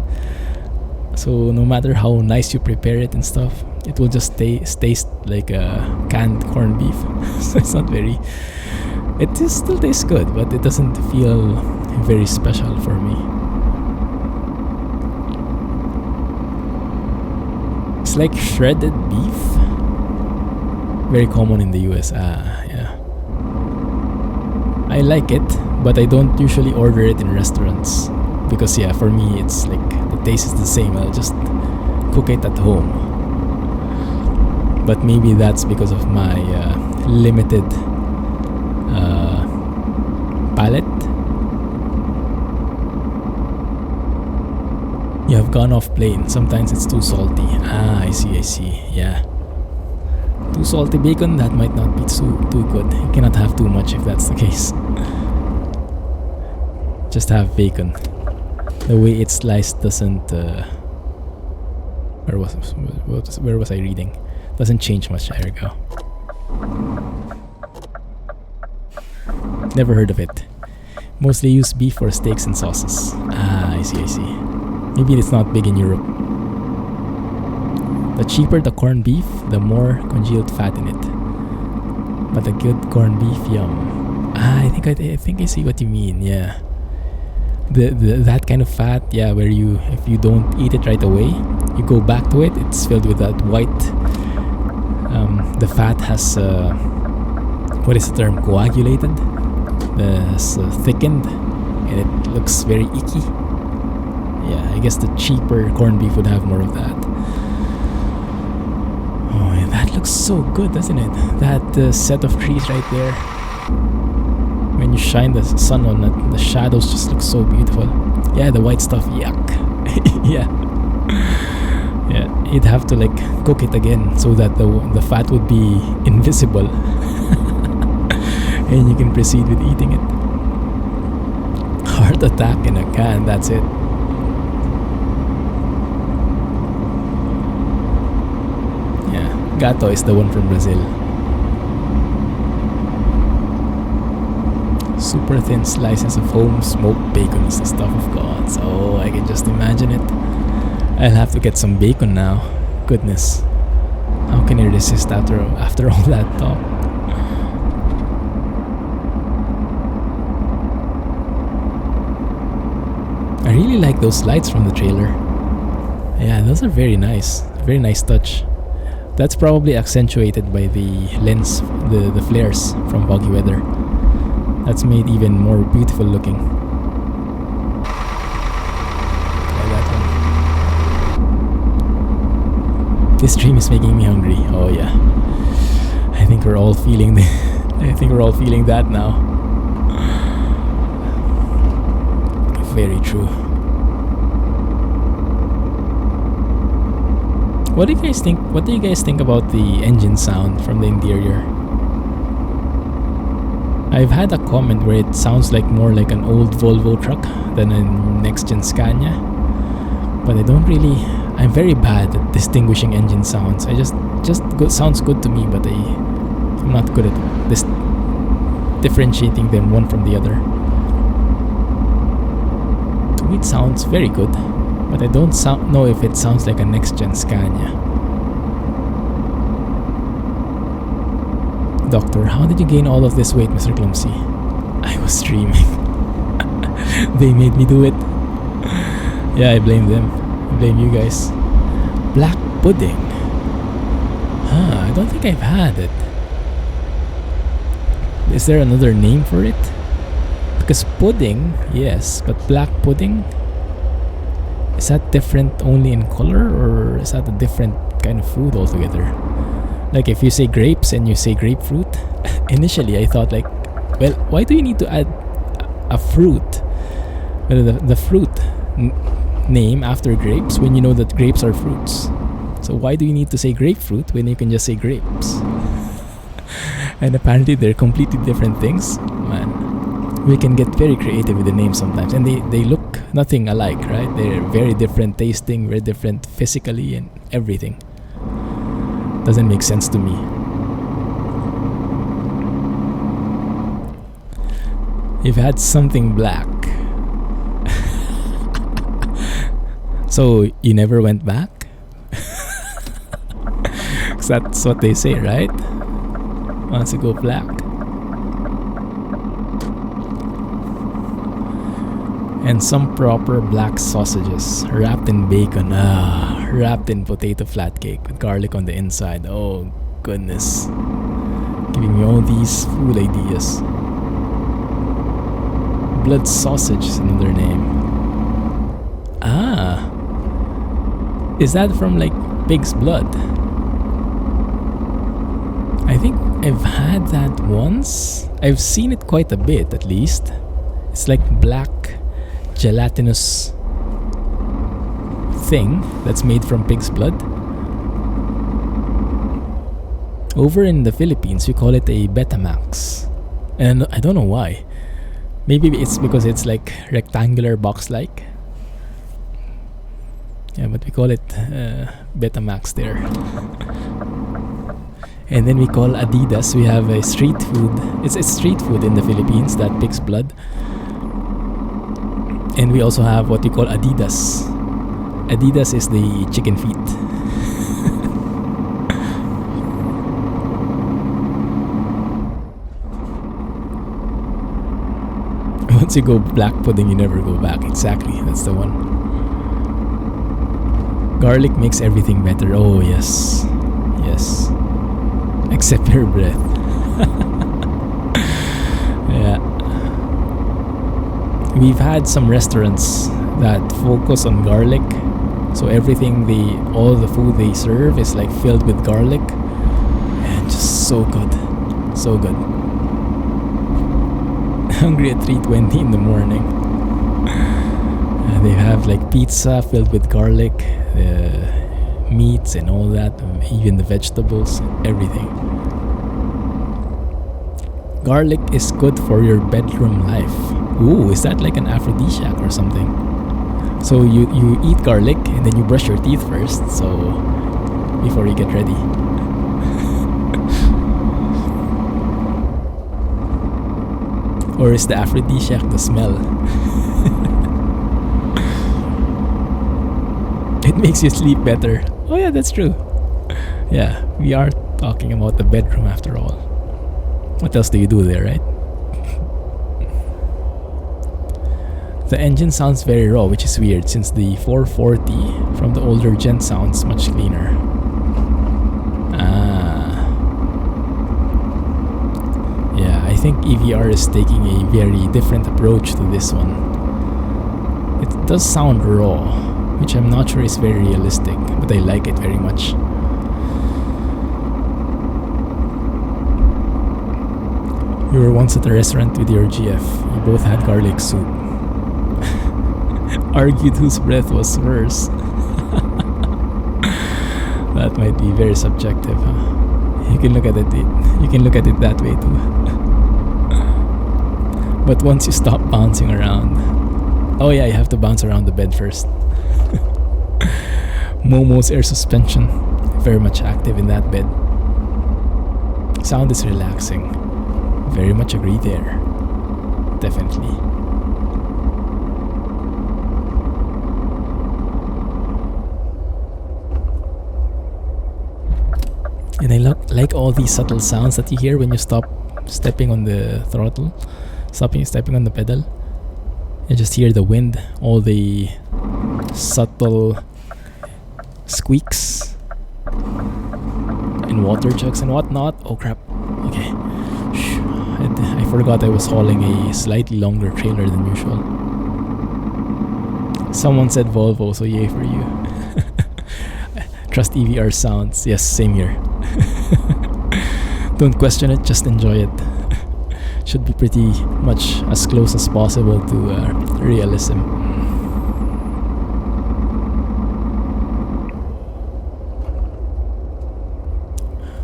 So no matter how nice you prepare it and stuff, it will just taste like a canned corned beef. So it's not very... It still tastes good, but it doesn't feel very special for me. It's like shredded beef. Very common in the US. Yeah. I like it, but I don't usually order it in restaurants. Because yeah, for me it's like the taste is the same. I'll just cook it at home. But maybe that's because of my limited palate. You have gone off plane. Sometimes it's too salty. I see. Yeah. Too salty bacon, that might not be too good. You cannot have too much if that's the case. Just have bacon. The way it's sliced doesn't... where was I reading? Doesn't change much. There we go. Never heard of it. Mostly use beef for steaks and sauces. I see. Maybe it's not big in Europe. The cheaper the corned beef, the more congealed fat in it. But a good corned beef, yum. I think I see what you mean. Yeah. That kind of fat, yeah, where if you don't eat it right away, you go back to it, it's filled with that white, the fat has what is the term, coagulated, thickened, and it looks very icky. Yeah, I guess the cheaper corned beef would have more of that. Oh, yeah, that looks so good, doesn't it? That set of trees right there. When you shine the sun on it, the shadows just look so beautiful. Yeah, the white stuff, yuck. Yeah, you'd have to like cook it again so that the fat would be invisible, and you can proceed with eating it. Heart attack in a can, that's it. Yeah, gato is the one from Brazil. Super thin slices of home smoked bacon is the stuff of gods. Oh, I can just imagine it. I'll have to get some bacon now. Goodness. How can I resist after all that talk? I really like those lights from the trailer. Yeah, those are very nice. Very nice touch. That's probably accentuated by the lens, the flares from foggy weather. That's made even more beautiful looking. Like that one. This stream is making me hungry. Oh yeah. I think we're all feeling that now. Very true. What do you guys think about the engine sound from the interior? I've had a comment where it sounds more like an old Volvo truck than a next-gen Scania. But I'm very bad at distinguishing engine sounds. Sounds good to me, but I'm not good at differentiating them one from the other. To me it sounds very good, but I don't know if it sounds like a next-gen Scania. Doctor, how did you gain all of this weight, Mr. Clumsy? I was streaming. They made me do it. Yeah, I blame them. I blame you guys. Black pudding. I don't think I've had it. Is there another name for it? Because pudding, yes, but black pudding? Is that different only in color, or is that a different kind of food altogether? Like if you say grapes and you say grapefruit, initially I thought like, well, why do you need to add a fruit? Well, the fruit name after grapes when you know that grapes are fruits. So why do you need to say grapefruit when you can just say grapes? And apparently they're completely different things. Man, we can get very creative with the names sometimes, and they look nothing alike, right? They're very different tasting, very different physically and everything. Doesn't make sense to me. You've had something black. So you never went back? 'Cause that's what they say, right? Once you go black. And some proper black sausages wrapped in bacon. Wrapped in potato flat cake with garlic on the inside. Oh goodness. Giving me all these food ideas. Blood sausage is another name. Is that from like pig's blood? I think I've had that once. I've seen it quite a bit at least. It's like black gelatinous thing that's made from pig's blood. Over in the Philippines we call it a Betamax. And I don't know why. Maybe it's because it's like rectangular box like. Yeah, but we call it Betamax there. And then we call Adidas. We have a street food. It's street food in the Philippines, that pig's blood. And we also have what we call Adidas. Adidas is the chicken feet. Once you go black pudding, you never go back. Exactly, that's the one. Garlic makes everything better. Oh yes, yes. Except your breath. Yeah. We've had some restaurants that focus on garlic. So everything all the food they serve is like filled with garlic. And just so good. So good. Hungry at 3:20 in the morning. They have like pizza filled with garlic, meats and all that, even the vegetables, everything. Garlic is good for your bedroom life. Ooh, is that like an aphrodisiac or something? So you eat garlic and then you brush your teeth first, so before you get ready. Or is the aphrodisiac the smell? It makes you sleep better. Oh yeah, that's true. Yeah, we are talking about the bedroom after all. What else do you do there, right? The engine sounds very raw, which is weird since the 440 from the older gen sounds much cleaner. Yeah, I think EVR is taking a very different approach to this one. It does sound raw, which I'm not sure is very realistic, but I like it very much. You were once at a restaurant with your GF. You both had garlic soup. Argued whose breath was worse. That might be very subjective, huh? You can look at it that way too. But once you stop bouncing around, oh yeah, you have to bounce around the bed first. Momo's air suspension, very much active in that bed. Sound is relaxing. Very much agree there. Definitely. And I like all these subtle sounds that you hear when you stop stepping on the throttle, stepping on the pedal. I just hear the wind, all the subtle squeaks in water jugs and whatnot. Oh crap. Okay. I forgot I was hauling a slightly longer trailer than usual. Someone said Volvo, so yay for you. Trust EVR sounds. Yes, same here. Don't question it, just enjoy it. Should be pretty much as close as possible to realism.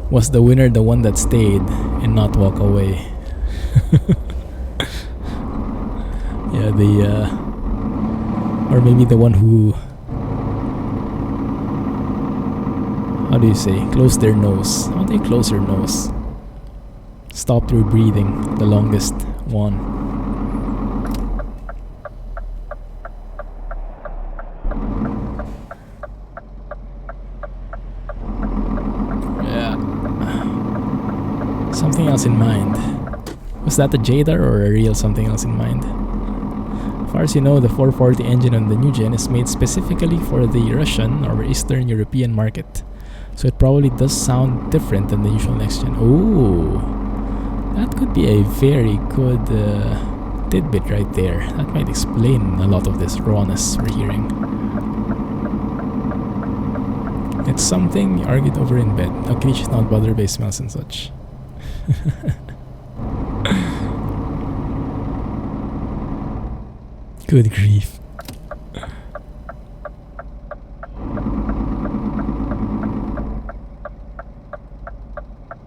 Was the winner the one that stayed and not walk away? Yeah, or maybe the one who, how do you say, close their nose. How do you close your nose? Stop your breathing, the longest one. Yeah. Something else in mind. Was that a Jadar or a real something else in mind? As far as you know, the 440 engine on the new gen is made specifically for the Russian or Eastern European market. So it probably does sound different than the usual next gen. Ooh, that could be a very good tidbit right there. That might explain a lot of this rawness we're hearing. It's something argued over in bed. Okay, she's not butter-based smells and such. Good grief.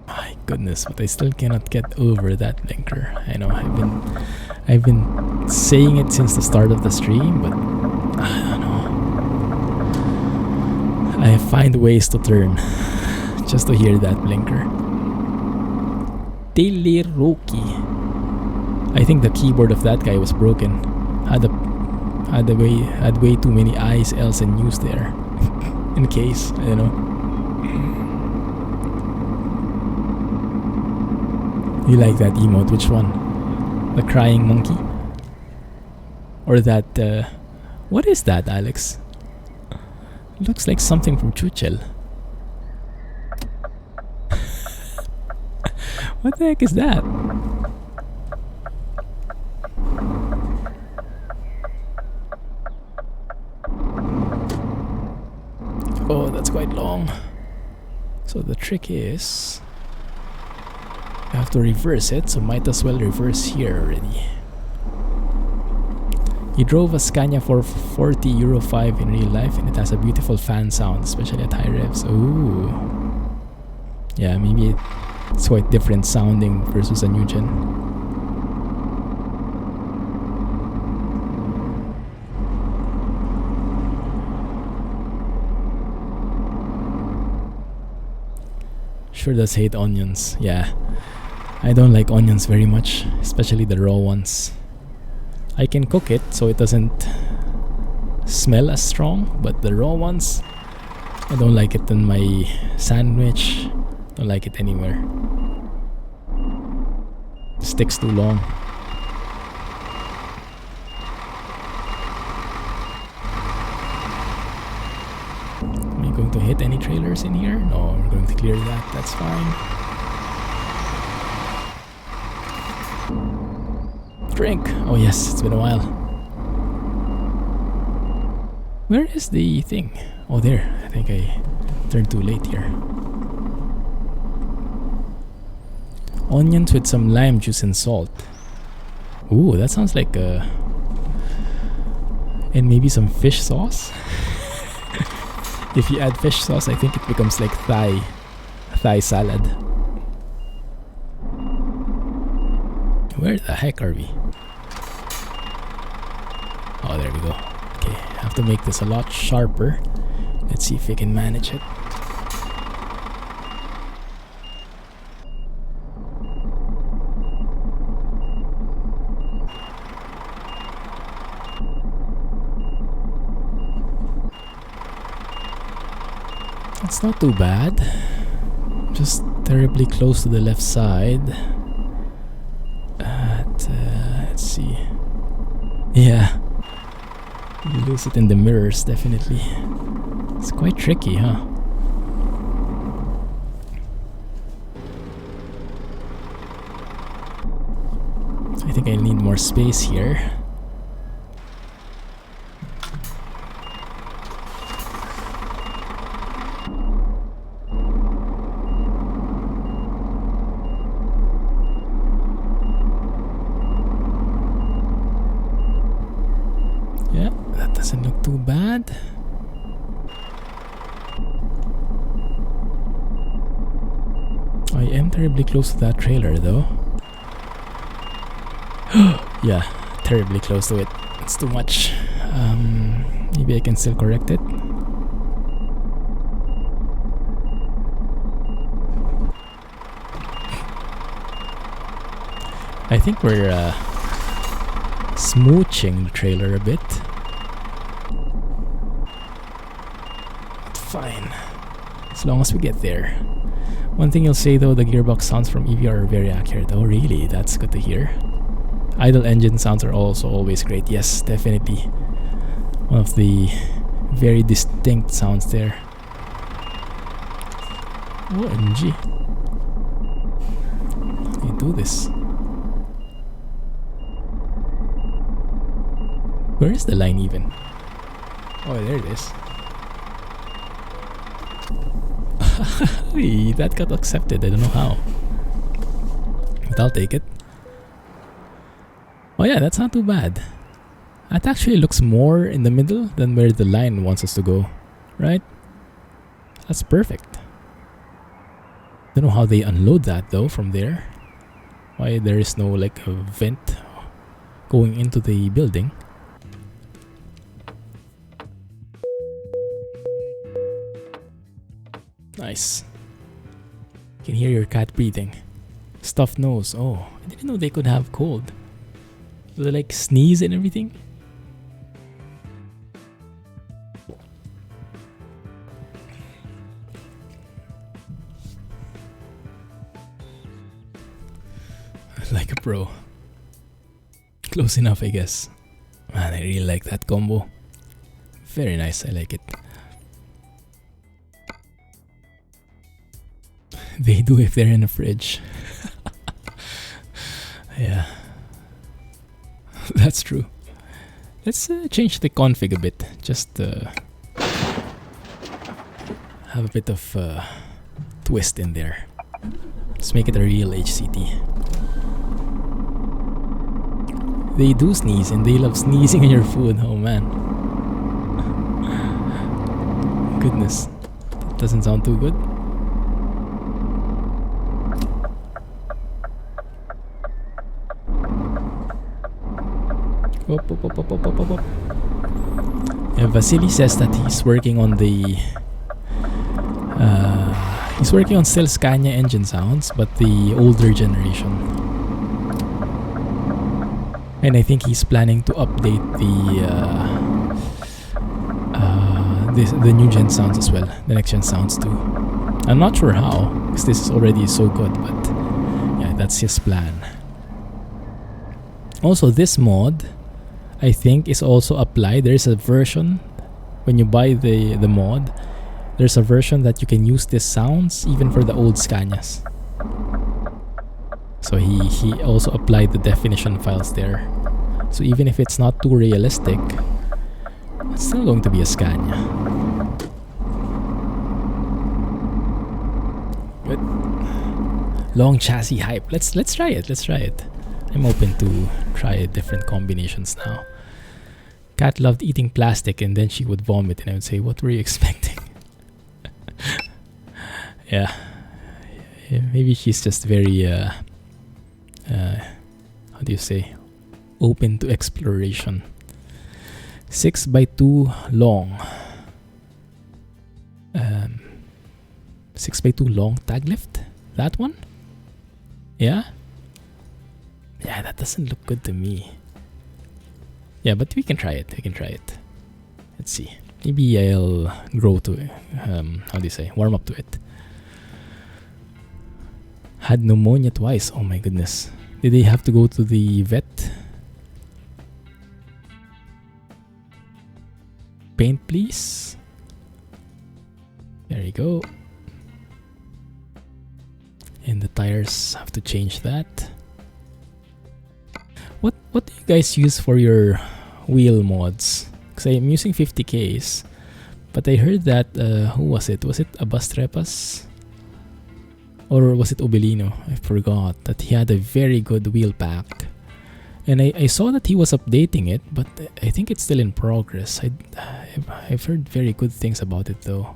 My goodness, but I still cannot get over that blinker. I know I've been saying it since the start of the stream, but I don't know. I find ways to turn just to hear that blinker. Deliroki. I think the keyboard of that guy was broken. Had way too many I's, L's, and U's there. In case, I don't know. You like that emote? Which one? The crying monkey? Or that, what is that, Alex? Looks like something from Chuchel. What the heck is that? Oh, that's quite long. So the trick is you have to reverse it, so might as well reverse here already. He drove a Scania 440 Euro 5 in real life, and it has a beautiful fan sound, especially at high revs. Ooh. Yeah, maybe it's quite different sounding versus a new gen. Sure does hate onions. Yeah, I don't like onions very much, especially the raw ones. I can cook it so it doesn't smell as strong, but the raw ones, I don't like it in my sandwich. Don't like it anywhere. Sticks too long. Am I going to hit any trailers in here? No, we're going to clear that. That's fine. Drink. Oh yes, it's been a while. Where is the thing? Oh, there. I think I turned too late here. Onions with some lime juice and salt. Ooh, that sounds like and maybe some fish sauce. If you add fish sauce, I think it becomes like Thai salad. Where the heck are we? Oh, there we go. Okay, I have to make this a lot sharper. Let's see if we can manage it. It's not too bad. Just terribly close to the left side. Let's see. Yeah. You lose it in the mirrors, definitely. It's quite tricky, huh? I think I need more space here. Yeah, that doesn't look too bad. I am terribly close to that trailer though. Yeah, terribly close to it. It's too much. Maybe I can still correct it. I think we're smooching the trailer a bit. But fine, as long as we get there. One thing you'll say though, the gearbox sounds from EVR are very accurate. Oh really? That's good to hear. Idle engine sounds are also always great. Yes, definitely. One of the very distinct sounds there. OMG. How do you do this? Where is the line even? Oh, there it is. That got accepted. I don't know how. But I'll take it. Oh yeah, that's not too bad. That actually looks more in the middle than where the line wants us to go. Right? That's perfect. Don't know how they unload that though from there. Why there is no like a vent going into the building. Nice. You can hear your cat breathing. Stuffed nose. Oh, I didn't know they could have cold. Do they like sneeze and everything? Like a pro. Close enough, I guess. Man, I really like that combo. Very nice, I like it. They do if they're in a fridge. Yeah. That's true. Let's change the config a bit. Just have a bit of twist in there. Let's make it a real HCT. They do sneeze and they love sneezing on your food. Oh man. Goodness. That doesn't sound too good. Up. Yeah, Vasily says that he's working on the he's working on still Scania engine sounds, but the older generation. And I think he's planning to update the new gen sounds as well, the next gen sounds too. I'm not sure how, because this is already so good, but yeah, that's his plan. Also, this mod I think is also applied. There's a version when you buy the mod. There's a version that you can use these sounds even for the old Scanias. So he also applied the definition files there. So even if it's not too realistic, it's still going to be a Scania. Good. Long chassis hype. Let's try it. Let's try it. I'm open to try different combinations now. Cat loved eating plastic and then she would vomit and I would say, what were you expecting? Yeah. Maybe she's just very, how do you say? Open to exploration. 6x2 long. 6x2 long tag lift? That one? Yeah? Yeah, that doesn't look good to me. Yeah, but we can try it. We can try it. Let's see. Maybe I'll grow to it. How do you say? Warm up to it. Had pneumonia twice. Oh my goodness. Did they have to go to the vet? paint, please. There you go. And the tires, have to change that. What do you guys use for your wheel mods? Because I'm using 50Ks, but I heard that who was it? Was it Abastrepas? Or was it Obelino? I forgot that he had a very good wheel pack. And I saw that he was updating it, but I think it's still in progress. I've heard very good things about it though.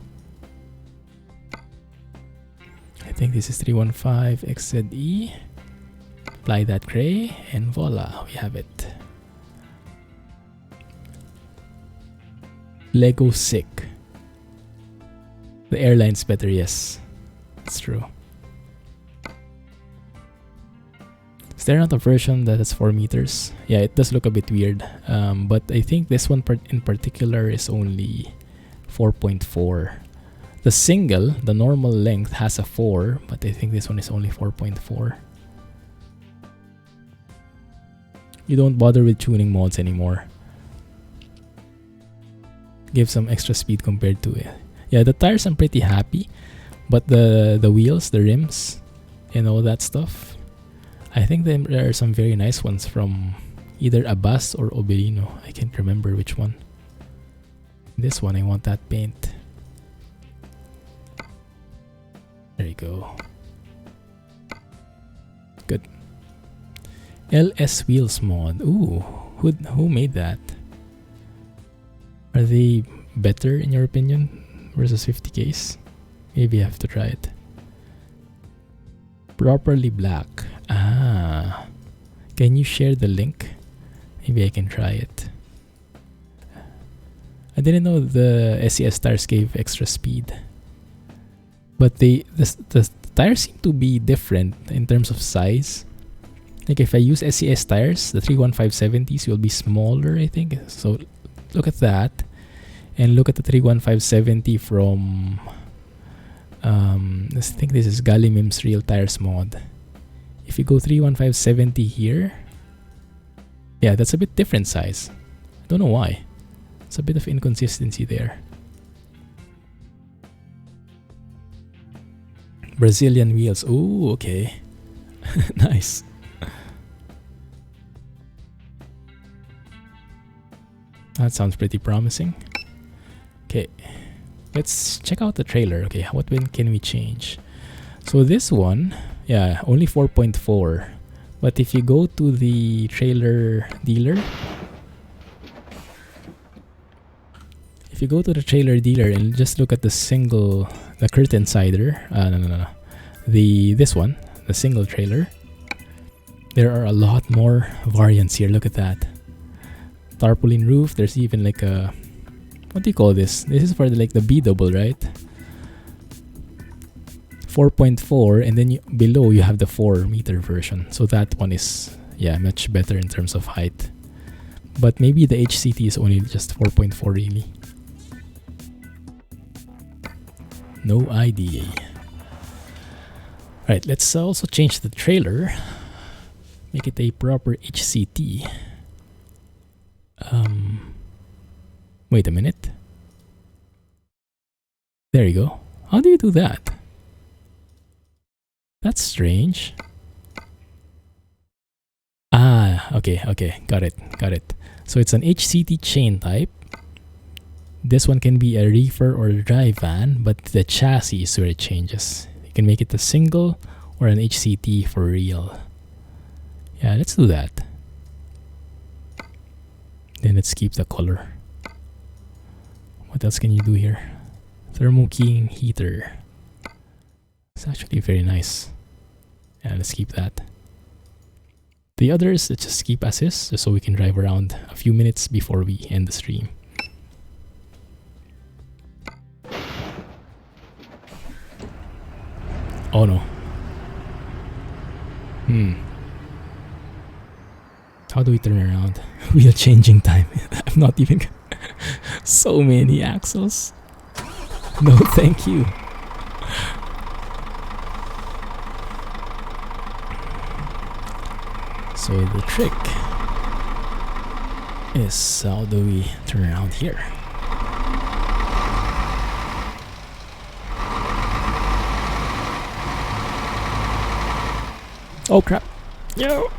I think this is 315 XZE. Apply that gray and voila, we have it. Lego sick. The airline's better, yes. It's true. Is there not a version that has 4 meters? Yeah, it does look a bit weird. But I think this one in particular is only 4.4. The single, the normal length, has a 4, but I think this one is only 4.4. You don't bother with tuning mods anymore. Give some extra speed compared to it. Yeah, the tires I'm pretty happy, but the wheels, the rims, and all that stuff, I think there are some very nice ones from either Abbas or Obelino. I can't remember which one. This one, I want that paint. There you go. Good. LS Wheels mod. Ooh, who made that? Are they better in your opinion versus 50Ks? Maybe I have to try it. Properly black. Ah, can you share the link? Maybe I can try it. I didn't know the SCS tires gave extra speed, but the tires seem to be different in terms of size. Like if I use SCS tires, the 31570s will be smaller, I think. So look at that, and look at the 31570 from I think this is Galimim's Real Tires mod. If you go 31570 here, yeah, that's a bit different size. I don't know why. It's a bit of inconsistency there. Brazilian wheels. Ooh, okay. Nice. That sounds pretty promising. Okay, let's check out the trailer. Okay, what can we change? So this one, yeah, only 4.4. But if you go to the trailer dealer, and just look at the curtain sider, no, this one, the single trailer, there are a lot more variants here. Look at that. Tarpaulin roof. There's even like a, what do you call this? This is for like the B double, right? 4.4, and then below you have the 4 meter version. So that one is, yeah, much better in terms of height. But maybe the HCT is only just 4.4 really. No idea. Right, let's also change the trailer. Make it a proper HCT. Wait a minute. There you go. How do you do that? That's strange. Ah, okay, got it. So it's an HCT chain type. This one can be a reefer or a dry van, but the chassis is where it changes. You can make it a single or an HCT for real. Yeah, let's do that. Then let's keep the color. What else can you do here? Thermo keying heater. It's actually very nice. Yeah, let's keep that. The others, let's just keep as is, just so we can drive around a few minutes before we end the stream. Oh no. How do we turn around? Wheel changing time. I'm not even... So many axles. No, thank you. So the trick is, how do we turn around here? Oh crap. Yo.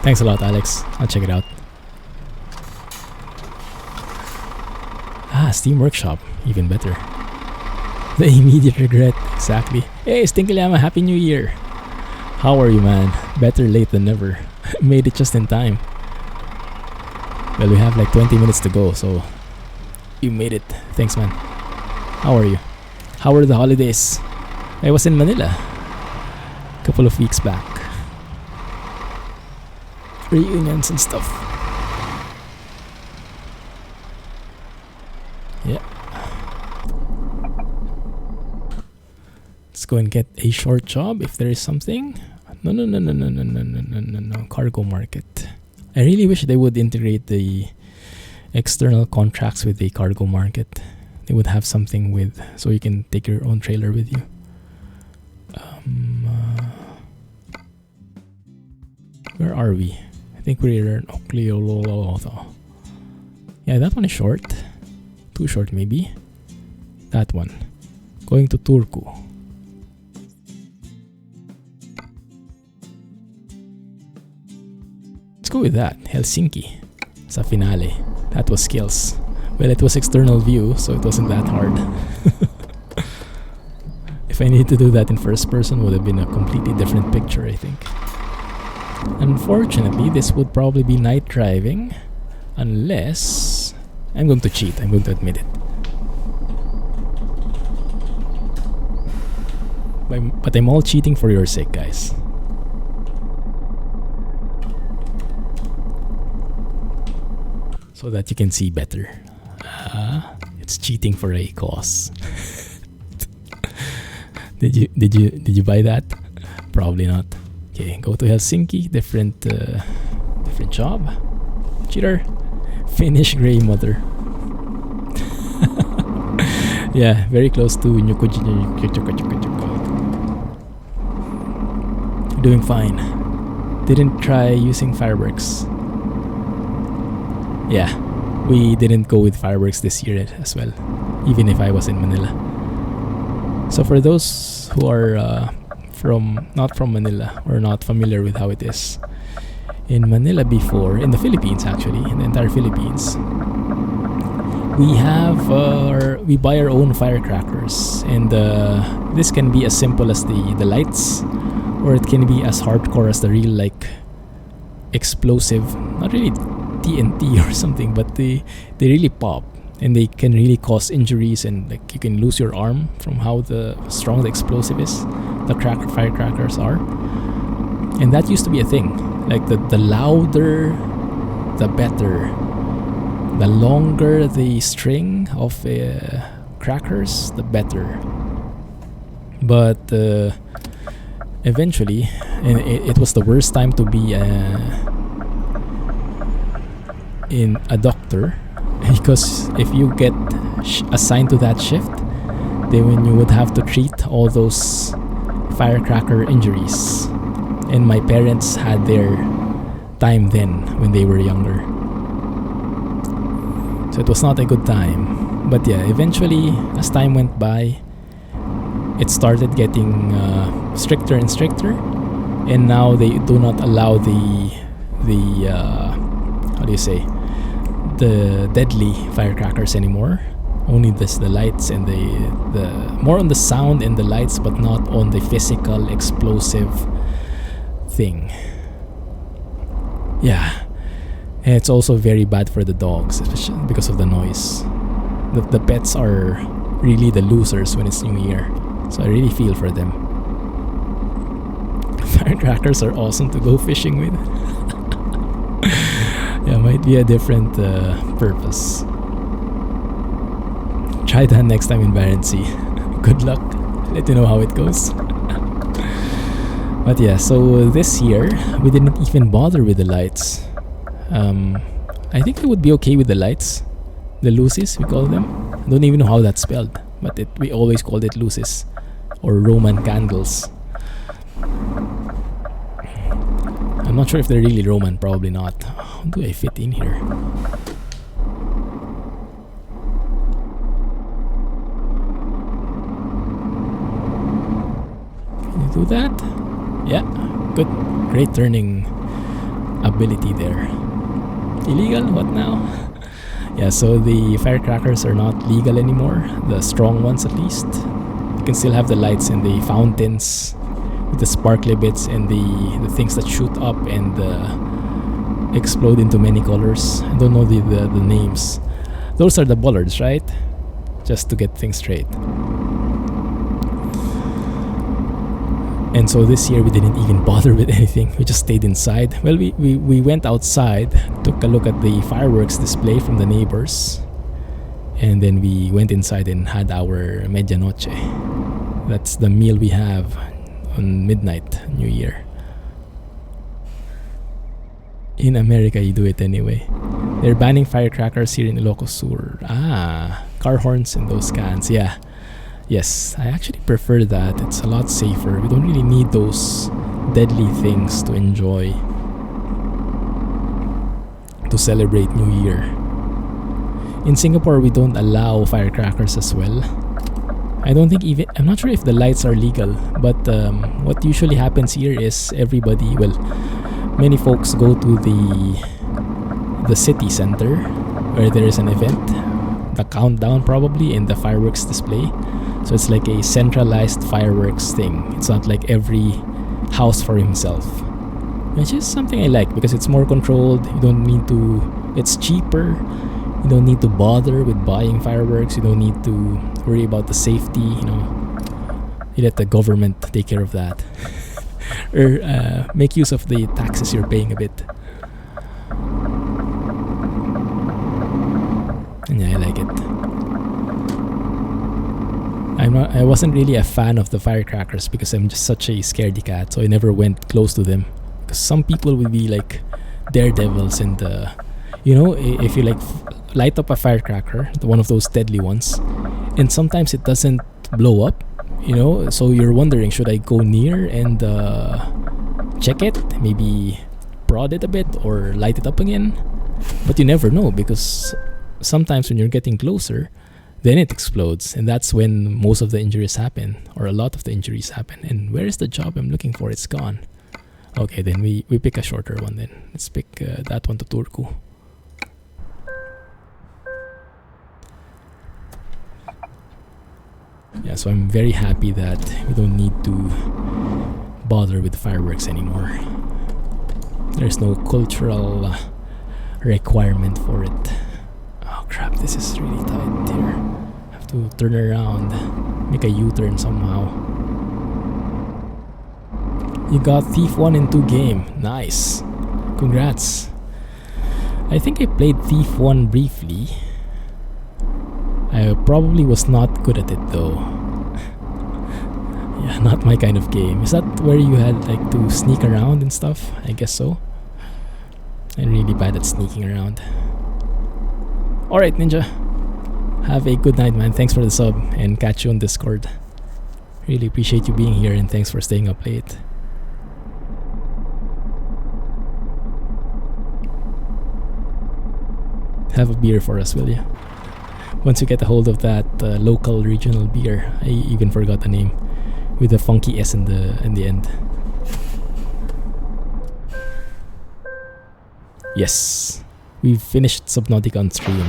Thanks a lot, Alex. I'll check it out. Ah, Steam Workshop. Even better. The immediate regret. Exactly. Hey, Stinkylama, Happy New Year. How are you, man? Better late than never. Made it just in time. Well, we have like 20 minutes to go, so you made it. Thanks, man. How are you? How were the holidays? I was in Manila a couple of weeks back. Reunions and stuff. Yeah. Let's go and get a short job if there is something. No. Cargo market. I really wish they would integrate the external contracts with the cargo market. They would have something with, so you can take your own trailer with you. Where are we? I think we're in Oklahoma. Yeah, that one is short. Too short maybe. That one. Going to Turku. Let's go with that. Helsinki. Sa finale. That was skills. Well, it was external view, so it wasn't that hard. If I need to do that in first person, would have been a completely different picture, I think. Unfortunately, this would probably be night driving, unless... I'm going to cheat, I'm going to admit it. But I'm all cheating for your sake, guys. So that you can see better. It's cheating for a cause. Did you buy that? Probably not. Okay, go to Helsinki. Different job. Cheater. Finnish grey mother. Yeah, very close to Nyukuji. Doing fine. Didn't try using fireworks. Yeah, we didn't go with fireworks this year as well, even if I was in Manila. So for those who are not from Manila or not familiar with how it is, in Manila before, in the Philippines actually, in the entire Philippines, we buy our own firecrackers, and this can be as simple as the lights, or it can be as hardcore as the real like explosive, not really TNT or something, but they really pop and they can really cause injuries, and like you can lose your arm from how strong the explosive is. The firecrackers are, and that used to be a thing. Like the louder, the better. The longer the string of crackers, the better. But eventually, and it was the worst time to be in a doctor, because if you get assigned to that shift, then you would have to treat all those firecracker injuries. And my parents had their time then when they were younger, so it was not a good time. But yeah, eventually as time went by, it started getting stricter and stricter, and now they do not allow the how do you say, the deadly firecrackers anymore. Only the lights and the more on the sound and the lights, but not on the physical explosive thing. Yeah, and it's also very bad for the dogs, especially because of the noise. The pets are really the losers when it's New Year, so I really feel for them. Firecrackers are awesome to go fishing with. Yeah, might be a different purpose. Try that next time in Barentssee. Good luck. Let you know how it goes. But yeah, so this year we didn't even bother with the lights. I think I would be okay with the lights. The luces, we call them. I don't even know how that's spelled, but we always called it luces or Roman candles. I'm not sure if they're really Roman, probably not. How do I fit in here? Can you do that. Yeah, good. Great turning ability there. Illegal? What now? Yeah, so the firecrackers are not legal anymore. The strong ones at least. You can still have the lights and the fountains with the sparkly bits and the things that shoot up and explode into many colors. I don't know the names. Those are the bollards, right? Just to get things straight. And so this year we didn't even bother with anything. We just stayed inside. Well, we went outside, took a look at the fireworks display from the neighbors, and then we went inside and had our medianoche. That's the meal we have on midnight, New Year. In America, you do it anyway. They're banning firecrackers here in Ilocos Sur. Car horns and those cans, yeah. Yes, I actually prefer that. It's a lot safer. We don't really need those deadly things to enjoy, to celebrate New Year. In Singapore, we don't allow firecrackers as well. I don't think even, I'm not sure if the lights are legal, but what usually happens here is everybody, well, many folks go to the city center where there is an event, the countdown probably, and the fireworks display. So it's like a centralized fireworks thing. It's not like every house for himself, which is something I like because it's more controlled. You don't need to, it's cheaper. You don't need to bother with buying fireworks. You don't need to worry about the safety, you know. You let the government take care of that. Or make use of the taxes you're paying a bit. And yeah, I like it. I wasn't really a fan of the firecrackers because I'm just such a scaredy cat, so I never went close to them. Because some people will be like daredevils and you know, if you like light up a firecracker, one of those deadly ones, and sometimes it doesn't blow up, you know, so you're wondering, should I go near and check it, maybe prod it a bit or light it up again? But you never know, because sometimes when you're getting closer, then it explodes, and that's when most of the injuries happen, or a lot of the injuries happen. And where is the job I'm looking for? It's gone. Okay, then we pick a shorter one then. Let's pick that one to Turku. Yeah, so I'm very happy that we don't need to bother with fireworks anymore. There's no cultural requirement for it. Oh crap, this is really tight here. Have to turn around, make a U-turn somehow. You got Thief 1 in 2 game. Nice. Congrats. I think I played Thief 1 briefly. I probably was not good at it though. Yeah, not my kind of game. Is that where you had like to sneak around and stuff? I guess so. I'm really bad at sneaking around. Alright, Ninja. Have a good night, man. Thanks for the sub, and catch you on Discord. Really appreciate you being here, and thanks for staying up late. Have a beer for us, will you? Once you get a hold of that local regional beer, I even forgot the name, with a funky S in the end. Yes, we've finished Subnautica on stream.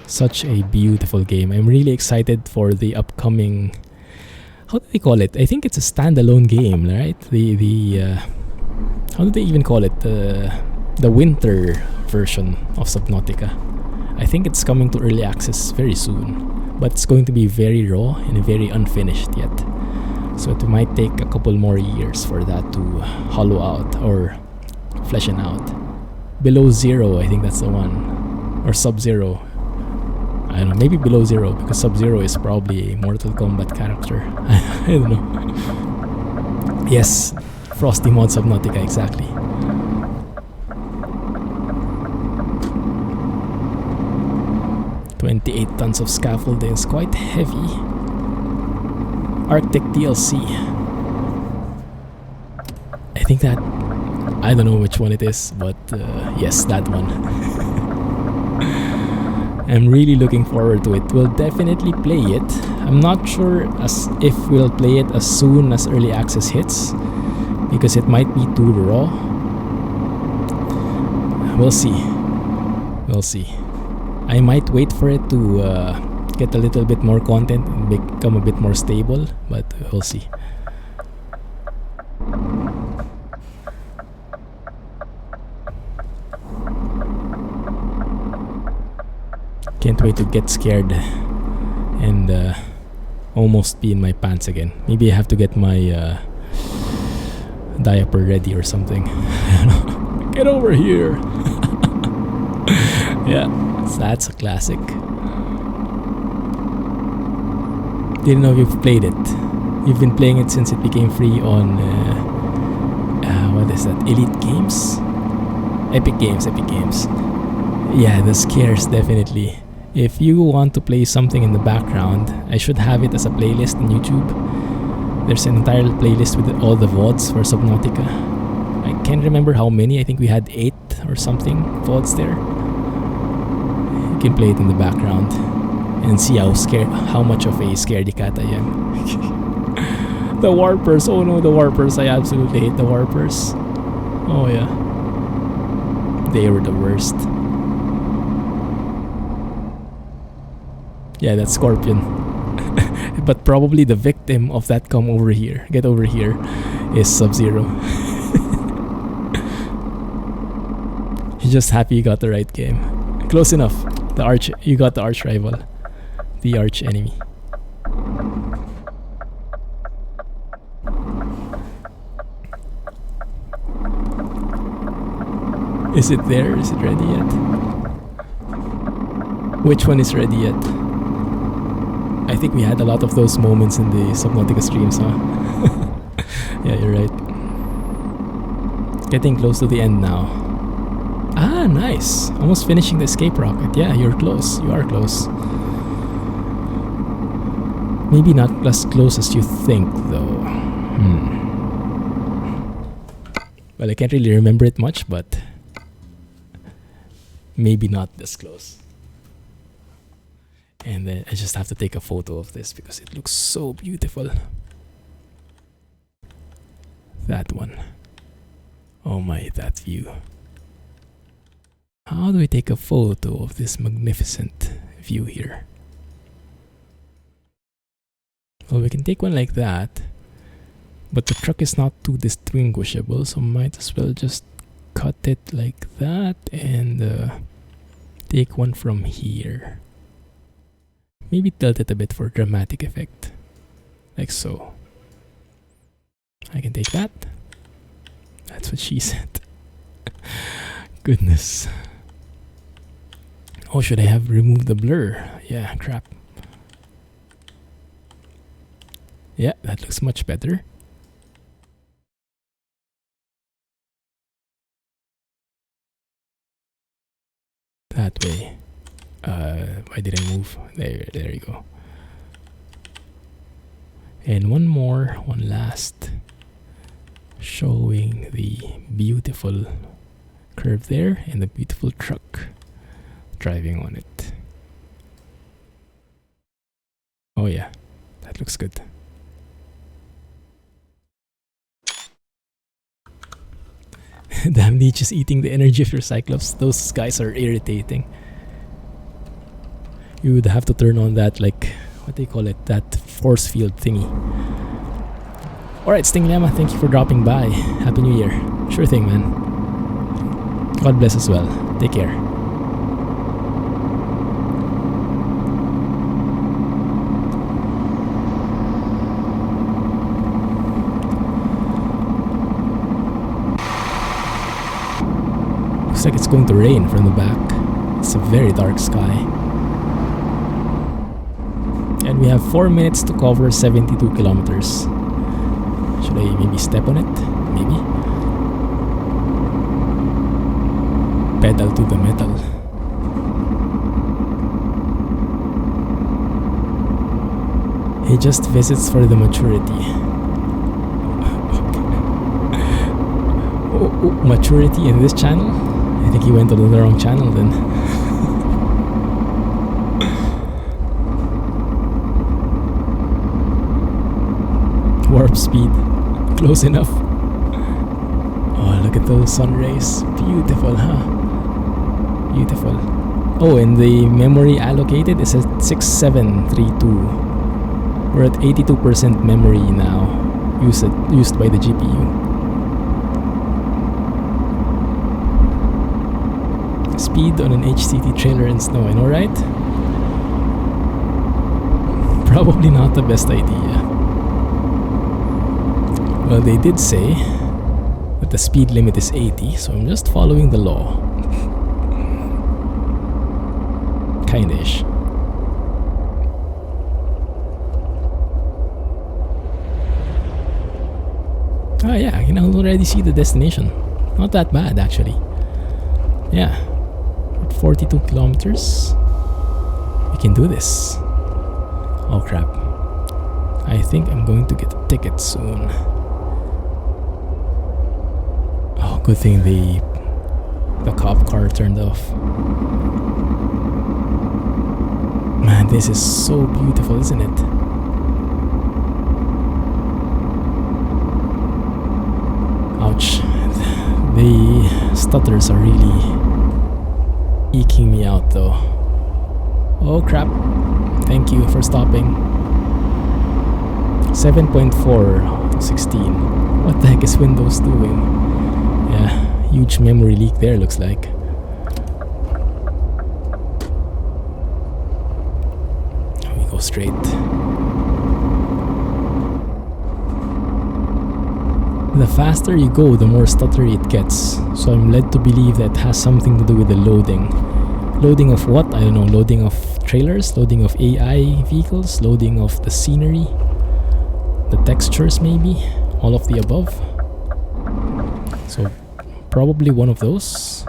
Such a beautiful game. I'm really excited for the upcoming, how do they call it? I think it's a standalone game, right? The how do they even call it? The winter version of Subnautica. I think it's coming to early access very soon, but it's going to be very raw and very unfinished yet. So it might take a couple more years for that to hollow out or fleshing out. Below Zero, I think that's the one. Or Sub-Zero. I don't know, maybe Below Zero, because Sub-Zero is probably a Mortal Kombat character. I don't know. Yes, Frosty Mod Subnautica, exactly. $28 tons of scaffolding is quite heavy. Arctic DLC. I think that, I don't know which one it is, but yes, that one. I'm really looking forward to it. We'll definitely play it. I'm not sure as if we'll play it as soon as early access hits, because it might be too raw. We'll see. We'll see. I might wait for it to get a little bit more content and become a bit more stable, but we'll see. Can't wait to get scared and almost pee in my pants again. Maybe I have to get my diaper ready or something. Get over here. Yeah, so that's a classic. Didn't know you've played it. You've been playing it since it became free on what is that? Elite Games? Epic Games. Yeah, the scares definitely. If you want to play something in the background, I should have it as a playlist on YouTube. There's an entire playlist with all the VODs for Subnautica. I can't remember how many. I think we had 8 or something VODs there. You can play it in the background and see how much of a scaredy cat I am. The warpers. Oh no, the warpers. I absolutely hate the warpers. Oh yeah. They were the worst. Yeah, that scorpion. But probably the victim of that get over here, is Sub-Zero. He's just happy you got the right game. Close enough. You got the arch rival. The arch enemy. Is it there? Is it ready yet? Which one is ready yet? I think we had a lot of those moments in the Subnautica streams, huh? Yeah, you're right. Getting close to the end now. Ah, nice. Almost finishing the escape rocket. Yeah, you're close. You are close. Maybe not as close as you think, though. Well, I can't really remember it much, but maybe not this close. And then I just have to take a photo of this because it looks so beautiful. That one. Oh my, that view. How do we take a photo of this magnificent view here? Well, we can take one like that, but the truck is not too distinguishable, so might as well just cut it like that and take one from here. Maybe tilt it a bit for dramatic effect, like so. I can take that. That's what she said. Goodness. Oh, should I have removed the blur? Yeah, crap. Yeah, that looks much better. That way. Why did I move? There you go. And one last, showing the beautiful curve there and the beautiful truck driving on it. Oh yeah, that looks good. Damn, Leech is eating the energy of your Cyclops. Those guys are irritating. You would have to turn on that, like, what do you call it? That force field thingy. Alright, Stinglema, thank you for dropping by. Happy New Year. Sure thing, man. God bless as well. Take care. Looks like it's going to rain from the back. It's a very dark sky. And we have 4 minutes to cover 72 kilometers. Should I maybe step on it? Maybe. Pedal to the metal. He just visits for the maturity. Maturity in this channel? I think he went on the wrong channel then. Warp speed. Close enough. Oh, look at those sun rays. Beautiful, huh? Beautiful. Oh, and the memory allocated is at 6732. We're at 82% memory now, used by the GPU. Speed on an HCT trailer in snow, I know, right? Probably not the best idea. Well, they did say that the speed limit is 80, so I'm just following the law. Kindish. Oh yeah, I can already see the destination. Not that bad, actually. Yeah, 42 kilometers. We can do this. Oh crap. I think I'm going to get a ticket soon. Oh, good thing the cop car turned off. Man, this is so beautiful, isn't it? Ouch. The stutters are really eking me out though. Oh crap. Thank you for stopping. 7.4 to 16. What the heck is Windows doing? Yeah, huge memory leak there, looks like. We go straight. The faster you go, the more stuttery it gets. So I'm led to believe that has something to do with the loading. Loading of what? I don't know. Loading of trailers, loading of AI vehicles, loading of the scenery, the textures maybe, all of the above. So probably one of those,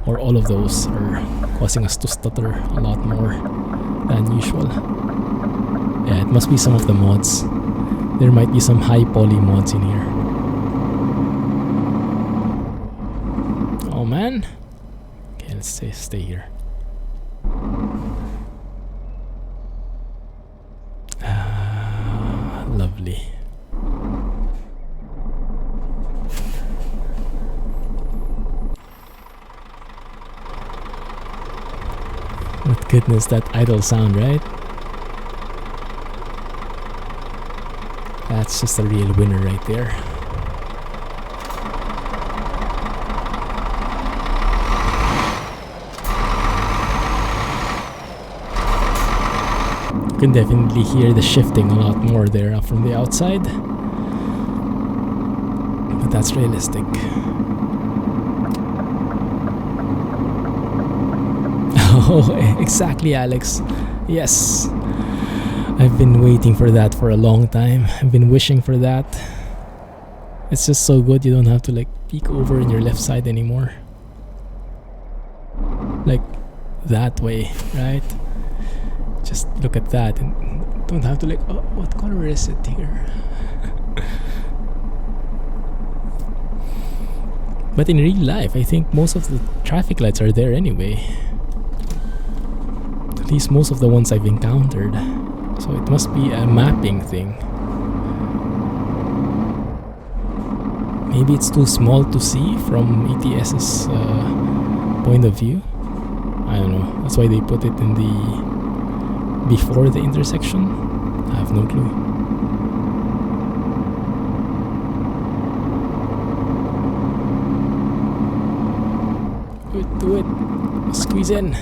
or all of those are causing us to stutter a lot more than usual. Yeah, it must be some of the mods. There might be some high poly mods in here. Oh man. Okay, let's stay here. Lovely. What goodness, that idle sound, right? That's just a real winner right there. You can definitely hear the shifting a lot more there from the outside. But that's realistic. Oh, exactly, Alex. Yes. I've been waiting for that for a long time. I've been wishing for that. It's just so good, you don't have to like peek over in your left side anymore. Like that way, right? Just look at that and don't have to like, oh, what color is it here? But in real life, I think most of the traffic lights are there anyway. At least most of the ones I've encountered. So it must be a mapping thing. Maybe it's too small to see from ETS's point of view. I don't know. That's why they put it in the before the intersection. I have no clue. Do it. Squeeze in.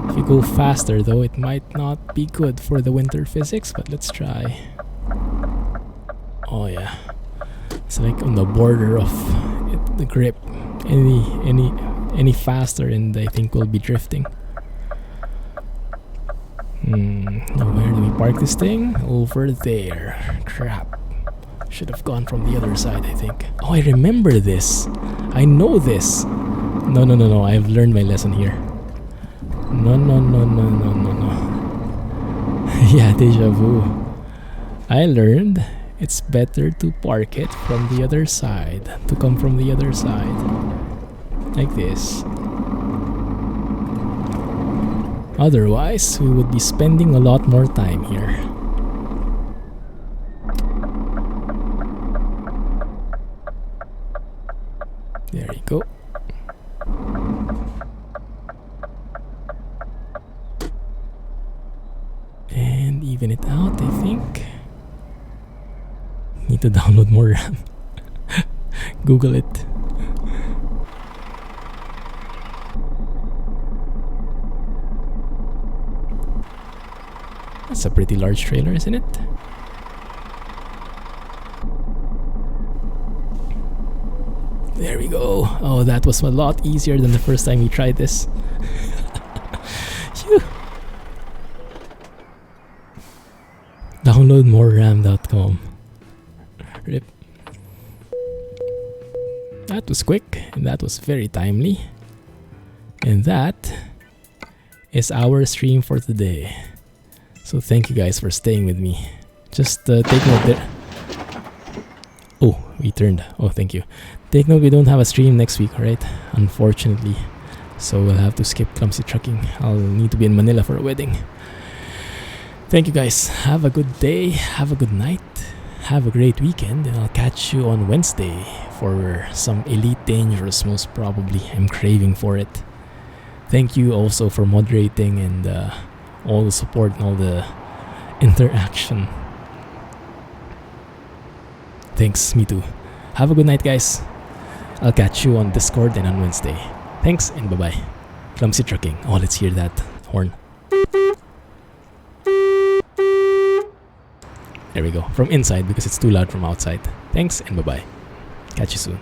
If you go faster though, it might not be good for the winter physics, but let's try. Oh yeah. It's like on the border of the grip. Any faster and I think we'll be drifting. Now where do we park this thing? Over there. Crap. Should have gone from the other side, I think. Oh, I remember this. I know this. No. I've learned my lesson here. No. Yeah, deja vu. I learned it's better to park it from the other side. To come from the other side. Like this. Otherwise, we would be spending a lot more time here. even it out, I think. Need to download more RAM. Google it. That's a pretty large trailer, isn't it? There we go. Oh, that was a lot easier than the first time we tried this. Phew. Download moreram.com. Rip. That was quick and that was very timely. And that is our stream for today. So thank you guys for staying with me. Just take note there. Oh, we turned. Oh, thank you. Take note we don't have a stream next week, alright? Unfortunately. So we'll have to skip Clumsy Trucking. I'll need to be in Manila for a wedding. Thank you guys. Have a good day. Have a good night. Have a great weekend. And I'll catch you on Wednesday for some Elite Dangerous, most probably. I'm craving for it. Thank you also for moderating and all the support and all the interaction. Thanks, me too. Have a good night, guys. I'll catch you on Discord and on Wednesday. Thanks and bye-bye. Clumsy Trucking. Oh, let's hear that horn. There we go. From inside because it's too loud from outside. Thanks and bye-bye. Catch you soon.